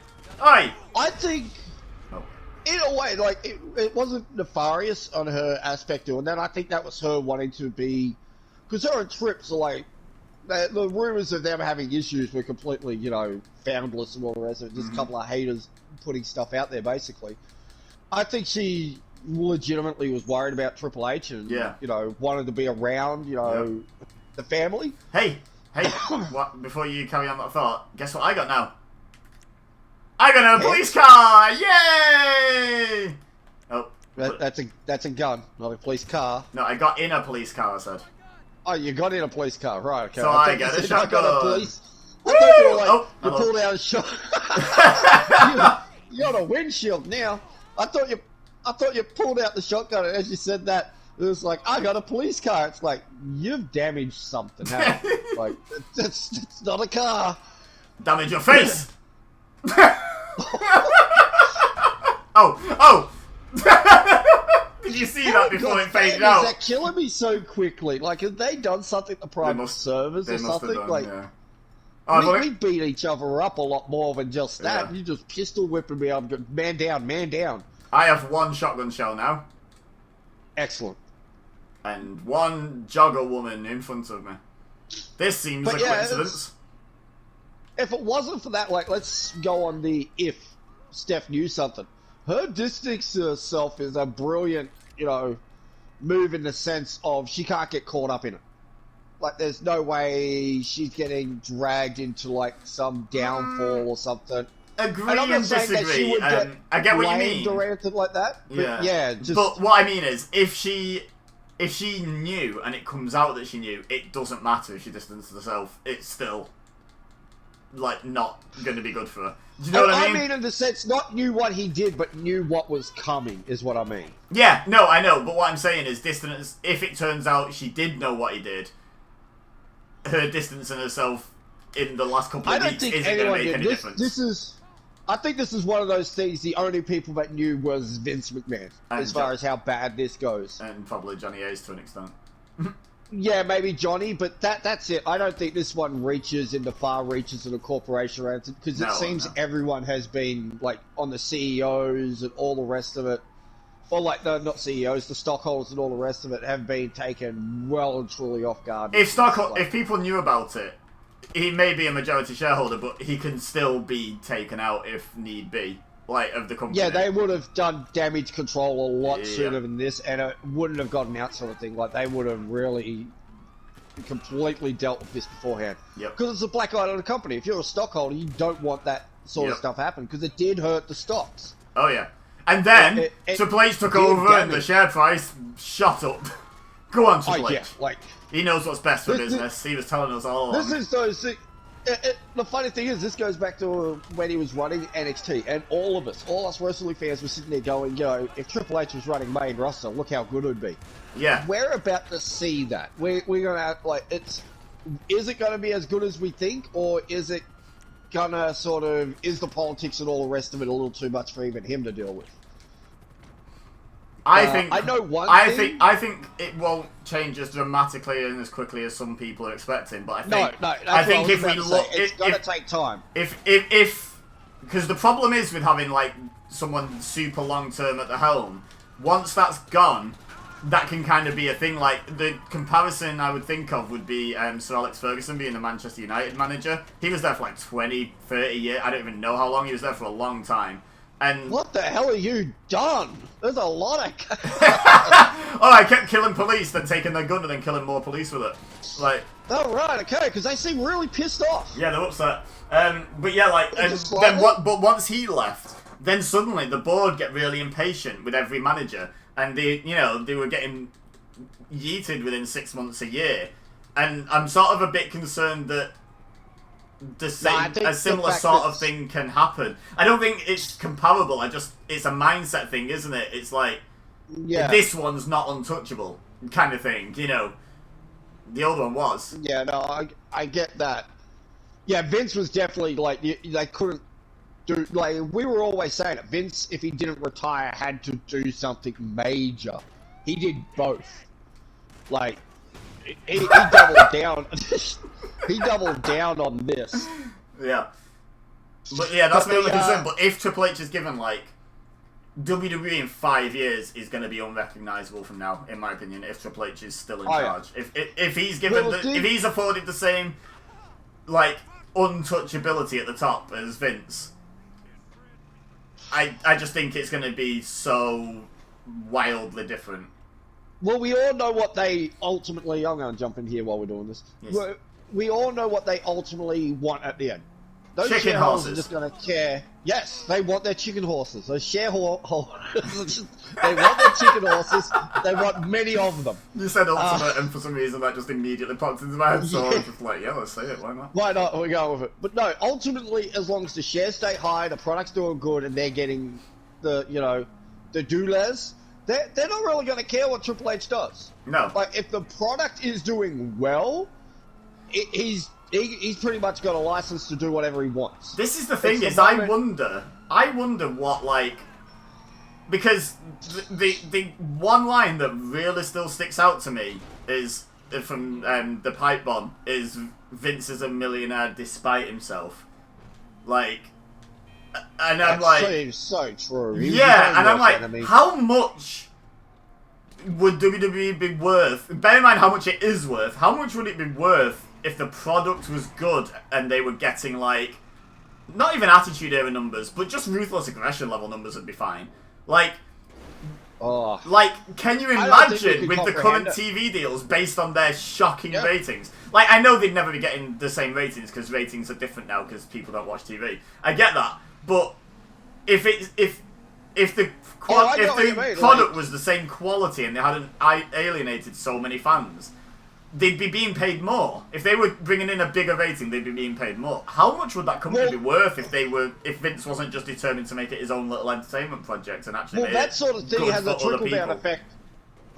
Oi! I think, Oh. in a way, like, it wasn't nefarious on her aspect doing that. I think that was her wanting to be... Because her and Trips are like... The rumours of them having issues were completely, you know, foundless and all the rest of it. Just a couple of haters putting stuff out there, basically. I think she legitimately was worried about Triple H and, Yeah. you know, wanted to be around, you know, the family. Hey! What? Before you carry on that thought, guess what I got now? I got a police car! Yay! Oh. That's a gun, not a police car. No, I got in a police car, I said. Oh, you got in a police car, right? Okay. So I I thought get you a said I got a shotgun. police. I thought you were like, Oh, you hello. pulled out a shot. You got a windshield now. I thought you pulled out the shotgun, and as you said that, it was like, I got a police car. It's like, you've damaged something, haven't you? Like, it's not a car. Damage your face! Oh! Did you see that before it faded Is out? that killing me so quickly? Like, have they done something to private servers They or must have something? done, Like, yeah. Oh, we beat each other up a lot more than just that. Yeah. You just pistol whipping me. I'm going, man down, man down. I have one shotgun shell now, Excellent. and one jogger woman in front of me. This seems But a yeah, coincidence. If it wasn't for that, like, let's go on the if Steph knew something. Her distance herself is a brilliant, you know, move in the sense of she can't get caught up in it. Like, there's no way she's getting dragged into, like, some downfall or something. Agree And I'm not and saying that she disagree. would get I get what you blamed mean. or anything like that. But yeah, just... But what I mean is, if she knew and it comes out that she knew, it doesn't matter if she distances herself. It's still like not going to be good for her. Do you know what I mean? I mean in the sense, not knew what he did, but knew what was coming, is what I mean. Yeah, no, I know, but what I'm saying is distance. If it turns out she did know what he did, her distancing herself in the last couple of weeks isn't going to make any difference. I think this is one of those things. The only people that knew was Vince McMahon, as far as how bad this goes, and probably Johnny Ace to an extent. Yeah, maybe Johnny, but that's it. I don't think this one reaches in the far reaches of the corporation around it, because it seems everyone has been like on the CEOs and all the rest of it, or like the not CEOs, the stockholders and all the rest of it have been taken well and truly off guard. If people knew about it, he may be a majority shareholder, but he can still be taken out if need be, like, of the company. Yeah, they would have done damage control a lot sooner than this, and it wouldn't have gotten out sort of thing. Like, they would have really completely dealt with this beforehand. Yep. Because it's a black eye on the company. If you're a stockholder, you don't want that sort of stuff happen, because it did hurt the stocks. Oh, yeah. And then, Triple H took over, and the share price shot up. Go on, Triple H. Yeah, like... He knows what's best for business. He was telling us all along. This is those... the funny thing is, this goes back to when he was running NXT, and all us wrestling fans were sitting there going, you know, if Triple H was running main roster, look how good it would be. Yeah. We're about to see that. We're going to act like is it going to be as good as we think, or is it going to sort of, is the politics and all the rest of it a little too much for even him to deal with? I think it won't change as dramatically and as quickly as some people are expecting. But I think if we look, it's gonna take time. If because the problem is with having like someone super long term at the helm, once that's gone, that can kind of be a thing. Like the comparison I would think of would be Sir Alex Ferguson being the Manchester United manager. He was there for like 20, 30 years. I don't even know how long. He was there for a long time. And what the hell are you done? There's a lot of... Oh, I kept killing police, then taking their gun and then killing more police with it. Like... Oh, right, okay, because they seem really pissed off. Yeah, they're upset. But yeah, like... But once he left, then suddenly the board get really impatient with every manager. And they were getting yeeted within 6 months, a year. And I'm sort of a bit concerned that a similar sort of thing can happen. I don't think it's comparable. It's a mindset thing, isn't it? It's like, this one's not untouchable, kind of thing. You know, the old one was. Yeah, no, I get that. Yeah, Vince was definitely like they couldn't do, like we were always saying it. Vince, if he didn't retire, had to do something major. He did both. Like he doubled down. He doubled down on this. Yeah. But yeah, that's my only concern. But if Triple H is given, like, WWE in 5 years is going to be unrecognisable from now, in my opinion, if Triple H is still in charge. If he's given, if he's afforded the same, like, untouchability at the top as Vince, I just think it's going to be so wildly different. Well, we all know what they ultimately... I'm going to jump in here while we're doing this. Yes. We all know what they ultimately want at the end. Those chicken horses are just going to care. Yes, they want their chicken horses. Those shareholders, they want their chicken horses. They want many of them. You said ultimate, and for some reason that just immediately popped into my head. So I was just like, yeah, let's say it. Why not? Why not? We're going with it. But no, ultimately, as long as the shares stay high, the product's doing good, and they're getting the doulas, they're not really going to care what Triple H does. No. Like if the product is doing well, he's pretty much got a license to do whatever he wants. This is the thing, I wonder what, like, because the one line that really still sticks out to me is from the pipe bomb is Vince is a millionaire despite himself. Like, and I'm like, that seems so true. Yeah, and I'm like, how much would WWE be worth? Bear in mind how much it is worth. How much would it be worth if the product was good and they were getting, like, not even Attitude Era numbers, but just Ruthless Aggression level numbers would be fine. Like, can you imagine with the current TV deals based on their shocking ratings? Like, I know they'd never be getting the same ratings because ratings are different now because people don't watch TV. I get that, but if the product was the same quality and they hadn't alienated so many fans, they'd be being paid more. If they were bringing in a bigger rating, they'd be being paid more. How much would that company be worth if Vince wasn't just determined to make it his own little entertainment project and actually made that it sort of thing good has for a other trickle-down people? effect.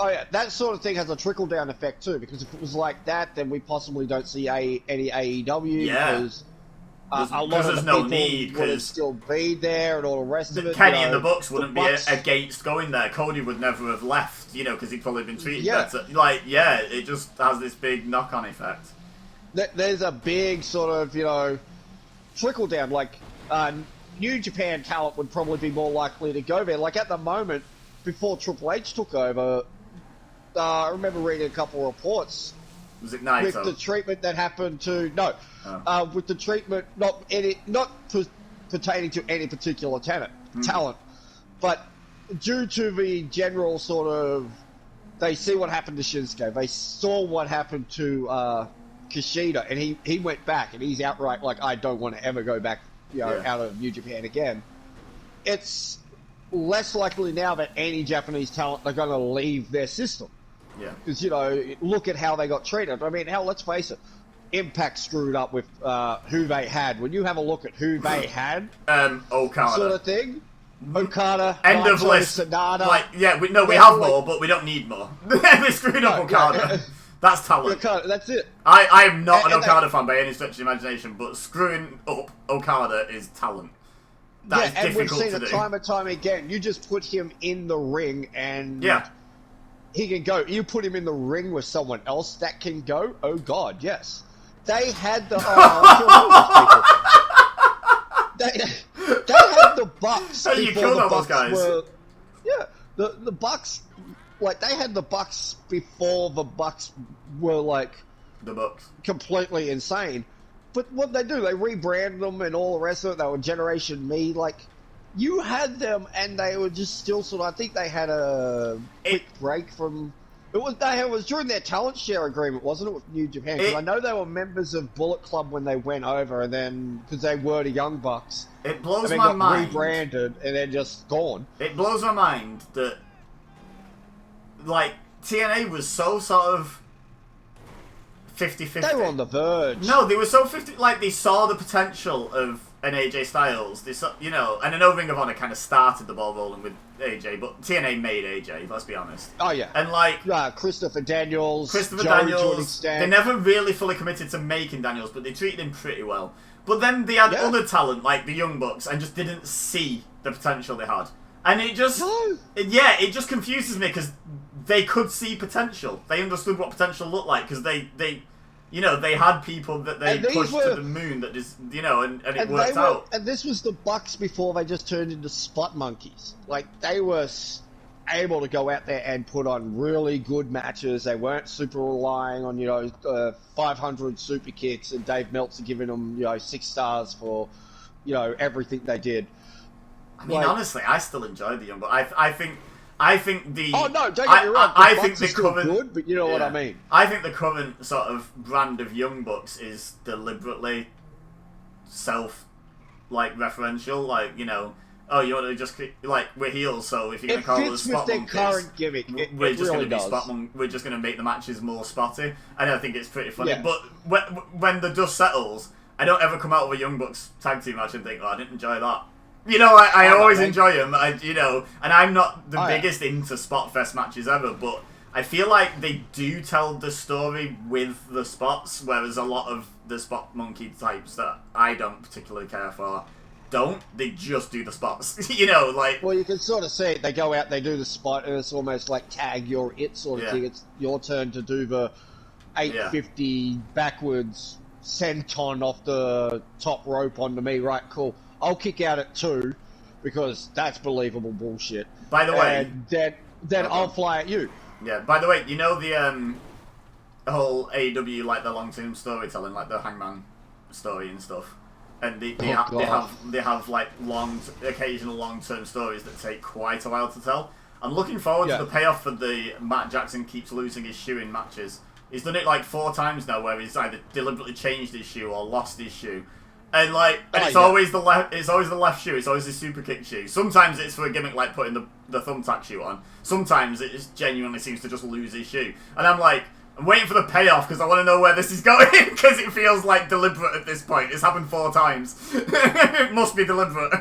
Oh yeah, that sort of thing has a trickle-down effect too, because if it was like that, then we possibly don't see any AEW, Yeah. because Because a lot of there's the no people need, would 'cause still be there and all the rest of it. Kenny you know, and the Bucks wouldn't Bucks- be against going there. Cody would never have left, because he'd probably been treated Yeah. better. Like, yeah, it just has this big knock-on effect. There's a big sort of, trickle-down, like, New Japan talent would probably be more likely to go there. Like, at the moment, before Triple H took over, I remember reading a couple of reports Was it with Naito? the treatment that happened to with the treatment not pertaining to any particular talent, but due to the general sort of, they see what happened to Shinsuke, they saw what happened to Kushida, and he went back, and he's outright like, I don't want to ever go back, out of New Japan again. It's less likely now that any Japanese talent are going to leave their system. Yeah. Because, look at how they got treated. I mean, hell, let's face it. Impact screwed up with who they had. When you have a look at who they had, Okada. sort of thing, Okada, End of Naito, list. Sonata. We Yeah, have like- more, but we don't need more. They screwed up Okada. That's talent. Okada, that's it. I am not an And Okada fan by any stretch of the imagination, but screwing up Okada is talent. That is and we've difficult seen to it do. time and time again. You just put him in the ring and Yeah. he can go. You put him in the ring with someone else that can go. Oh God, yes. They had the. They had the Bucks Hey, you before killed the all those Bucks guys. were. Yeah, the Bucks, like they had the Bucks before the Bucks were like The Bucks. completely insane. But what they do, they rebrand them and all the rest of it. They were Generation Me. Like, you had them, and they were just still sort of. I think they had a quick break from. It was during their talent share agreement, wasn't it, with New Japan? Because I know they were members of Bullet Club when they went over, and then because they were the Young Bucks, It blows and then my got mind. rebranded and then just gone. It blows my mind that, like, TNA was so sort of 50-50. They were on the verge. No, they were so 50. Like, they saw the potential of an AJ Styles. They saw, and I know Ring of Honor kind of started the ball rolling with AJ, but TNA made AJ. Let's be honest. Oh yeah. And like Christopher Daniels, Christopher Joe to an Daniels, extent. they never really fully committed to making Daniels, but they treated him pretty well. But then they had other talent like the Young Bucks and just didn't see the potential they had. And it just, it just confuses me because they could see potential. They understood what potential looked like because they had people that they pushed to the moon that just, and it worked out. And this was the Bucks before they just turned into spot monkeys. Like, they were able to go out there and put on really good matches. They weren't super relying on, 500 super kicks and Dave Meltzer giving them, 6 stars for, everything they did. I mean, honestly, I still enjoy the Young Bucks. I think the. Oh no! Don't get me wrong. I the think Bucks the are still current. good, but you know what I mean. I think the current sort of brand of Young Bucks is deliberately referential. Like, oh, you want to just we're heels, so if you're going to call us spot their monkeys, current gimmick. we're just really going to be does. We're just going to make the matches more spotty. And I think it's pretty funny. Yeah. But when the dust settles, I don't ever come out of a Young Bucks tag team match and think, oh, I didn't enjoy that. I always enjoy them. And I'm not the biggest into spot fest matches ever, but I feel like they do tell the story with the spots, whereas a lot of the spot monkey types that I don't particularly care for don't. They just do the spots. Well, you can sort of see it. They go out, they do the spot, and it's almost like tag, you're it sort of thing. It's your turn to do the 850 backwards senton off the top rope onto me. Right, cool. I'll kick out at 2 because that's believable bullshit. By the way, and then I'll fly at you. Yeah. By the way, the whole AEW, like the long-term storytelling, like the Hangman story and stuff, and they have like occasional long-term stories that take quite a while to tell. I'm looking forward to the payoff for the Matt Jackson keeps losing his shoe in matches. He's done it like 4 times now, where he's either deliberately changed his shoe or lost his shoe. And it's always the left. It's always the left shoe. It's always the super kick shoe. Sometimes it's for a gimmick like putting the thumbtack shoe on. Sometimes it just genuinely seems to just lose his shoe. And I'm like, I'm waiting for the payoff because I want to know where this is going because it feels like deliberate at this point. It's happened 4 times. It must be deliberate.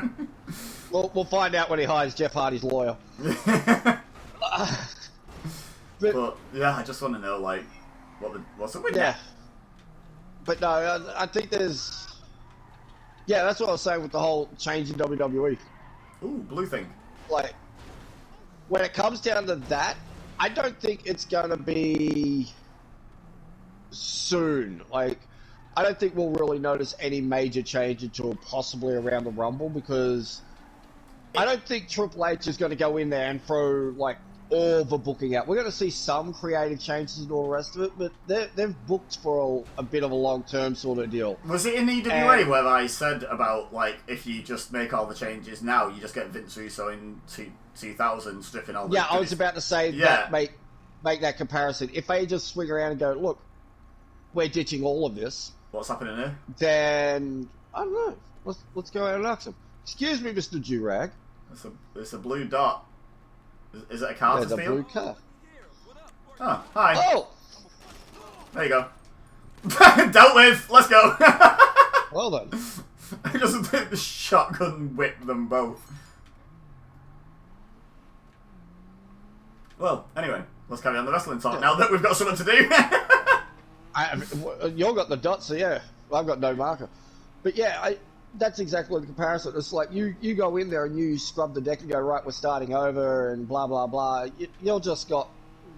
We'll find out when he hires Jeff Hardy's lawyer. But yeah, I just want to know like what's up with Yeah. that? But no, I think there's... Yeah, that's what I was saying with the whole change in WWE. Ooh, blue thing. Like, when it comes down to that, I don't think it's going to be soon. Like, I don't think we'll really notice any major change until possibly around the Rumble, because I don't think Triple H is going to go in there and throw, like, all the booking out. We're going to see some creative changes and all the rest of it, but they've booked for a bit of a long-term sort of deal. Was it in EWA where I said about, like, if you just make all the changes now, you just get Vince Russo in 2000 stripping all the... Yeah, I was about to say that, make that comparison. If they just swing around and go, look, we're ditching all of this, What's happening here? then, I don't know, let's go out and ask them. Excuse me, Mr. Durag. It's a blue dot. Is it a car to There's a steal? blue car. Oh, hi. Oh! There you go. Dealt with. Let's go. Well then. Just the shotgun whip them both. Well, anyway, let's carry on the wrestling talk now that we've got something to do. You've got the dot, so yeah. I've got no marker. But yeah, that's exactly the comparison. It's like you go in there and you scrub the deck and go, right, we're starting over and blah, blah, blah. You've just got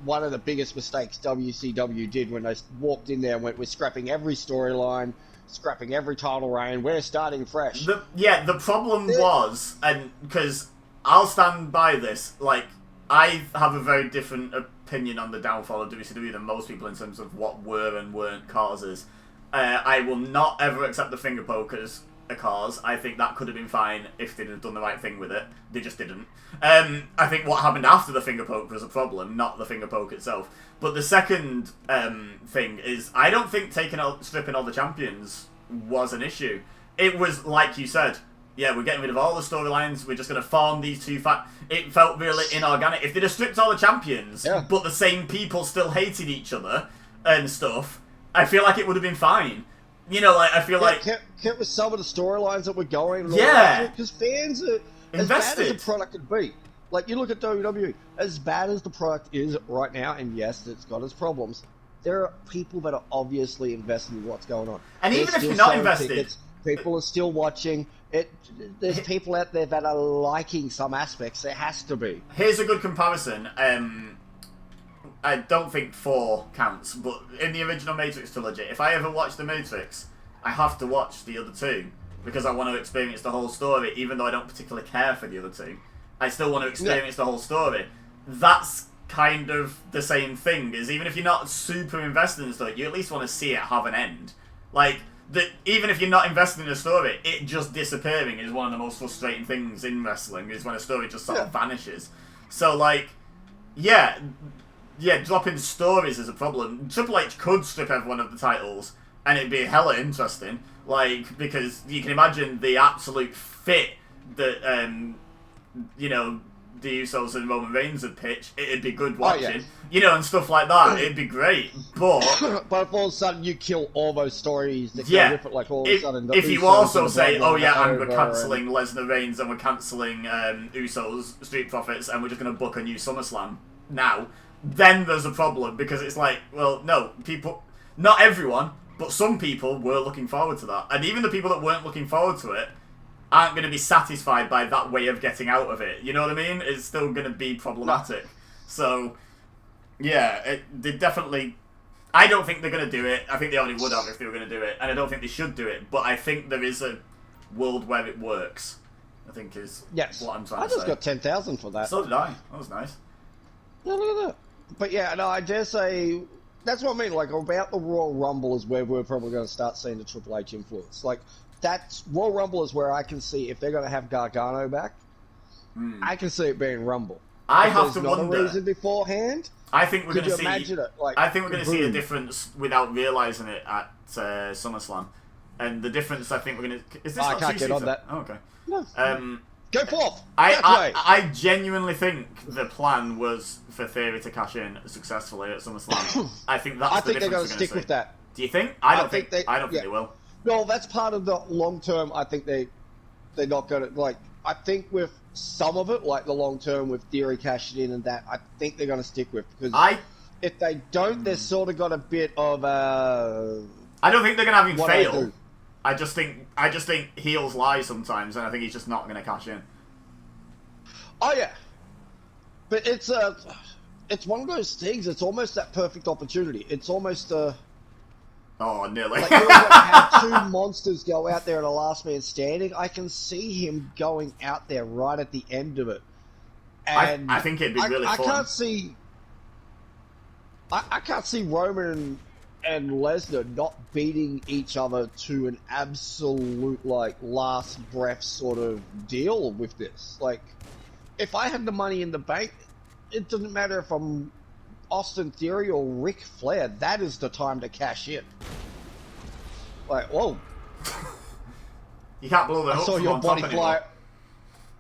one of the biggest mistakes WCW did when they walked in there and went, we're scrapping every storyline, scrapping every title reign, we're starting fresh. The problem was, and because I'll stand by this, like, I have a very different opinion on the downfall of WCW than most people in terms of what were and weren't causes. I will not ever accept the finger poke as a cause. I think that could have been fine if they'd have done the right thing with it. They just didn't. I think what happened after the finger poke was a problem, not the finger poke itself. But the second thing is, I don't think stripping all the champions was an issue. It was, like you said, yeah, we're getting rid of all the storylines, we're just going to farm these two It felt really inorganic. If they'd have stripped all the champions, but the same people still hated each other and stuff, I feel like it would have been fine. You know, like, I feel like... Kept with some of the storylines that were going. Because fans are... As bad as the product could be. Like, you look at WWE, as bad as the product is right now, and yes, it's got its problems, there are people that are obviously invested in what's going on. And even if you're not invested... Tickets, people are still watching. There's people out there that are liking some aspects. There has to be. Here's a good comparison. I don't think 4 counts, but in the original Matrix trilogy, if I ever watch The Matrix, I have to watch the other 2, because I want to experience the whole story, even though I don't particularly care for the other 2. I still want to experience the whole story. That's kind of the same thing, is even if you're not super invested in the story, you at least want to see it have an end. Like, even if you're not invested in a story, it just disappearing is one of the most frustrating things in wrestling, is when a story just sort of vanishes. So, like, yeah, dropping stories is a problem. Triple H could strip everyone of the titles, and it'd be hella interesting, like, because you can imagine the absolute fit that, you know, the Usos and Roman Reigns would pitch. It'd be good watching, you know, and stuff like that. It'd be great, but... But if all of a sudden you kill all those stories that go with it, like all of a sudden... If you also say, oh yeah, and we're cancelling Lesnar Reigns, and we're cancelling Usos, Street Profits, and we're just going to book a new SummerSlam now, then there's a problem, because it's like, well, no, people... Not everyone, but some people were looking forward to that. And even the people that weren't looking forward to it aren't going to be satisfied by that way of getting out of it. You know what I mean? It's still going to be problematic. So, yeah, they definitely... I don't think they're going to do it. I think they already would have if they were going to do it. And I don't think they should do it. But I think there is a world where it works, I think is what I'm trying to say. I just got 10,000 for that. So did I. That was nice. Yeah, look at that. But yeah, no, I dare say... That's what I mean. Like, about the Royal Rumble is where we're probably going to start seeing the Triple H influence. Like, that's Royal Rumble is where I can see if they're going to have Gargano back. I can see it being Rumble. I if have to not wonder. A reason beforehand. I think we're going to see. Imagine it? Like, I think we're going to see a difference without realizing it at SummerSlam, and the difference I think we're going to. Is this? I not can't get on that. Oh, okay. No. Go forth. That way. I genuinely think the plan was for Theory to cash in successfully at SummerSlam. I think that's I the think they're difference going to we're stick see. with that. Do you think? I don't think they will. No, that's part of the long term. I think they're not going to like. I think with some of it, like the long term with Theory cashing in and that, I think they're going to stick with because if they don't, they've sort of got a bit of I don't think they're going to have him what fail. I just think heels lie sometimes, and I think he's just not going to cash in. Oh yeah, but it's one of those things. It's almost that perfect opportunity. It's almost Oh, nearly. like you're going to have two monsters go out there in a last man standing. I can see him going out there right at the end of it. And I think it'd be really fun. I can't see Roman and Lesnar not beating each other to an absolute like last breath sort of deal with this. Like, if I had the money in the bank, it doesn't matter if I'm Austin Theory or Ric Flair. That is the time to cash in. Like, whoa! You can't blow that I up saw from your on top body anymore. fly.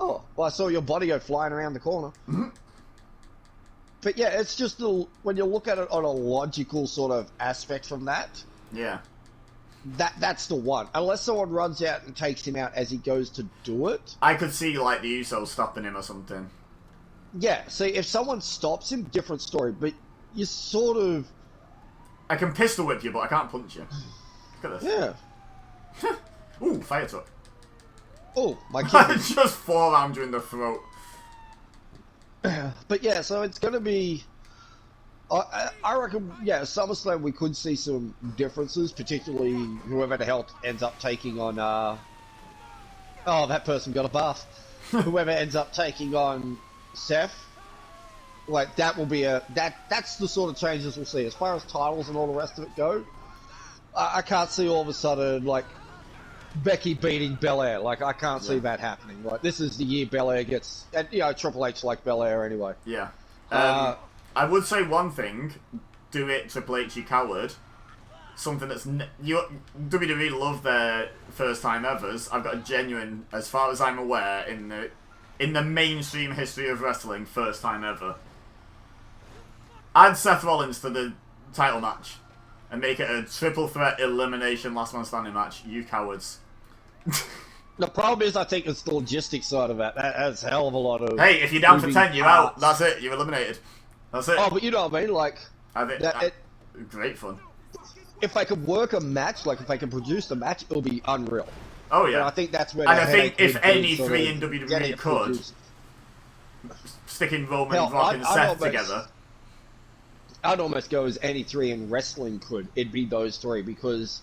Oh, well, I saw your body go flying around the corner. Mm-hmm. But yeah, it's just when you look at it on a logical sort of aspect from that. Yeah. That's the one. Unless someone runs out and takes him out as he goes to do it. I could see like the Usos stopping him or something. Yeah, see, if someone stops him, different story. But you sort of... I can pistol whip you, but I can't punch you. Look at this. Yeah. Ooh, fire truck. Oh, my I kidney. just forearmed you in the throat. But yeah, so it's going to be... I reckon, yeah, SummerSlam we could see some differences, particularly whoever the hell ends up taking on... Oh, that person got a bath. Whoever ends up taking on Seth, like that will be that's the sort of changes we'll see. As far as titles and all the rest of it go, I can't see all of a sudden like Becky beating Belair. Like I can't see that happening. Like this is the year Belair gets, and you know Triple H like Belair anyway. Yeah. I would say one thing: do it, Triple H, you coward. Something that's WWE love their first time evers. I've got a genuine, as far as I'm aware, in the mainstream history of wrestling, first time ever. Add Seth Rollins to the title match and make it a triple threat elimination last man standing match. You cowards. The problem is, I think it's the logistics side of that. That's a hell of a lot of. Hey, if you're down for moving 10, you're parts. out. That's it. You're eliminated. That's it. Oh, but you know what I mean? Like, I think that, great fun. if they could work a match, like if they could produce a match, it'll be unreal. Oh And yeah. I think that's where. And the I think headache if would be any sort three of in WWE getting it could, produced. sticking Roman, Hell, Brock, and I'd Seth almost- together. I'd almost go as any three in wrestling could. It'd be those three because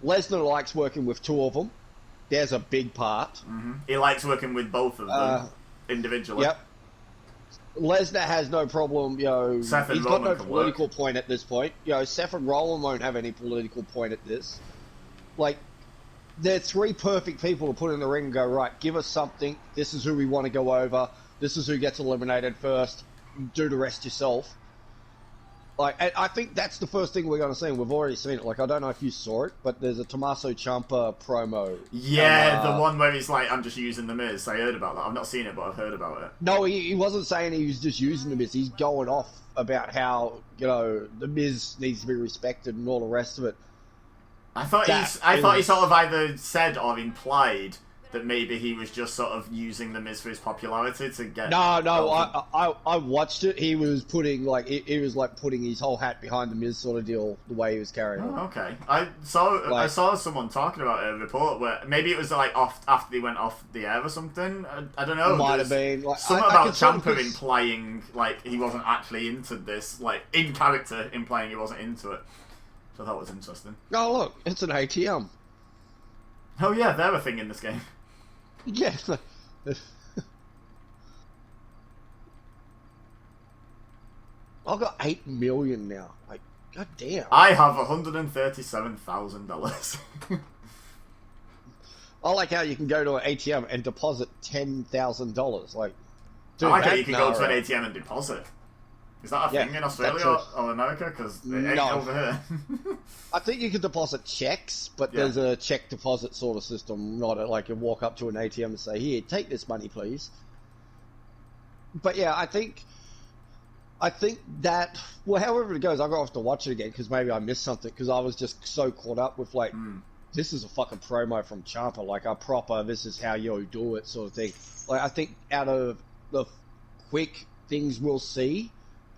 Lesnar likes working with two of them. There's a big part. He likes working with both of them individually. Yep. Lesnar has no problem, you know. Seth and he's got Roman no can political point at this point. You know, Seth and Rollin won't have any political point at this. Like, they're three perfect people to put in the ring and go, right, give us something. This is who we want to go over. This is who gets eliminated first. Do the rest yourself. Like, and I think that's the first thing we're going to see. And we've already seen it. Like, I don't know if you saw it, but there's a Tommaso Ciampa promo. Yeah, the one where he's like, I'm just using the Miz. I heard about that. I've not seen it, but I've heard about it. No, he wasn't saying he was just using the Miz. He's going off about how, you know, the Miz needs to be respected and all the rest of it. I thought he sort of either said or implied that maybe he was just sort of using the Miz for his popularity to get... No, I watched it. He was putting, like, he was, like, putting his whole hat behind the Miz sort of deal, the way he was carrying on. Oh, okay. I saw someone talking about a report where maybe it was like off after they went off the air or something. I don't know. Might have been. Like, something I about can sort of Ciampa put- implying like he wasn't actually into this, like in character implying he wasn't into it. So I thought was interesting. Oh, look, it's an ATM. Oh yeah, they're a thing in this game. Yeah. I've got 8 million now. Like, god damn. I have $137,000. I like how you can go to an ATM and deposit $10,000. Like, dude, I like how that- you can go to an no, ATM and deposit. Is that a thing in Australia or America? Because it ain't over here. I think you can deposit checks, but there's a check deposit sort of system, not like you walk up to an ATM and say, "Here, take this money, please." But yeah, I think that, well, however it goes, I'll have to watch it again because maybe I missed something because I was just so caught up with like, this is a fucking promo from Ciampa, like a proper, this is how you do it sort of thing. Like, I think out of the quick things we'll see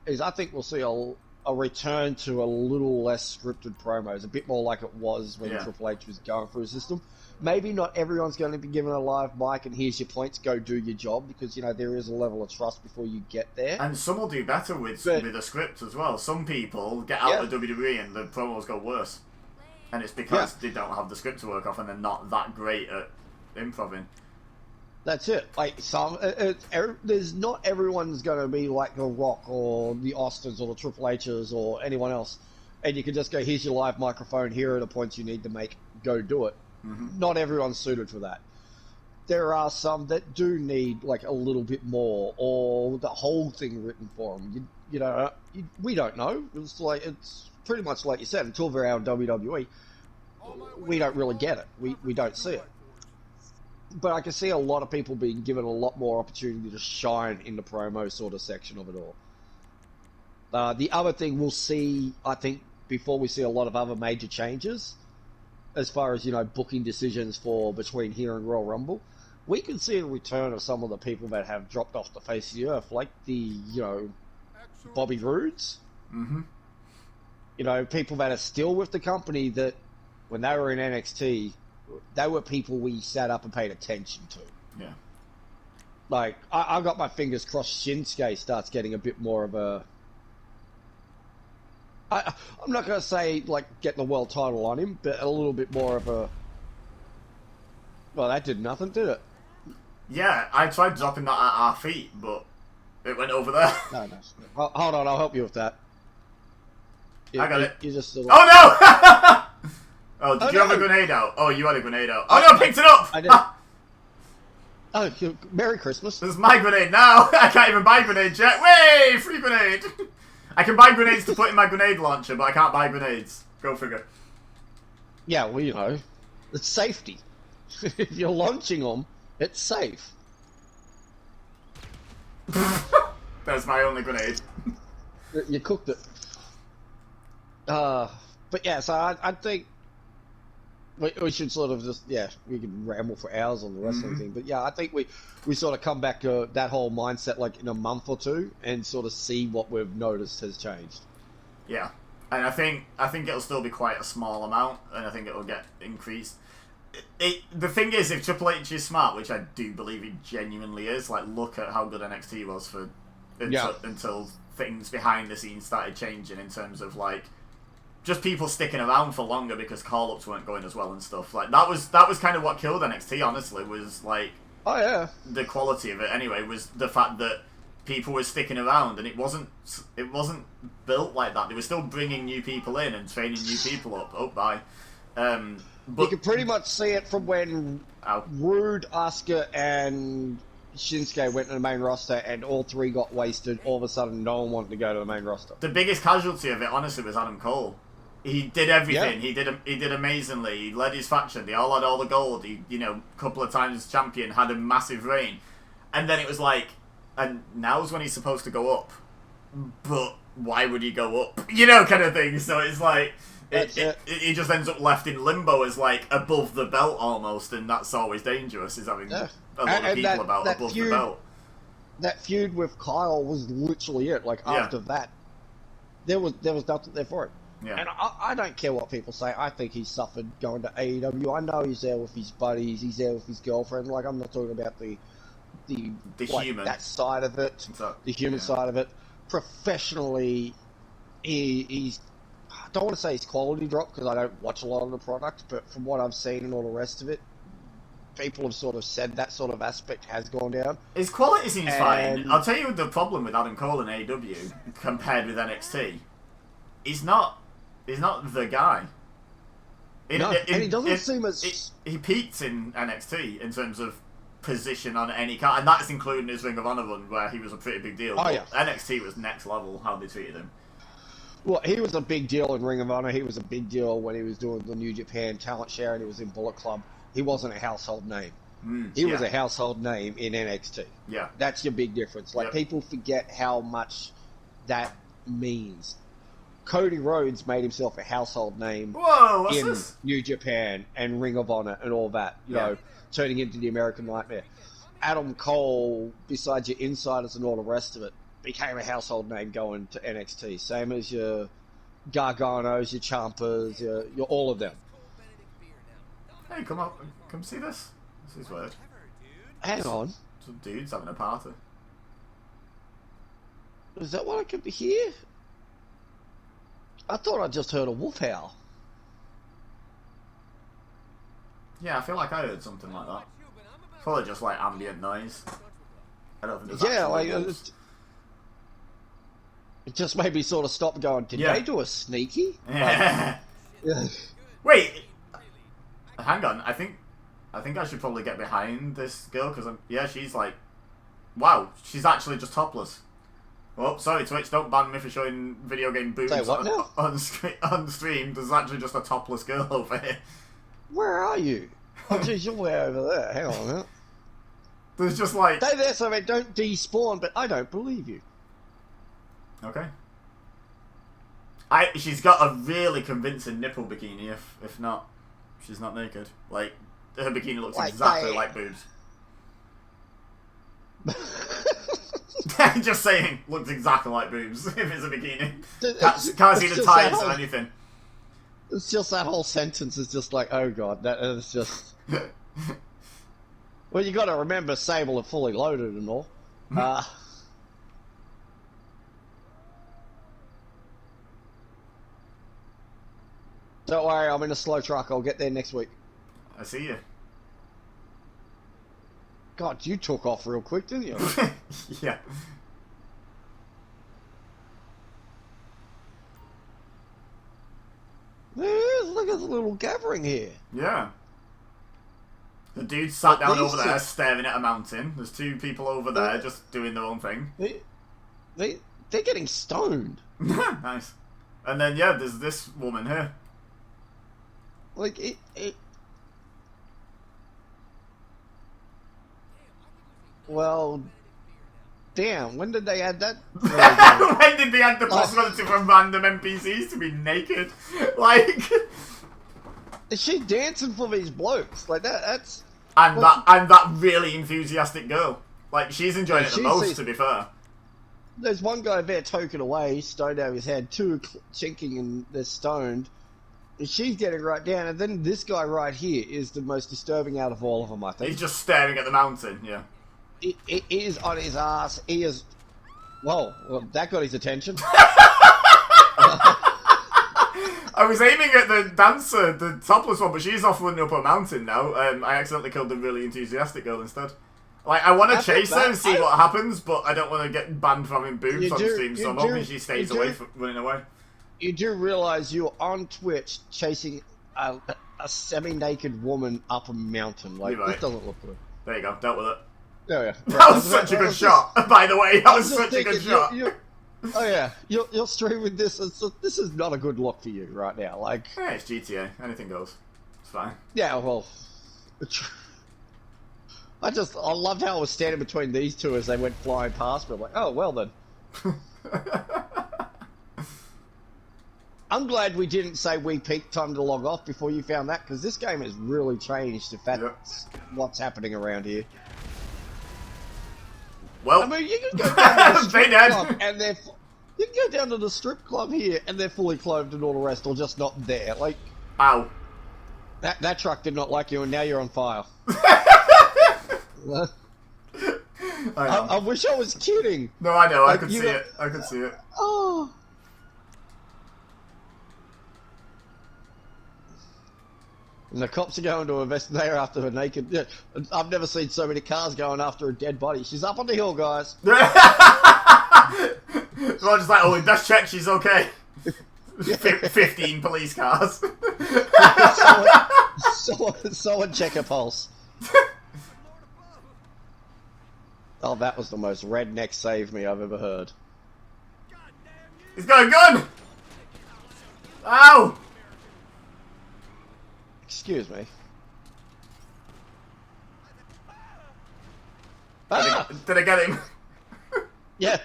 is I think we'll see a return to a little less scripted promos, a bit more like it was when Triple H was going through his system. Maybe not everyone's going to be given a live mic and here's your points, go do your job, because, you know, there is a level of trust before you get there. And some will do better with a script as well. Some people get out of WWE and the promos go worse. And it's because they don't have the script to work off and they're not that great at improving. That's it. Like, there's not everyone's going to be like The Rock or the Austins or the Triple H's or anyone else. And you can just go, here's your live microphone, here are the points you need to make, go do it. Not everyone's suited for that. There are some that do need like a little bit more, or the whole thing written for them. We don't know. It's pretty much like you said. Until they're out in WWE, we don't really get it. We don't see it. But I can see a lot of people being given a lot more opportunity to shine in the promo sort of section of it all. The other thing we'll see, I think, before we see a lot of other major changes, as far as, you know, booking decisions for between here and Royal Rumble, we can see a return of some of the people that have dropped off the face of the earth, like the, you know, Bobby Roodes. You know, people that are still with the company that, when they were in NXT, they were people we sat up and paid attention to. Yeah. Like, I've got my fingers crossed Shinsuke starts getting a bit more of a... I'm not going to say, like, get the world title on him, but a little bit more of a... Well, that did nothing, did it? Yeah, I tried dropping that at our feet, but it went over there. No. Hold on, I'll help you with that. I got it. You just... Oh, no! Oh, did you have a grenade out? Oh, you had a grenade out. Oh, no, I picked it up! I did. Oh, Merry Christmas. This is my grenade now. I can't even buy grenades yet. Way! Free grenade! I can buy grenades to put in my grenade launcher, but I can't buy grenades. Go figure. Yeah, well, you know, it's safety. If you're launching them, it's safe. That's my only grenade. You cooked it. But yeah, so I think we should sort of just, we could ramble for hours on the wrestling thing. But yeah, I think we sort of come back to that whole mindset like in a month or two and sort of see what we've noticed has changed. Yeah. And I think it'll still be quite a small amount, and I think it'll get increased. The thing is, if Triple H is smart, which I do believe he genuinely is, like, look at how good NXT was until things behind the scenes started changing in terms of, like, just people sticking around for longer because call-ups weren't going as well and stuff. Like, that was kind of what killed NXT, honestly, was, like... Oh, yeah. The quality of it, anyway, was the fact that people were sticking around, and it wasn't built like that. They were still bringing new people in and training new people up. Oh, bye. But you can pretty much see it from when Rude, Asuka, and Shinsuke went to the main roster, and all three got wasted. All of a sudden, no one wanted to go to the main roster. The biggest casualty of it, honestly, was Adam Cole. He did everything. Yeah. He did amazingly. He led his faction. They all had all the gold. He, a couple of times champion, had a massive reign, and then it was like, and now's when he's supposed to go up, but why would he go up? Kind of thing. So it's like. He just ends up left in limbo as like above the belt almost, and that's always dangerous. Is having a lot of people above the belt. That feud with Kyle was literally it. Like after that, there was nothing there for it. Yeah. And I don't care what people say. I think he suffered going to AEW. I know he's there with his buddies. He's there with his girlfriend. Like I'm not talking about the human that side of it, the human side of it. Professionally, he's. I don't want to say his quality dropped because I don't watch a lot of the product, but from what I've seen and all the rest of it, people have sort of said that sort of aspect has gone down. His quality seems fine. I'll tell you the problem with Adam Cole in AEW compared with NXT. He's not the guy. And he doesn't seem as... He peaked in NXT in terms of position on any card, and that's including his Ring of Honor run where he was a pretty big deal. Oh, yeah. NXT was next level how they treated him. Well, he was a big deal in Ring of Honor. He was a big deal when he was doing the New Japan talent share and he was in Bullet Club. He wasn't a household name. He was a household name in NXT. Yeah. That's your big difference. Like, Yep. people forget how much that means. Cody Rhodes made himself a household name Whoa, what's in this? New Japan and Ring of Honor and all that, you know, turning into the American Nightmare. Adam Cole, besides your insiders and all the rest of it, became a household name going to NXT. Same as your Garganos, your Ciampas, your all of them. Hey, come up, come see this. This is weird. Hang on. Some dudes having a party. Is that what I could hear? I thought I just heard a wolf howl. Yeah, I feel like I heard something like that. Probably just like ambient noise. I don't think there's Yeah, actual like wolves. it just made me sort of stop going, did Yeah. they do a sneaky? Yeah. Yeah. Wait, hang on. I think I should probably get behind this girl because she's like, wow, she's actually just topless. Oh, sorry, Twitch, don't ban me for showing video game boobs Say what now? on stream. There's actually just a topless girl over here. Where are you? Oh, geez, you're way over there. Hang on a minute. There's just like... Stay there so they don't despawn, but I don't believe you. Okay. She's got a really convincing nipple bikini, if not, she's not naked. Like, her bikini looks Like exactly they- like boobs. Just saying, looks exactly like boobs if it's a bikini. Can't see the just ties that or whole- anything. It's just that whole sentence is just like, oh god, that is just... Well, you got to remember Sable are fully loaded and all. Don't worry, I'm in a slow truck. I'll get there next week. I see you. God, you took off real quick, didn't you? Yeah. Look at the little gathering here. Yeah. The dude sat down these over there two- staring at a mountain. There's two people over there just doing their own thing. They're getting stoned. Nice. And then, yeah, there's this woman here. Like, Well, damn, when did they add that? When did they add the possibility for random NPCs to be naked? Like... Is she dancing for these blokes? Like, that's... And that really enthusiastic girl. Like, she's enjoying it the she's most, the- to be fair. There's one guy there token away, stoned out of his head, two chinking and they're stoned. And she's getting right down, and then this guy right here is the most disturbing out of all of them, I think. He's just staring at the mountain, yeah. He is on his ass. He is... Well, that got his attention. I was aiming at the dancer, the topless one, but she's off running up a mountain now. I accidentally killed the really enthusiastic girl instead. Like, I want to chase her and see what happens, but I don't want to get banned from having boobs on stream, so I'm hoping she stays away from running away. You do realise you're on Twitch chasing a semi-naked woman up a mountain. Like, You're right. this doesn't look good. There you go, dealt with it. Oh, yeah. That was such a good shot, by the way. That was just such a good thinking, shot. Oh yeah, you're streaming this. This is not a good look for you right now. Like, Yeah, it's GTA. Anything goes. It's fine. yeah, well, I loved how I was standing between these two as they went flying past me. I'm like, oh well then. I'm glad we didn't say we peaked time to log off before you found that, because this game has really changed if that's what's happening around here. Well, I mean, you can go down to the They strip did. club and you can go down to the strip club here and they're fully clothed and all the rest, or just not there. Like, ow. that truck did not like you, and now you're on fire. I wish I was kidding. No, I know. I Like, could you see got- it. I could see it. Oh. And the cops are going to investigate her after her naked. Yeah, I've never seen so many cars going after a dead body. She's up on the hill, guys. So I'm just like, oh, let's check she's okay. 15 police cars. Someone check her pulse. Oh, that was the most redneck save me I've ever heard. He's got a gun! Ow! Excuse me. Did Ah! I get him? Yeah.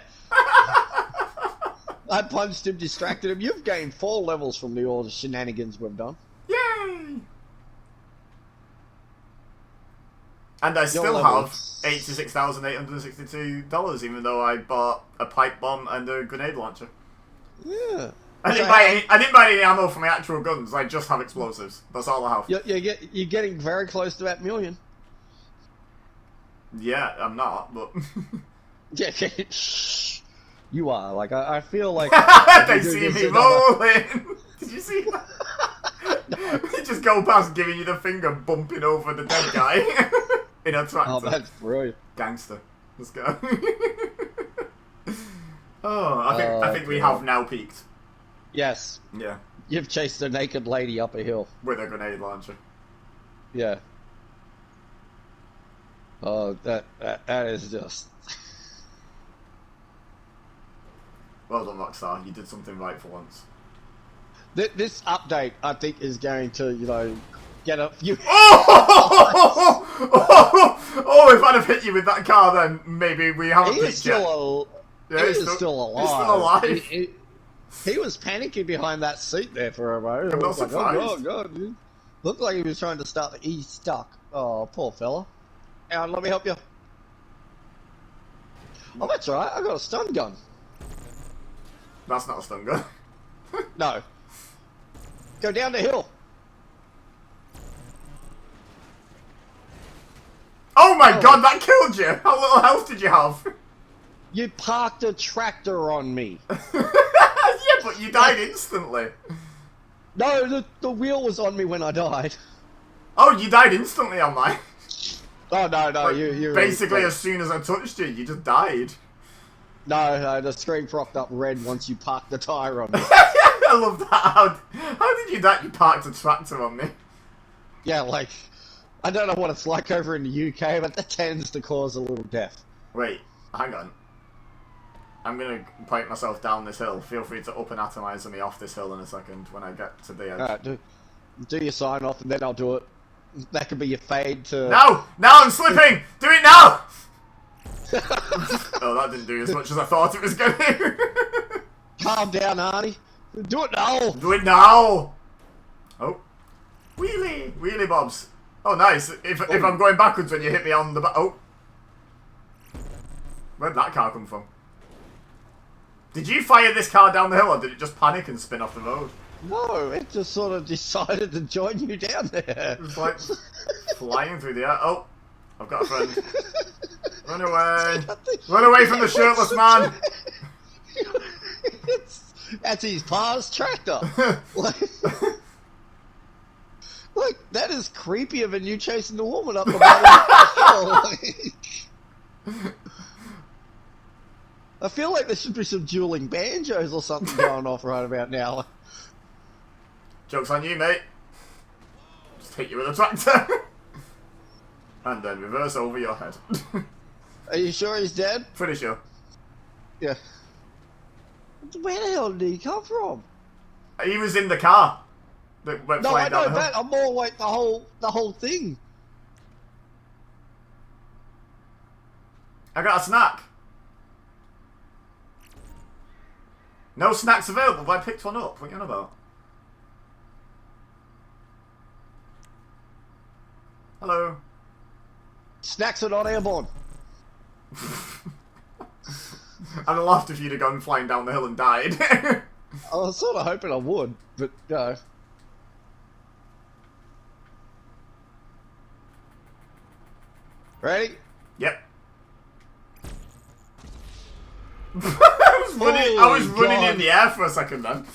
I punched him, distracted him. You've gained 4 levels from the all the shenanigans we've done. Yay! And I still level. have $86,862, even though I bought a pipe bomb and a grenade launcher. Yeah. I didn't buy any ammo for my actual guns. I just have explosives. That's all I have. You're getting very close to that million. Yeah, I'm not, but Yeah, you are. Like I feel like they see me rolling. Did you see that? They just go past giving you the finger, bumping over the dead guy in a tractor. Oh, that's brilliant. Gangster. Let's go. I think we have now peaked. Yes, Yeah, you've chased a naked lady up a hill. with a grenade launcher. Yeah. Oh, that is just. Well done, Rockstar. You did something right for once. This update, I think, is going to, get a few. Oh! If I'd have hit you with that car, then maybe we haven't He is peaked yet. still, Yeah, he he's is still alive. He's still alive. He was panicking behind that seat there for a moment. I'm It not was like, surprised. oh god, dude. Looked like he was trying to start the. He's stuck. Oh, poor fella. Hang on, let me help you. Oh, that's alright. I got a stun gun. That's not a stun gun. No. Go down the hill. Oh my god, that killed you! How little health did you have? You parked a tractor on me. Yeah, but you died instantly. No, the wheel was on me when I died. Oh, you died instantly on mine. Oh no, Like, you basically, like, as soon as I touched you, you just died. no, the screen propped up red once you parked the tire on me. I love that. How did you die? You parked a tractor on me. Yeah, like I don't know what it's like over in the UK, but that tends to cause a little death. Wait, hang on. I'm gonna point myself down this hill. Feel free to up and atomize me off this hill in a second when I get to the edge. Alright, do your sign off and then I'll do it. That could be your fade to. No! Now I'm slipping! Do it now! Oh, that didn't do as much as I thought it was going to. Calm down, Arnie. Do it now. Do it now! Oh. Wheelie! Wheelie bobs. Oh, nice. If I'm going backwards when you hit me on the back. Oh. Where'd that car come from? Did you fire this car down the hill or did it just panic and spin off the road? No, it just sort of decided to join you down there. It was like flying through the air. Oh, I've got a friend. Run away. Run away from the shirtless man. That's his pa's tractor. like that is creepier than you chasing the woman up the bottom. I feel like there should be some dueling banjos or something going off right about now. Joke's on you, mate. Just hit you with a tractor. And then reverse over your head. Are you sure he's dead? Pretty sure. Yeah. Where the hell did he come from? He was in the car. That went No, I flying down know the hill. that. I'm more like the whole thing. I got a snack. No snacks available, but I picked one up. What are you on about? Hello. Snacks are not airborne. I'd have laughed if you'd have gone flying down the hill and died. I was sort of hoping I would, but no. Ready? Yep. I was running God. in the air for a second then.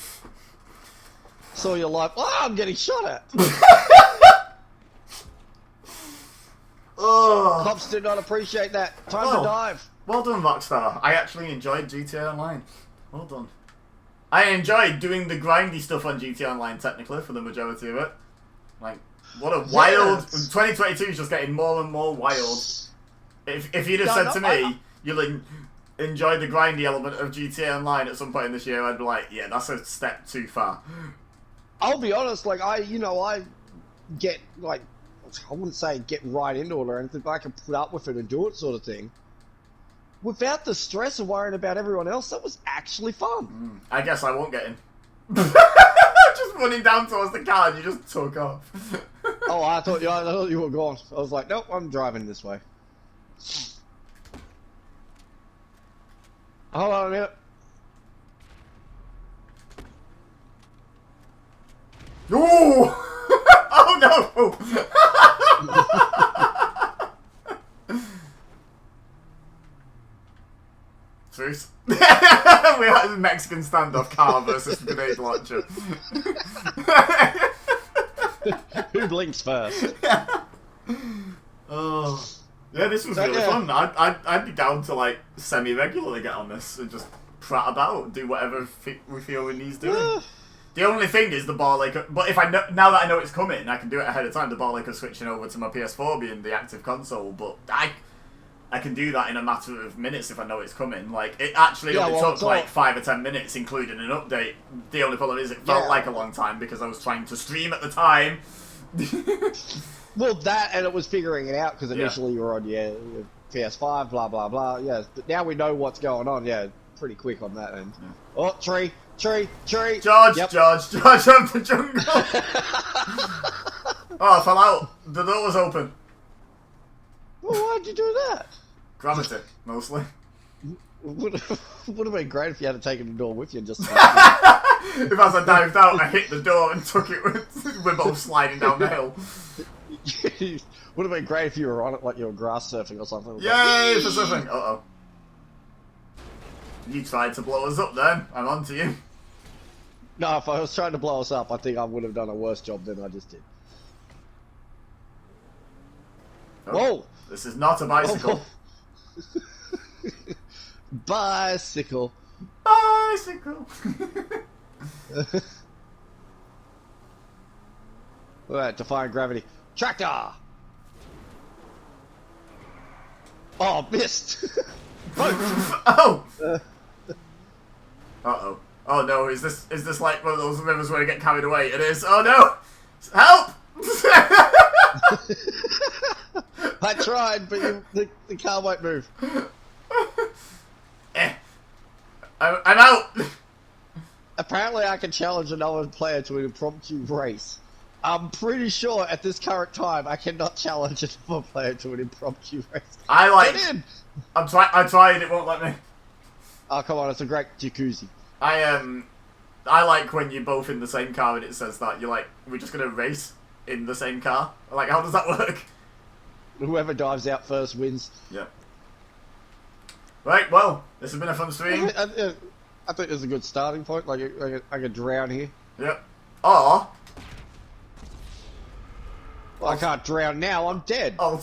Saw your life. Oh, I'm getting shot at. Oh. Cops did not appreciate that. Time Oh. to dive. Well done, Rockstar. I actually enjoyed GTA Online. Well done. I enjoyed doing the grindy stuff on GTA Online, technically, for the majority of it. Like, what a wild... Yes. 2022 is just getting more and more wild If you'd have said to me, you'll enjoy the grindy element of GTA Online at some point in this year, I'd be like, yeah, that's a step too far. I'll be honest, like, I get, like, I wouldn't say get right into it or anything, but I can put up with it and do it sort of thing. Without the stress of worrying about everyone else, that was actually fun. I guess I won't get in. Just running down towards the car and you just took off. Oh, I thought you were gone. I was like, nope, I'm driving this way. Hold on a minute. Ooh! Oh no! Truce. We had a Mexican standoff car versus grenade launcher. Who blinks first? Oh. Yeah, this was really fun. I'd be down to like semi-regularly get on this and just prat about, do whatever we feel we need doing. The only thing is the bar like, but if I know, now that I know it's coming, I can do it ahead of time. The bar like of switching over to my PS4 being the active console, but I can do that in a matter of minutes if I know it's coming. Like it actually only took like 5 or 10 minutes, including an update. The only problem is it felt like a long time because I was trying to stream at the time. Well, that and it was figuring it out because initially you were on your PS5, blah blah blah. Yeah, but now we know what's going on. Yeah, pretty quick on that end. Yeah. Oh, tree. George of the jungle. Oh, I fell out. The door was open. Well, why'd you do that? Gravity, mostly. Would have been great if you had taken the door with you and just... If as I dived out, I hit the door and took it with... We're both sliding down the hill. Would have been great if you were on it like you were grass surfing or something. Yay for surfing! Uh-oh. You tried to blow us up then. I'm on to you. No, if I was trying to blow us up, I think I would have done a worse job than I just did. Oh, whoa! This is not a bicycle. Bicycle. Bicycle. Alright, defying gravity. Tractor! Oh, missed! Oh! Uh-oh. Oh no, is this like one of those rivers where you get carried away? It is. Oh no! Help! I tried, but the car won't move. I'm out! Apparently I can challenge another player to an impromptu race. I'm pretty sure at this current time I cannot challenge another player to an impromptu race. Get in! I tried, it won't let me. Oh, come on, it's a great jacuzzi. I like when you're both in the same car and it says that. You're like, we're just gonna race in the same car? Like, how does that work? Whoever dives out first wins. Yeah. Right, well, this has been a fun stream. I think there's a good starting point. Like, I could drown here. Yep. Or... Well, I can't drown now, I'm dead. Oh,